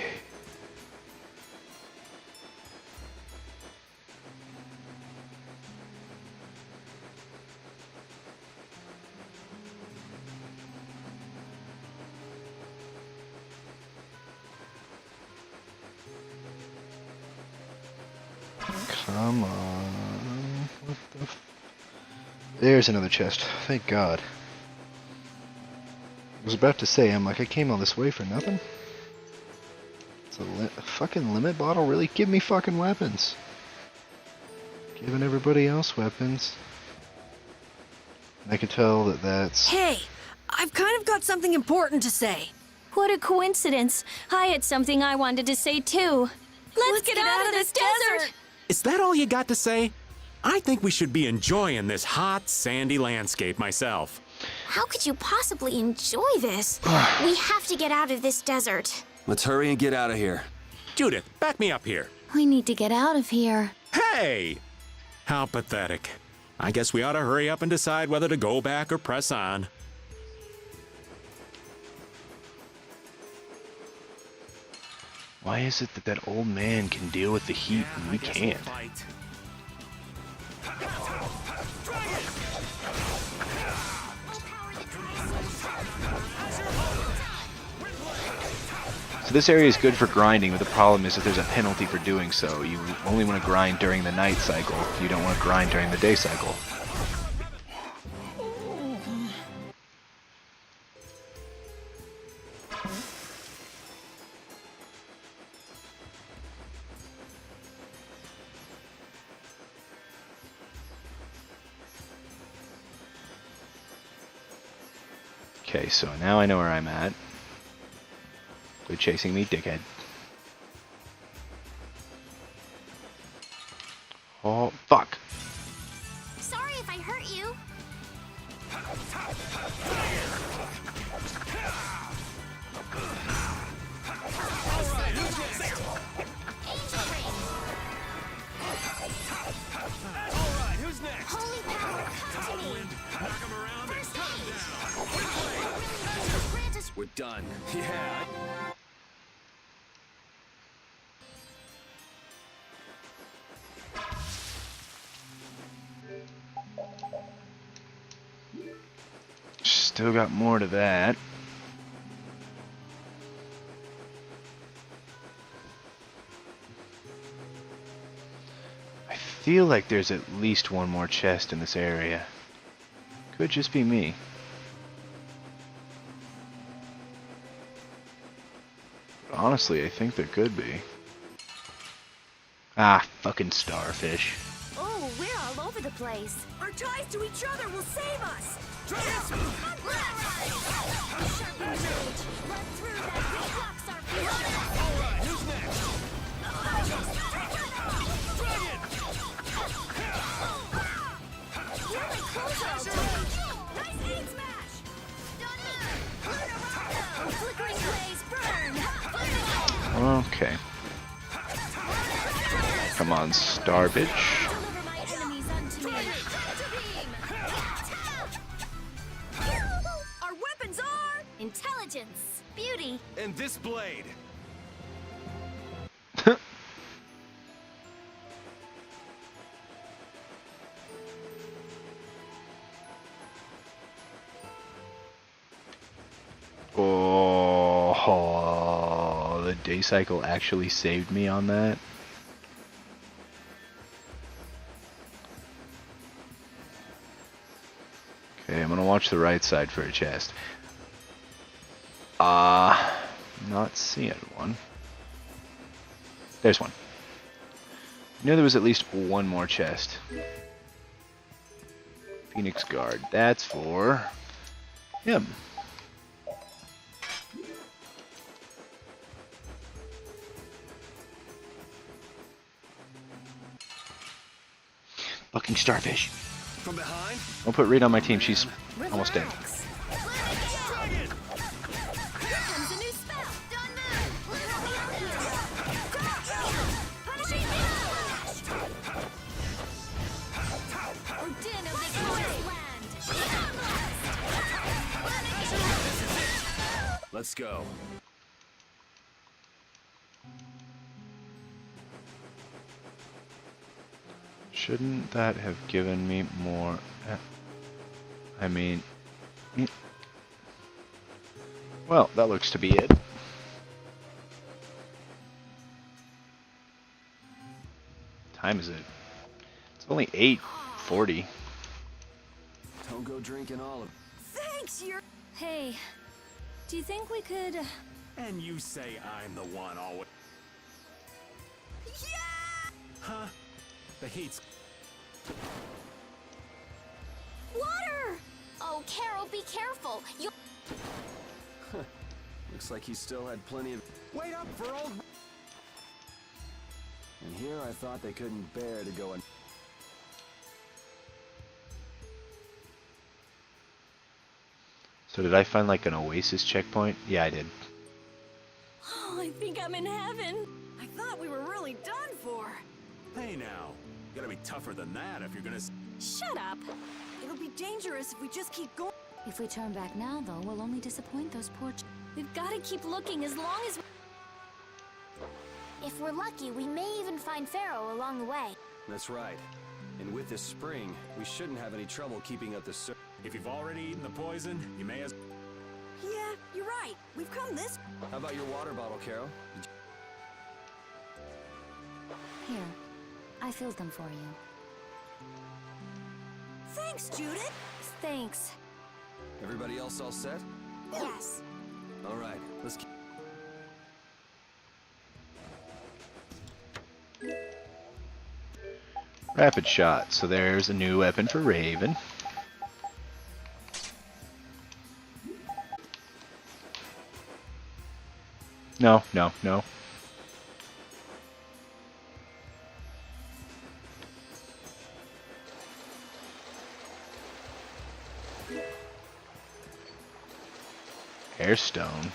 Come on. What the f... There's another chest. Thank God. I was about to say, I'm like, I came all this way for nothing? It's a fucking limit bottle? Really? Give me fucking weapons. Giving everybody else weapons. I can tell that that's... Hey, I've kind of got something important to say. What a coincidence. I had something I wanted to say too. Let's get out of this desert! Is that all you got to say? I think we should be enjoying this hot, sandy landscape myself. How could you possibly enjoy this? We have to get out of this desert. Let's hurry and get out of here. Judith, back me up here. We need to get out of here. Hey! How pathetic. I guess we ought to hurry up and decide whether to go back or press on. Why is it that that old man can deal with the heat and we can't? So this area is good for grinding, but the problem is that there's a penalty for doing so. You only want to grind during the night cycle. You don't want to grind during the day cycle. Okay, so now I know where I'm at. Quit chasing me, dickhead. Oh, fuck. Sorry if I hurt you. Alright, who's next? Holy power, come to me. Knock him around and come down. Grant us We're done. Yeah. Still got more to that. I feel like there's at least one more chest in this area. Could just be me. But honestly, I think there could be. Ah, fucking starfish. Oh, we're all over the place. Our ties to each other will save us. Okay. Come on, star bitch. Our weapons are Intelligence, beauty. And this blade. Oh, the day cycle actually saved me on that. Okay, I'm gonna watch the right side for a chest. Not seeing one. There's one. I knew there was at least one more chest. Phoenix Guard. That's for him. Fucking starfish. From behind? I'll put Reed on my team. She's almost dead. Let's go. Shouldn't that have given me more? I mean, well, that looks to be it. Time is it? It's only 8:40. Don't go drinking all of it. Thanks, you're... Hey, do you think we could... And you say I'm the one always. Yeah! Huh? The heat's... Water! Oh, Carol, be careful. You... Looks like he still had plenty of... Wait up for old... And here I thought they couldn't bear to go and... So did I find like an oasis checkpoint? Yeah, I did. Oh, I think I'm in heaven. I thought we were really done for. Hey now, you gotta be tougher than that if you're gonna... Shut up. It'll be dangerous if we just keep going. If we turn back now, though, we'll only disappoint those poor We've got to keep looking as long as... If we're lucky, we may even find Pharaoh along the way. That's right. And with this spring, we shouldn't have any trouble keeping up the sur... If you've already eaten the poison, you may as... Yeah, you're right. We've come this... How about your water bottle, Carol? Here, I filled them for you. Thanks, Judith. Thanks. Everybody else all set? Yes. All right, let's keep... Rapid shot. So there's a new weapon for Raven. No, no, no. Airstone.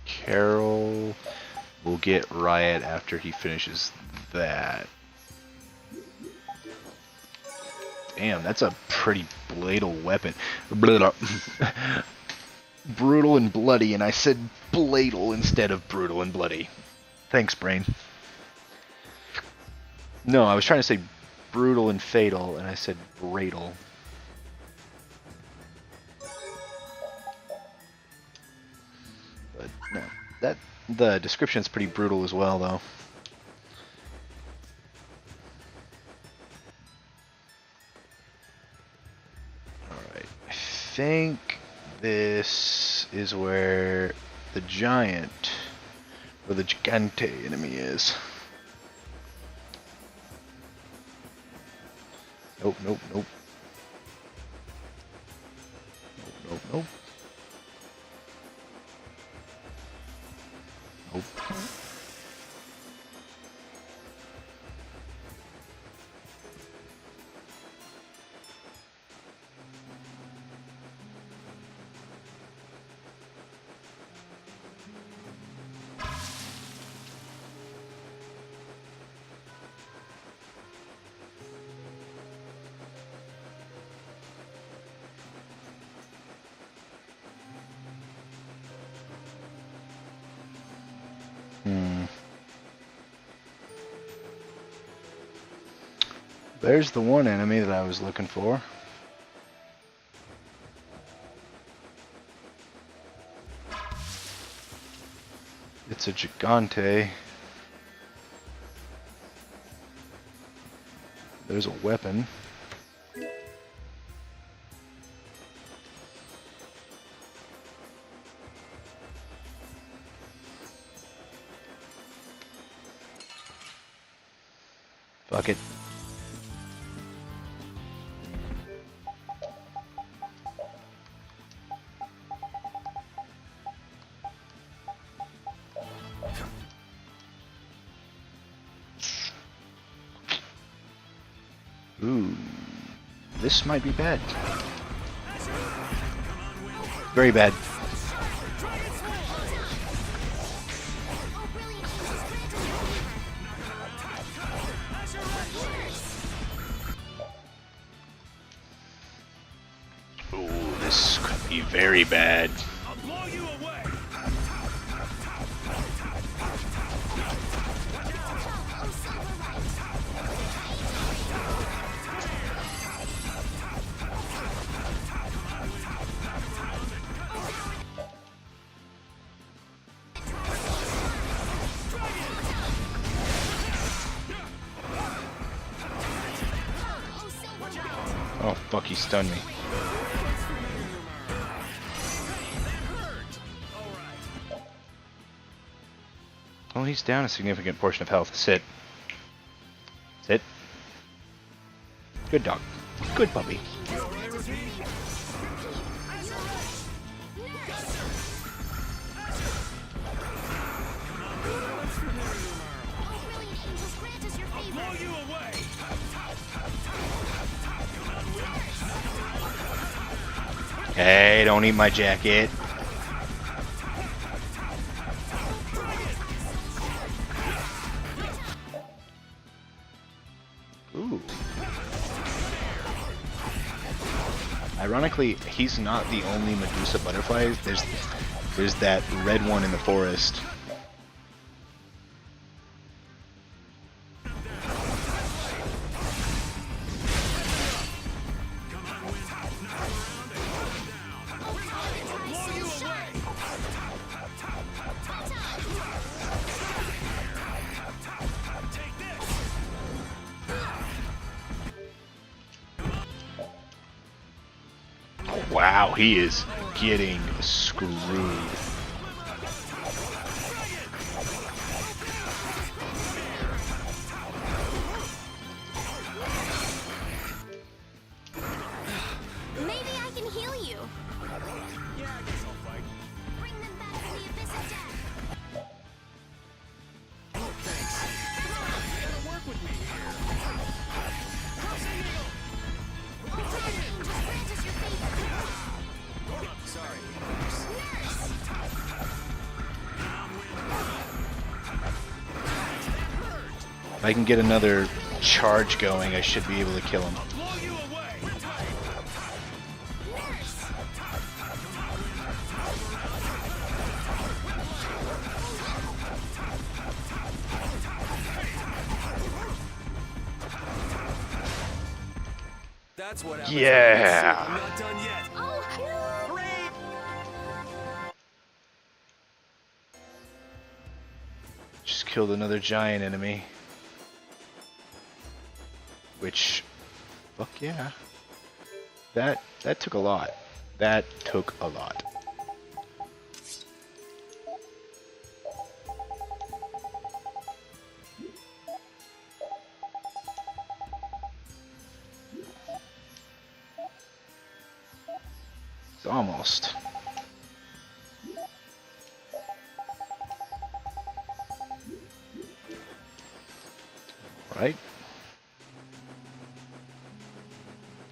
Carol will get Riot after he finishes that. Damn, that's a pretty bladal weapon. Brutal and bloody, and I said bladal instead of brutal and bloody. Thanks, brain. No, I was trying to say brutal and fatal, and I said bradal. But no, the description's pretty brutal as well, though. Alright, I think this is where the giant, or the Gigante enemy is. Nope, nope, nope. Nope, nope, nope. Nope. There's the one enemy that I was looking for. It's a Gigante. There's a weapon. Fuck it. Ooh, this might be bad. Very bad. Ooh, this could be very bad. I'll blow you away. Oh fuck, he stunned me. Well, he's down a significant portion of health. Sit. Sit. Good dog. Good puppy. Hey, don't eat my jacket. Ooh. Ironically, he's not the only Medusa butterfly. There's that red one in the forest. Wow, he is getting screwed. Maybe I can heal you. Yeah, I guess I'll fight. Bring them back to the abyss of death. Oh, thanks. Come on, you gotta work with me here. Crossing eagle. Just grant us your favor. Sorry. If I can get another charge going, I should be able to kill him. Blow you away. That's what happens. Yeah. I'm not done yet. Just killed another giant enemy. Which, fuck yeah. That took a lot. That took a lot. It's almost. Right?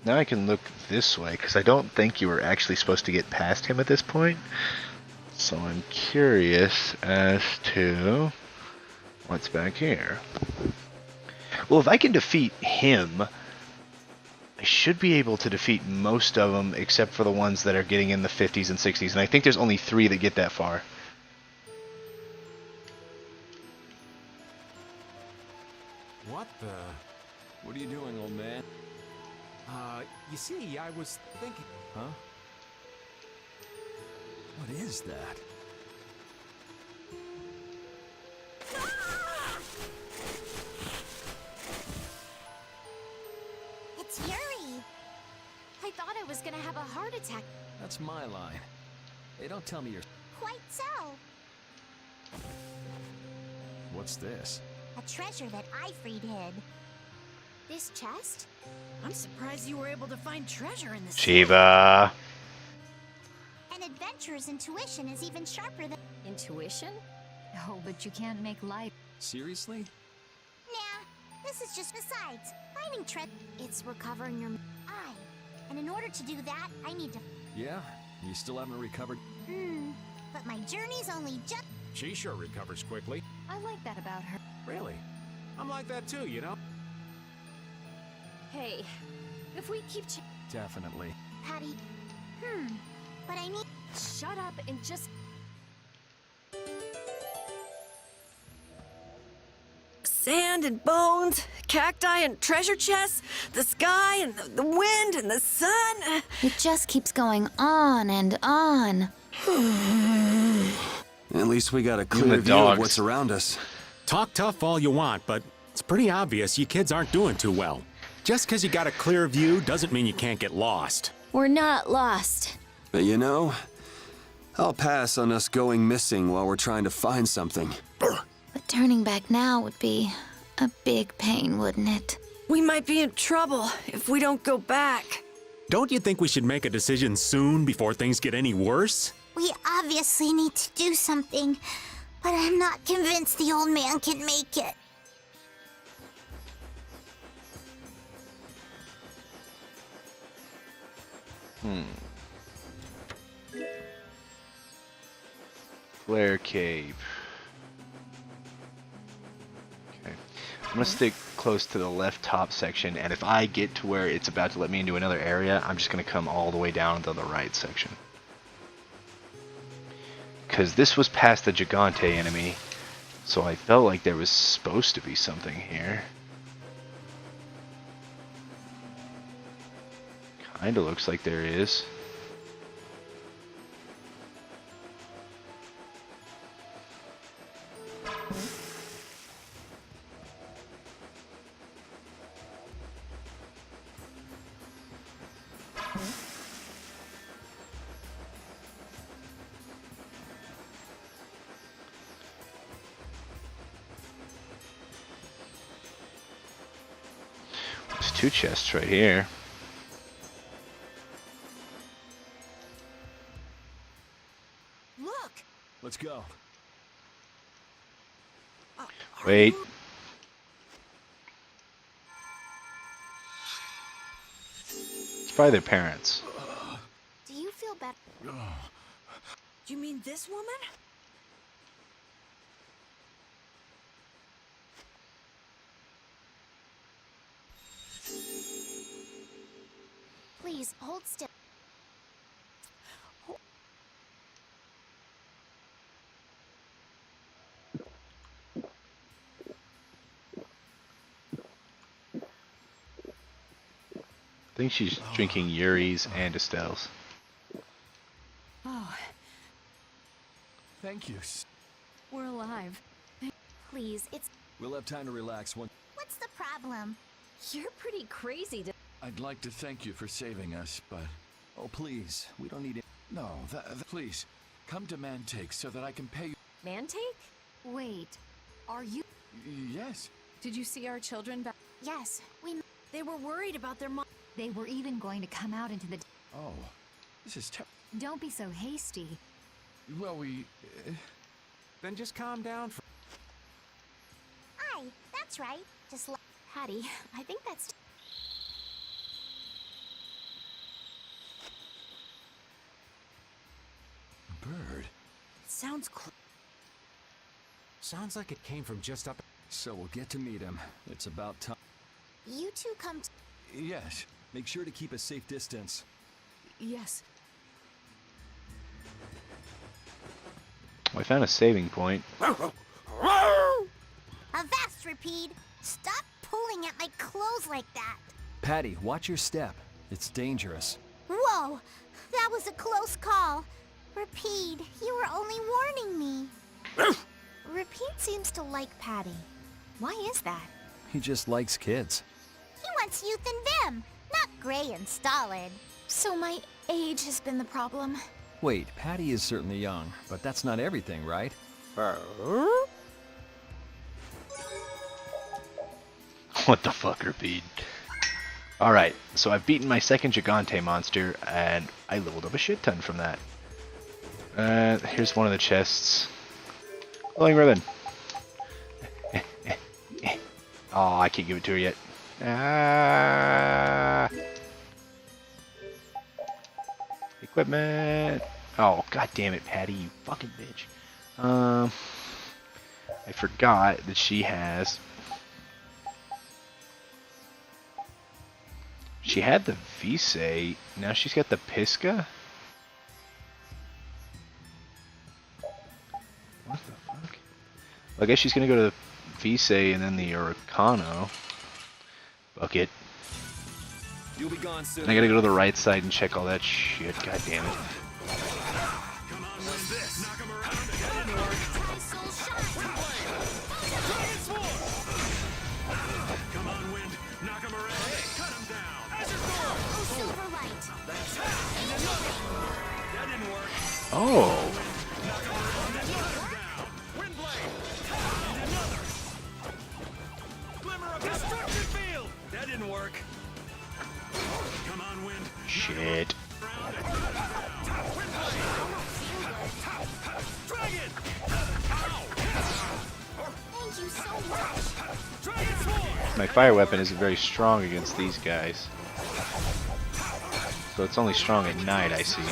Now I can look this way, because I don't think you were actually supposed to get past him at this point. So I'm curious as to what's back here. Well, if I can defeat him, I should be able to defeat most of them, except for the ones that are getting in the 50s and 60s. And I think there's only 3 that get that far. What the? What are you doing, old man? You see, I was thinking... Huh? What is that? It's Yuri. I thought I was gonna have a heart attack. That's my line. Hey, don't tell me you're... Quite so. What's this? A treasure that Ifrid hid. This chest? I'm surprised you were able to find treasure in this. Shiva. An adventurer's intuition is even sharper than... Intuition? Oh, but you can't make life. Seriously? Nah, this is just besides. Finding treasure... It's recovering your eye. And in order to do that, I need to... Yeah? You still haven't recovered? But my journey's only just... She sure recovers quickly. I like that about her. Really? I'm like that too, you know? Hey, if we keep Definitely. Patty... But I need... Shut up and just... Sand and bones, cacti and treasure chests, the sky and the wind and the sun. It just keeps going on and on. At least we got a and clear the view of dogs. what's around us. Talk tough all you want, but it's pretty obvious you kids aren't doing too well. Just because you got a clear view doesn't mean you can't get lost. We're not lost. But you know, I'll pass on us going missing while we're trying to find something. But But turning back now would be a big pain, wouldn't it? We might be in trouble if we don't go back. Don't you think we should make a decision soon before things get any worse? We obviously need to do something, but I'm not convinced the old man can make it. Flare Cave. Okay. I'm gonna stick close to the left top section, and if I get to where it's about to let me into another area, I'm just gonna come all the way down to the right section. Because this was past the Gigante enemy, so I felt like there was supposed to be something here. Kinda looks like there is. There's 2 chests right here. Look! Let's go. Wait. It's probably their parents. Do you feel better? Do you mean this woman? Please, hold still. I think she's drinking Yuri's and Estelle's. Oh, Thank you. we're alive. Please, it's... We'll have time to relax once. What's the problem? You're pretty crazy to... I'd like to thank you for saving us, but Oh, please. We don't need it. no, please, come to Mantake so that I can pay you. Mantake? Wait, are you... Yes. did you see our children back? Yes, we... They were worried about their mom. They were even going to come out into the... Oh, this is Don't be so hasty. well, we... Then just calm down for... Aye, that's right. Just like... Hattie, I think that's... Bird. Sounds Sounds like it came from just up... So we'll get to meet him. It's about time. You two come to... Yes. Make sure to keep a safe distance. Yes. Well, I found a saving point. Avast, Repeat! Stop pulling at my clothes like that! Patty, watch your step. It's dangerous. Whoa! That was a close call. Repeat, you were only warning me. Repeat seems to like Patty. Why is that? He just likes kids. He wants youth in them, not gray and stolid. So my age has been the problem. Wait, Patty is certainly young, but that's not everything, right? What the fuck, Repeat? Alright, so I've beaten my second Gigante monster, and I leveled up a shit ton from that. Here's one of the chests. Glowing ribbon. Oh, I can't give it to her yet. Ah. Equipment. Oh, god damn it, Patty, you fucking bitch. I forgot that she has... She had the Visay, now she's got the Pisca? What the fuck? Well, I guess she's gonna go to the Visay and then the Huracano. Bucket. You'll be gone soon. And I gotta go to the right side and check all that shit, god damn it. Come on, what's this? Knock him around. That didn't work. Come on, Wind. Knock him around. Hey, cut him down. Azure Storm. Silver light. That didn't work. Oh. Knock him around and cut him down. Wind Blade. didn't work. Come on, Wind. Shit. Dragon! Thank you so much. Dragon Sword! My fire weapon isn't very strong against these guys. So it's only strong at night, I see.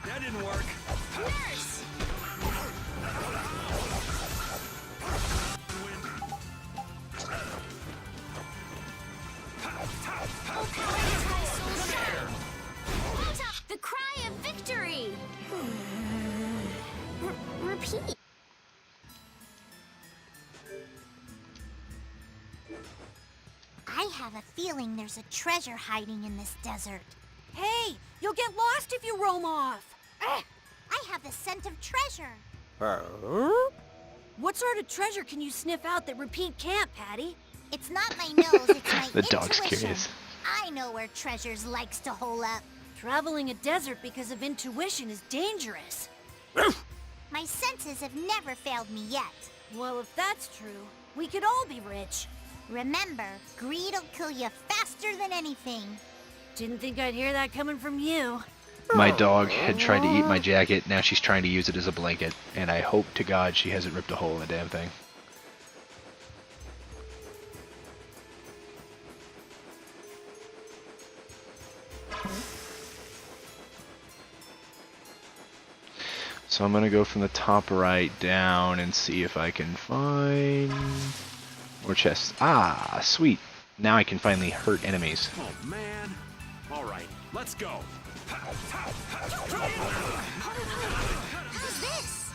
That didn't work. Nurse! The cry of victory! Repeat. I have a feeling there's a treasure hiding in this desert. Hey, you'll get lost if you roam off. I have the scent of treasure. What sort of treasure can you sniff out that Repeat can't, Patty? It's not my nose, it's my The dog's intuition. curious. I know where treasures likes to hole up. Traveling a desert because of intuition is dangerous. My senses have never failed me yet. Well, if that's true, we could all be rich. Remember, greed'll kill you faster than anything. Didn't think I'd hear that coming from you. My dog had tried to eat my jacket, now she's trying to use it as a blanket, and I hope to God she hasn't ripped a hole in the damn thing. So I'm gonna go from the top right down and see if I can find more chests. Ah, sweet. Now I can finally hurt enemies. Oh, man. All right, let's go. Who's this?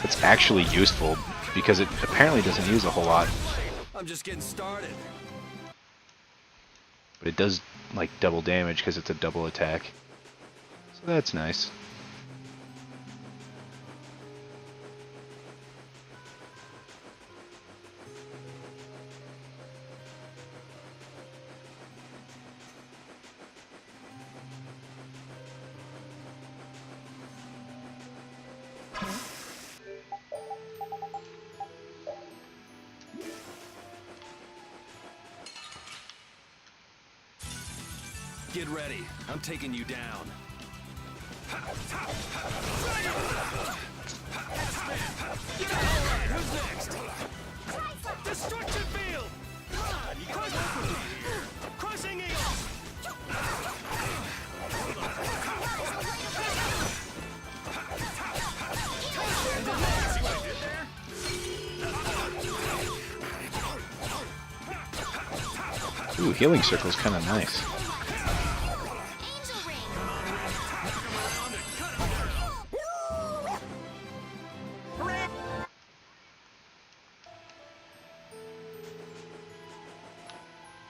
It's actually useful because it apparently doesn't use a whole lot, I'm just getting started. but it does like double damage because it's a double attack. So that's nice. Get ready. I'm taking you down. Alright, who's next? Destruction Field! Come on, you guys work with me. Crushing Eagle! See what I did there? Ooh, healing circle is kind of nice.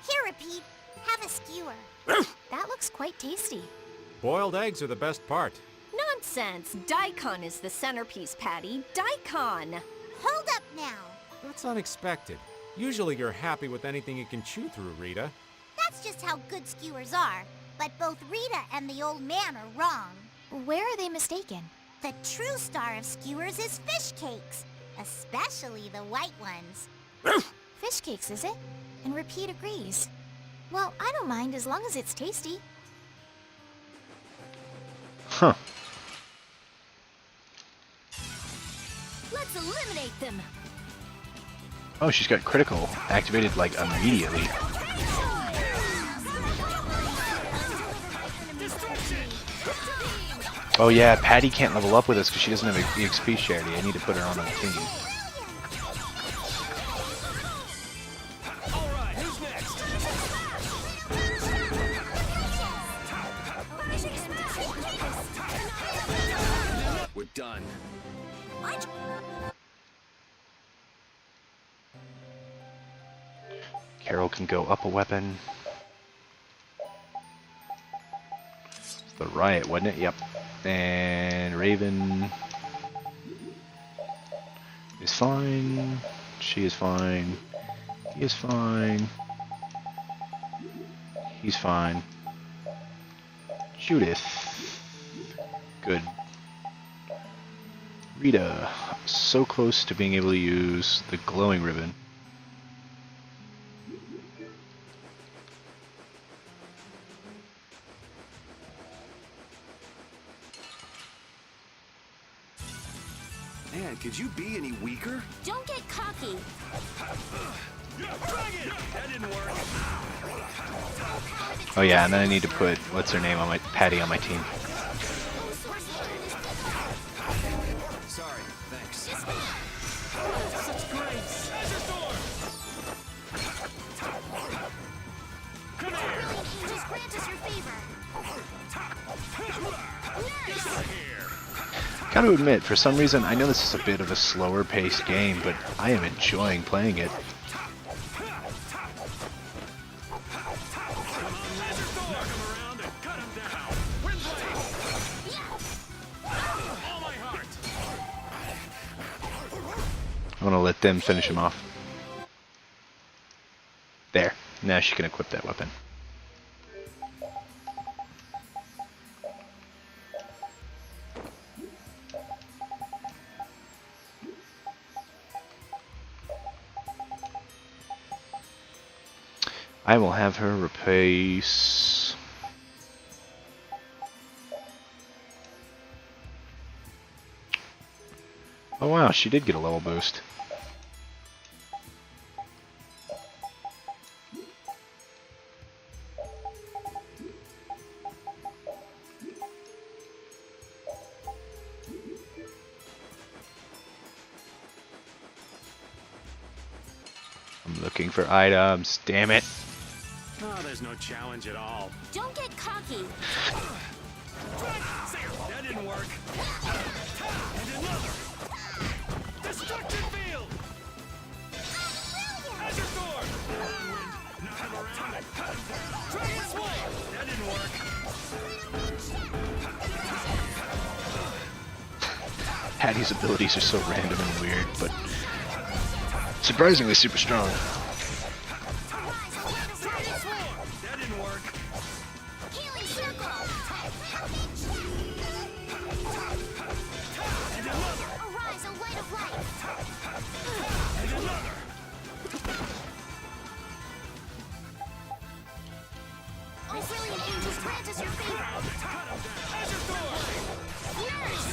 Here, Repeat. Have a skewer. That looks quite tasty. Boiled eggs are the best part. Nonsense! Daikon is the centerpiece, Patty. Daikon! Hold up now. That's unexpected. Usually you're happy with anything you can chew through, Rita. That's just how good skewers are. But both Rita and the old man are wrong. Where are they mistaken? The true star of skewers is fish cakes, especially the white ones. Fish cakes, is it? And Repeat agrees. Well, I don't mind as long as it's tasty. Huh. Let's eliminate them. Oh, she's got critical activated like immediately. Oh yeah, Patty can't level up with us because she doesn't have an EXP charity. I need to put her on the team. Alright, who's next? We're done. Carol can go up a weapon. The riot, wasn't it? Yep. And Raven. is fine. She is fine. He is fine. He's fine. Judith. Good. Rita. So close to being able to use the glowing ribbon. Man, could you be any weaker? Don't get cocky. That didn't work. Oh yeah, and then I need to put what's her name on my Patty on my team. Sorry, thanks. Such grace. Come here. Just grant us your favor. Get out of here. Gotta admit, for some reason, I know this is a bit of a slower paced game, but I am enjoying playing it. I'm gonna let them finish him off. There. Now she can equip that weapon. I will have her replace... Oh wow, she did get a level boost. I'm looking for items, damn it. Oh, there's no challenge at all. Don't get cocky. That didn't work. And another. Destruction field. Azure Sword. Knock him around. Dragon Sword. That didn't work. Patty's abilities are so random and weird, but surprisingly super strong. That didn't work. Healing circle. And another. Arise, a light of light. And another. Oh, brilliant angels, grant us your favor. Azure Sword. Nurse.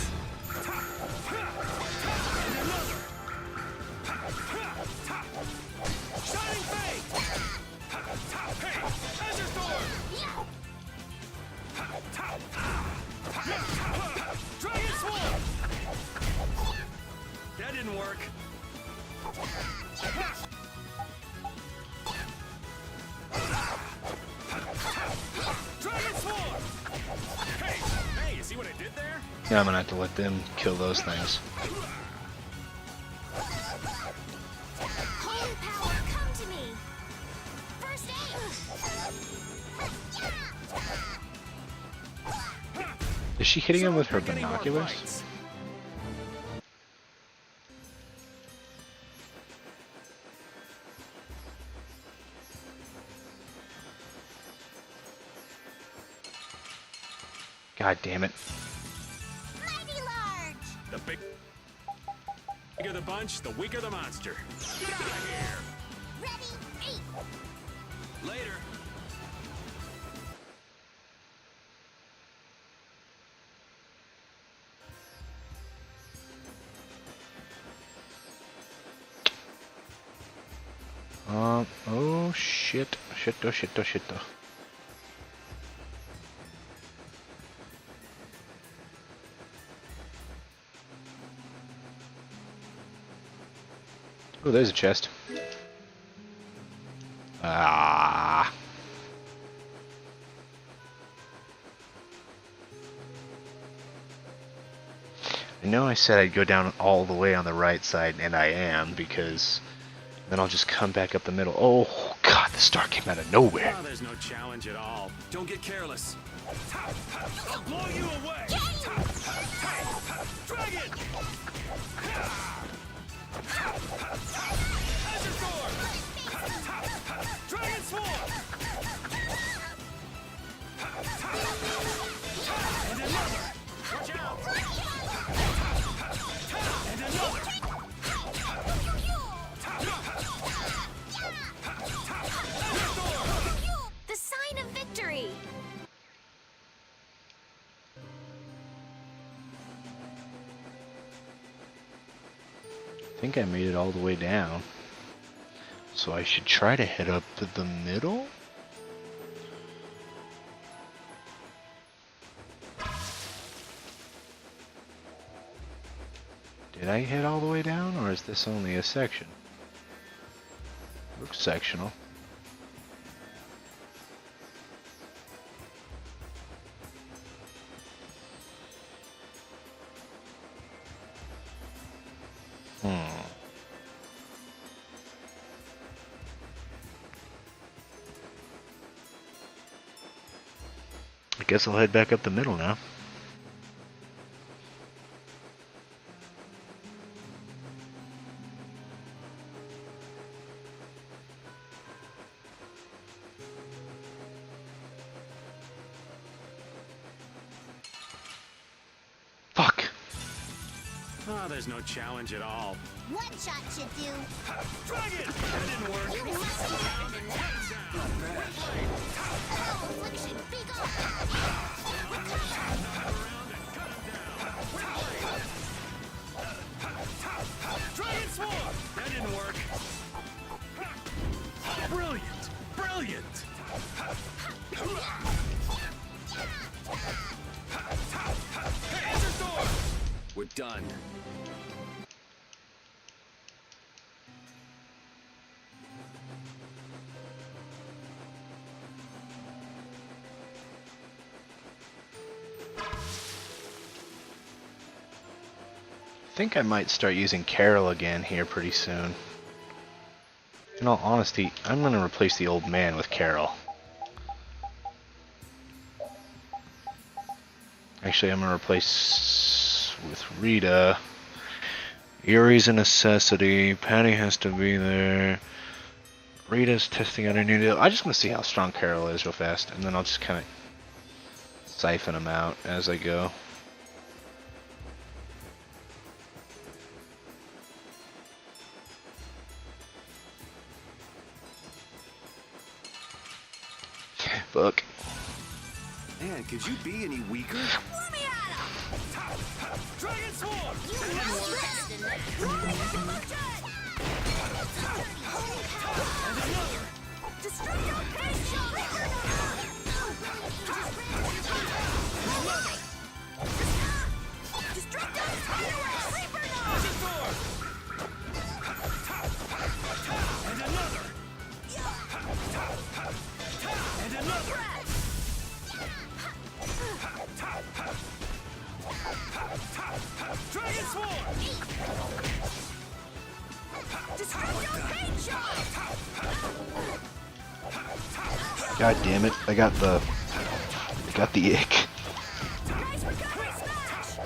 And another. Shining Fate. Hey, Azure Sword. Dragon Sword. That didn't work. Dragon Sword. Hey, you see what I did there? Yeah, I'm gonna have to let them kill those things. Holy power, come to me. First aid. Is she hitting him with her binoculars? God damn it. Mighty large. The bigger the bunch, the weaker the monster. Get out of here! Ready, eight. Later. Oh shit. Shit, oh shit, oh shit, oh. Oh, there's a chest. Ah. I know I said I'd go down all the way on the right side, and I am, because then I'll just come back up the middle. Oh, God, the star came out of nowhere. Oh, there's no challenge at all. Don't get careless. I'll blow you away. Dragon. Azure Sword! Dragon Sword! And another! Watch out! And another! The sign of victory! I think I made it all the way down. So I should try to head up to the middle? Did I head all the way down, or is this only a section? Looks sectional. I guess I'll head back up the middle now. Fuck. Oh, there's no challenge at all. One shot should do. Dragon! That didn't work. You must have abandoned that. Affliction, be gone! Dragon Sword! That didn't work. Brilliant! Brilliant! Hey, Azure Sword! We're done. I think I might start using Carol again here pretty soon. In all honesty, I'm going to replace the old man with Carol. Actually, I'm going to replace with Rita. Yuri's a necessity. Patty has to be there. Rita's testing out a new deal. I just want to see how strong Carol is real fast, and then I'll just kind of siphon them out as I go. Fuck. Man, could you be any weaker? Dragon Sword! You must rest in that. And another! Destructo Patient! Destructo Reaper! Azure Sword! And another! And another! Dragon Sword! Destructo Patient! God damn it! I got the ick. Nice recovery smash!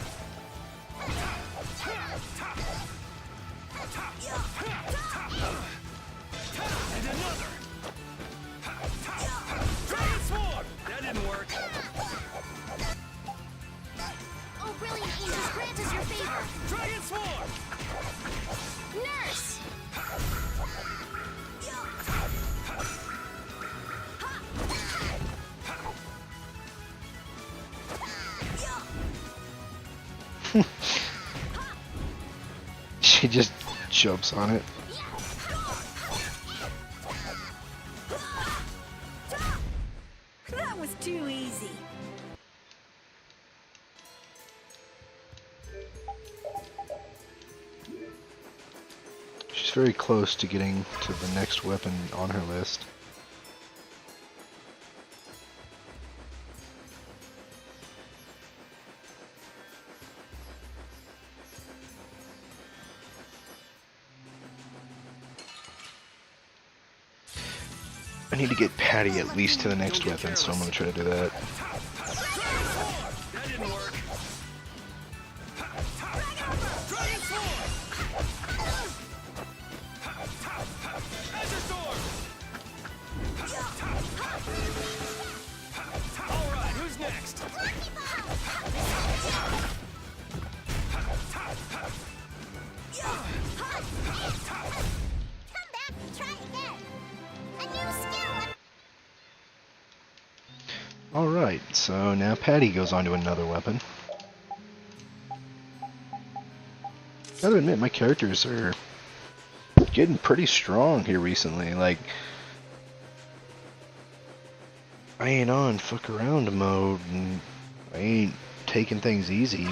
And another! Dragon Sword! That didn't work. Oh, brilliant angels, grant us your favor! Dragon Sword! Nurse! She just jumps on it. That was too easy. She's very close to getting to the next weapon on her list. I need to get Patty at least to the next weapon, so I'm going to try to do that. That didn't work. Dragon Sword! Alright, so now Patty goes on to another weapon. Gotta admit, my characters are getting pretty strong here recently. Like, I ain't on fuck around mode, and I ain't taking things easy.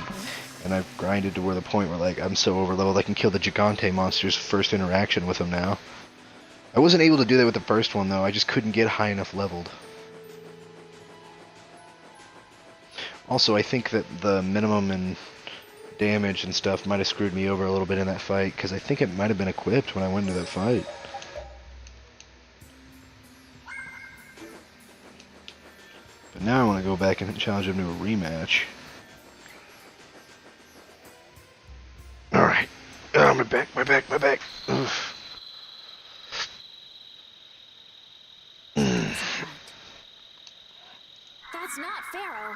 And I've grinded to where the point where, like, I'm so overleveled I can kill the Gigante monster's first interaction with them now. I wasn't able to do that with the first one, though. I just couldn't get high enough leveled. Also, I think that the minimum in damage and stuff might have screwed me over a little bit in that fight, because I think it might have been equipped when I went into that fight. But now I want to go back and challenge him to a rematch. Alright. Oh, my back, my back, my back. Oof. That's not Pharaoh.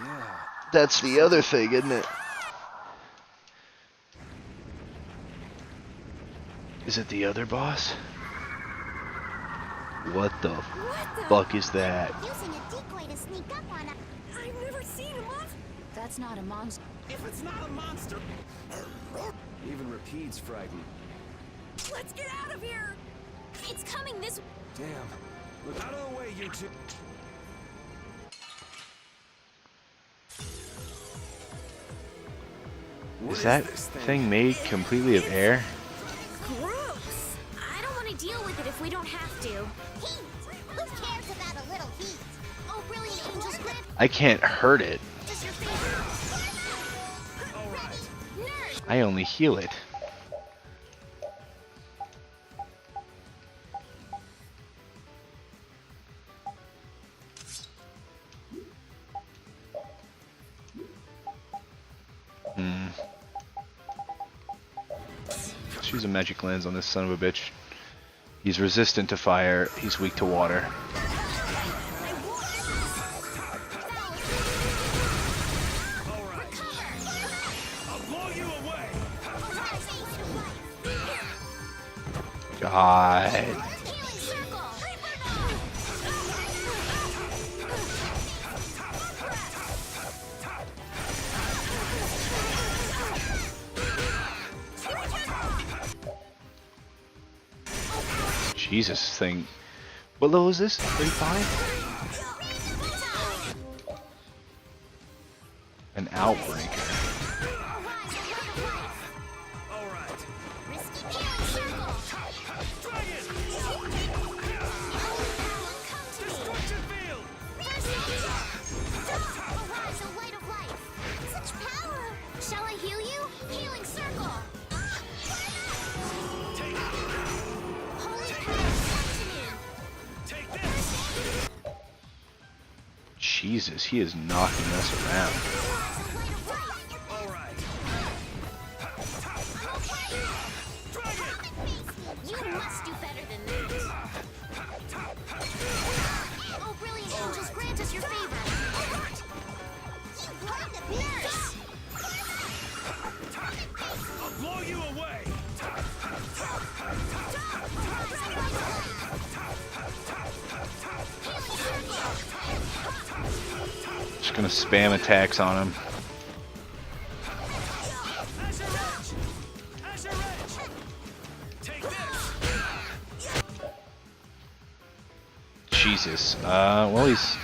Yeah. That's the other thing, isn't it? Is it the other boss? What the fuck is that? Using a decoy to sneak up on us. I've never seen a monster. That's not a monster. If it's not a monster, Even Rapide's frightened. Let's get out of here. It's coming this way. Damn. Look out of the way, you two. Is that thing made completely of air? Gross. I don't want to deal with it if we don't have to. Heat. Who cares about a little heat? Oh, brilliant angels grant. I can't hurt it. Just your favorite. All right. Nerd. I only heal it. Let's use a magic lens on this son of a bitch. He's resistant to fire, he's weak to water. God. Jesus, this thing. What level is this? 35? An Outbreaker. Shall I heal you? Healing circle. Holy power, come to me. Jesus, he is knocking us around. You must do better than that. Oh, brilliant angels, grant us your favor. Nurse! I'll blow you away. Just gonna spam attacks on him. Jesus. Well, he's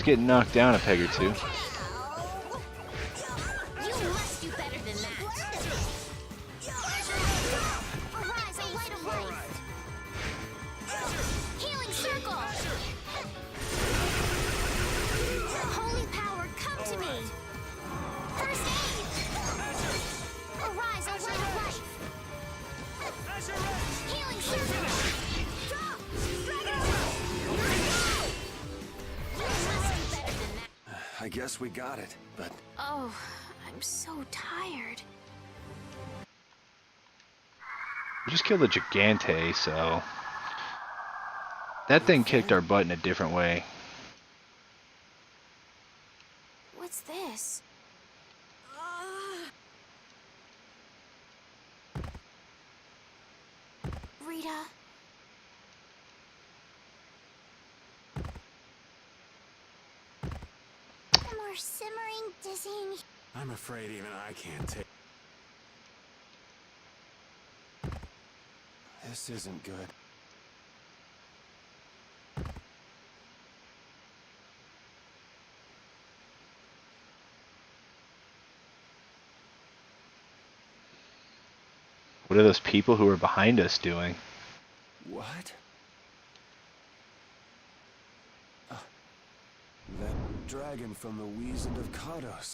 getting knocked down a peg or two. You must do better than that. Arise, O light of life. Healing circle. Holy power, come to me. First aid. Arise, O light of life. Healing circle. I guess we got it, but Oh, I'm so tired. We just killed a Gigante, so that thing kicked our butt in a different way. What's this? Rita. More simmering, dizzying. I'm afraid even I can't take. This isn't good. What are those people who are behind us doing? What? That dragon from the Wizened of Kados.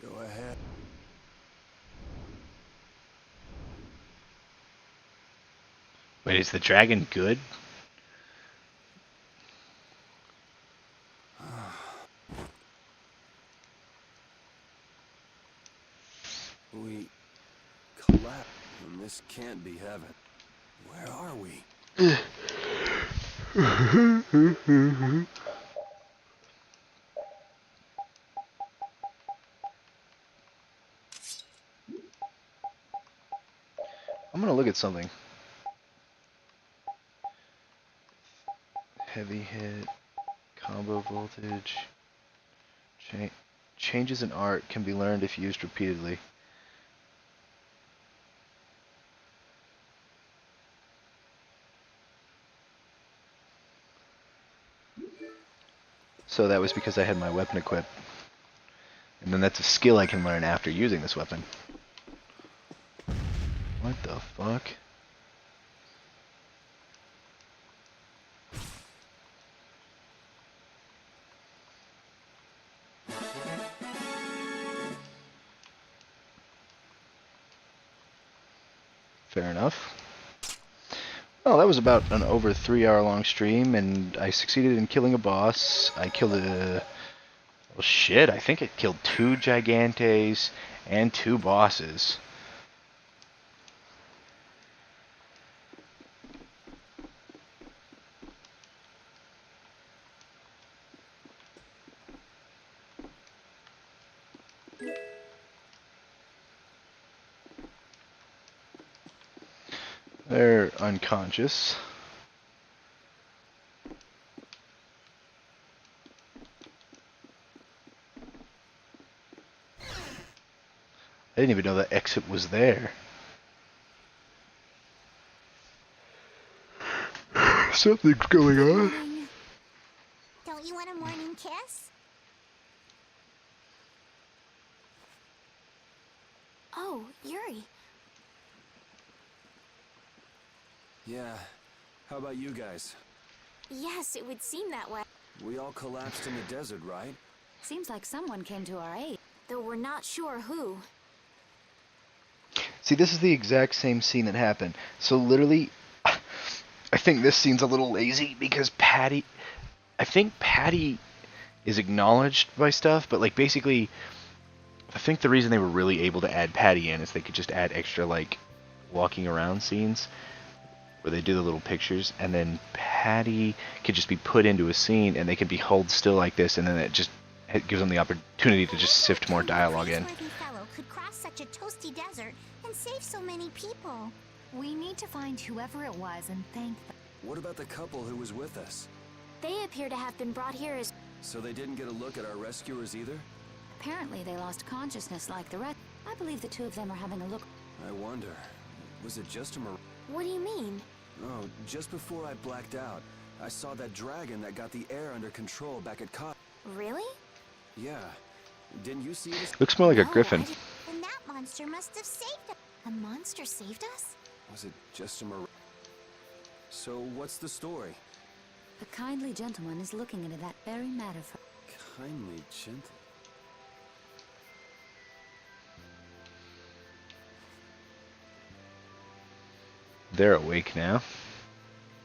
Go ahead. Wait, is the dragon good? We collapsed, and this can't be heaven. Where are we? I'm gonna look at something. Heavy hit, combo voltage, changes in art can be learned if used repeatedly. So that was because I had my weapon equipped. And then that's a skill I can learn after using this weapon. What the fuck? Fair enough. Well, that was about an over 3-hour long stream, and I succeeded in killing a boss. I killed a... Well, shit, I think it killed 2 Gigantes and 2 bosses. They're unconscious. I didn't even know the exit was there. Something's going on. Don't you want a morning kiss? Oh, Yuri. Yeah. How about you guys? Yes, it would seem that way. We all collapsed in the desert, right? Seems like someone came to our aid. Though we're not sure who. See, this is the exact same scene that happened. So literally, I think this scene's a little lazy because Patty... I think Patty is acknowledged by stuff, but like basically, I think the reason they were really able to add Patty in is they could just add extra like walking around scenes where they do the little pictures, and then Patty could just be put into a scene and they could be held still like this, and then it gives them the opportunity to just sift more dialogue in. Fellow could cross such a toasty desert and save so many people. We need to find whoever it was and thank them. What about the couple who was with us? They appear to have been brought here as... So they didn't get a look at our rescuers either? Apparently they lost consciousness like the rest. I believe the two of them are having a look. I wonder, was it just a What do you mean? Oh, just before I blacked out, I saw that dragon that got the air under control back at Really? Yeah. Didn't you see it? Looks more like a griffin. Then that monster must have saved us. A monster saved us? Was it just a So what's the story? A kindly gentleman is looking into that very matter for... Kindly gentle. They're awake now.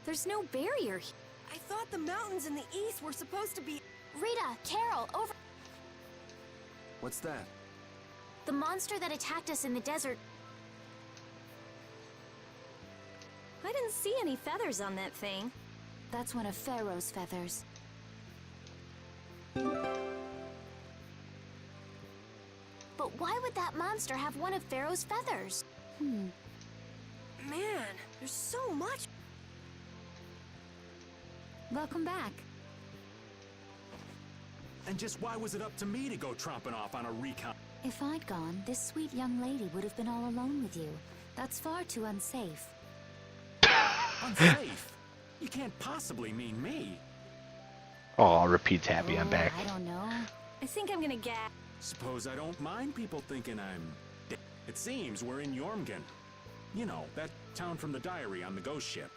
There's no barrier here. I thought the mountains in the east were supposed to be... Rita, Carol, over... What's that? The monster that attacked us in the desert. I didn't see any feathers on that thing. That's one of Pharaoh's feathers. But why would that monster have one of Pharaoh's feathers? Man, there's so much. Welcome back. And just why was it up to me to go tromping off on a recon? If I'd gone, this sweet young lady would have been all alone with you. That's far too unsafe. Unsafe? You can't possibly mean me. Oh, repeats happy, I'm back. I don't know. I think I'm gonna get. Suppose I don't mind people thinking I'm dead. It seems we're in Jormungand. You know, that town from the diary on the ghost ship.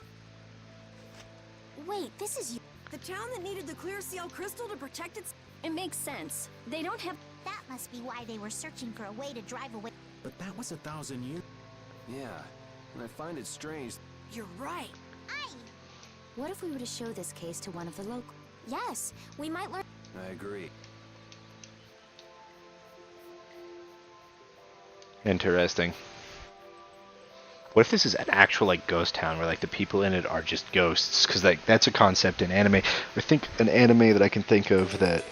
Wait, this is you. The town that needed the clear seal crystal to protect its. It makes sense. They don't have... That must be why they were searching for a way to drive away. But that was 1,000 years. Yeah, and I find it strange. You're right. What if we were to show this case to one of the local? Yes, we might learn. I agree. Interesting. What if this is an actual like ghost town where like the people in it are just ghosts? Because like that's a concept in anime. I think an anime that I can think of that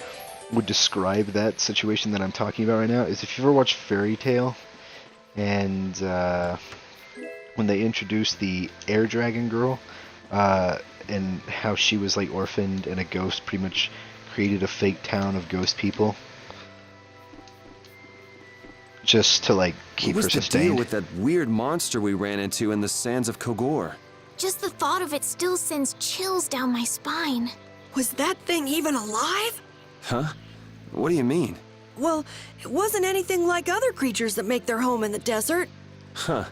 would describe that situation that I'm talking about right now is if you ever watched Fairy Tail, and when they introduced the Air Dragon girl, and how she was like orphaned and a ghost pretty much created a fake town of ghost people. Just to like keep her What was the sustained. deal with that weird monster we ran into in the sands of Kogor? Just the thought of it still sends chills down my spine. Was that thing even alive? Huh? What do you mean? Well, it wasn't anything like other creatures that make their home in the desert. Huh.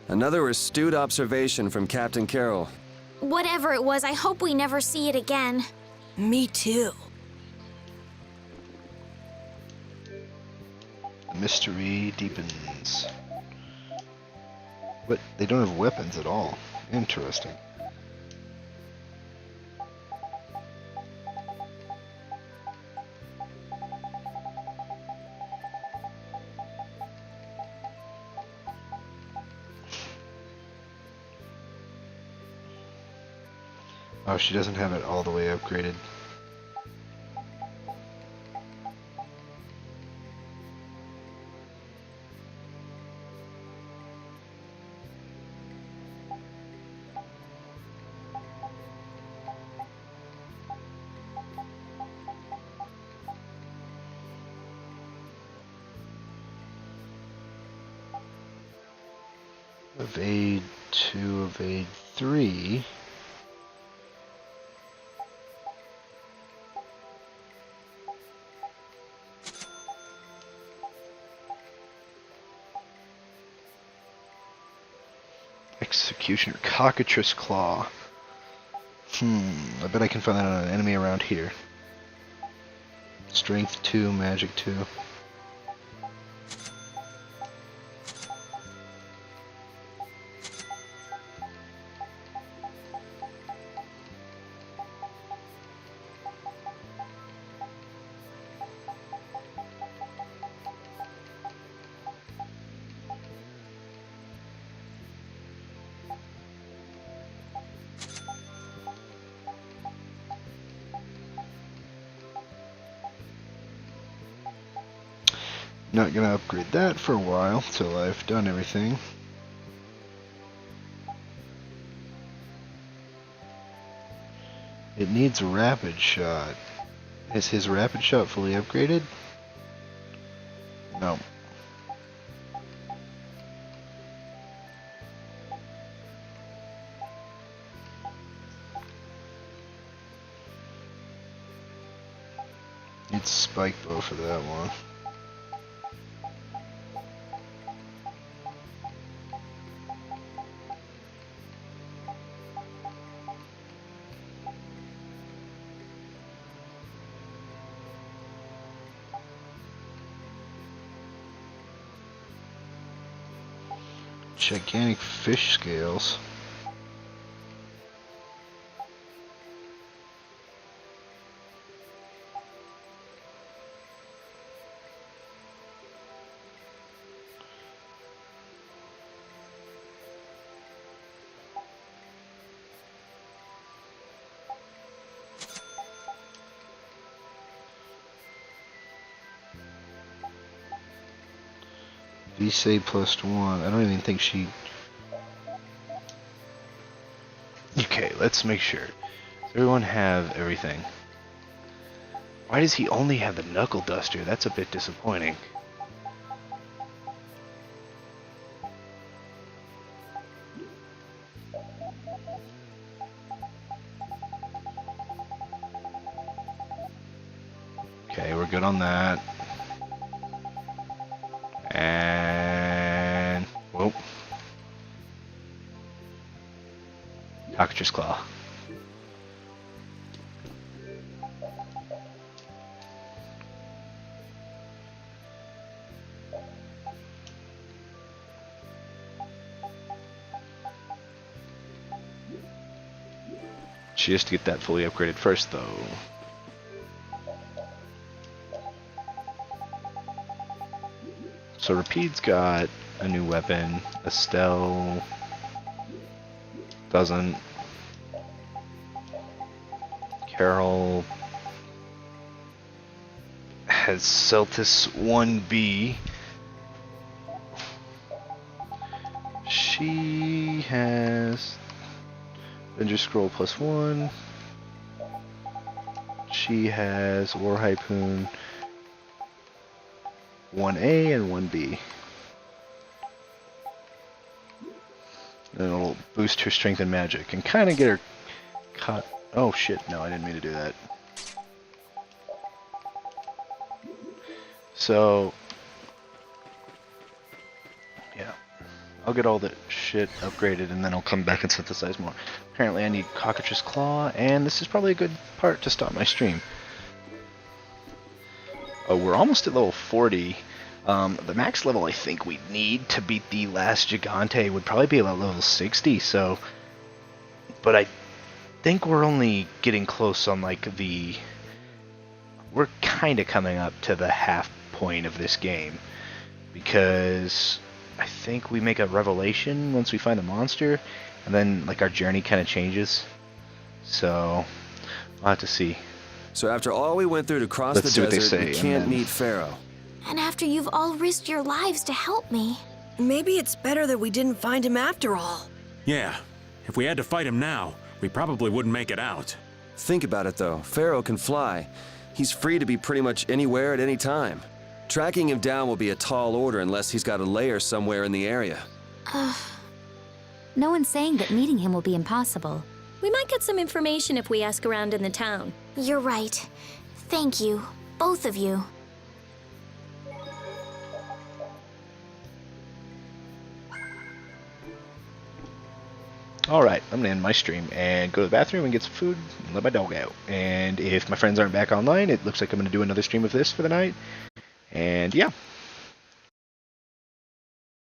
Another astute observation from Captain Carroll. Whatever it was, I hope we never see it again. Me too. The mystery deepens. But they don't have weapons at all. Interesting. Oh, she doesn't have it all the way upgraded. Evade 2, evade 3. Executioner, Cockatrice Claw. I bet I can find that on an enemy around here. Strength 2, Magic 2. Not gonna upgrade that for a while till I've done everything. It needs a rapid shot. Is his rapid shot fully upgraded? No. Needs spike bow for that one. Gigantic fish scales. Visay +1. I don't even think she... Okay, let's make sure. Does everyone have everything? Why does he only have the knuckle duster? That's a bit disappointing. Okay, we're good on that. And... whoop. Cockatrice Claw. She has to get that fully upgraded first, though. So Rapide's got a new weapon. Estelle doesn't. Carol has Celtis 1B. She has Avenger Scroll +1. She has War Harpoon 1A and 1B. And it'll boost her strength and magic and kind of get her caught. Oh shit, no, I didn't mean to do that. So, yeah. I'll get all the shit upgraded and then I'll come back and synthesize more. Apparently I need Cockatrice Claw, and this is probably a good part to stop my stream. Oh, we're almost at level 40. The max level I think we need to beat the last Gigante would probably be about level 60, so... But I think we're only getting close on, like, the... We're kind of coming up to the half point of this game. Because I think we make a revelation once we find a monster, and then, like, our journey kind of changes. So, we'll have to see. So after all we went through to cross the desert, we can't meet Pharaoh. And after you've all risked your lives to help me. Maybe it's better that we didn't find him after all. Yeah, if we had to fight him now, we probably wouldn't make it out. Think about it though, Pharaoh can fly. He's free to be pretty much anywhere at any time. Tracking him down will be a tall order unless he's got a lair somewhere in the area. No one's saying that meeting him will be impossible. We might get some information if we ask around in the town. You're right. Thank you, both of you. Alright, I'm gonna end my stream and go to the bathroom and get some food and let my dog out. And if my friends aren't back online, it looks like I'm gonna do another stream of this for the night. And yeah.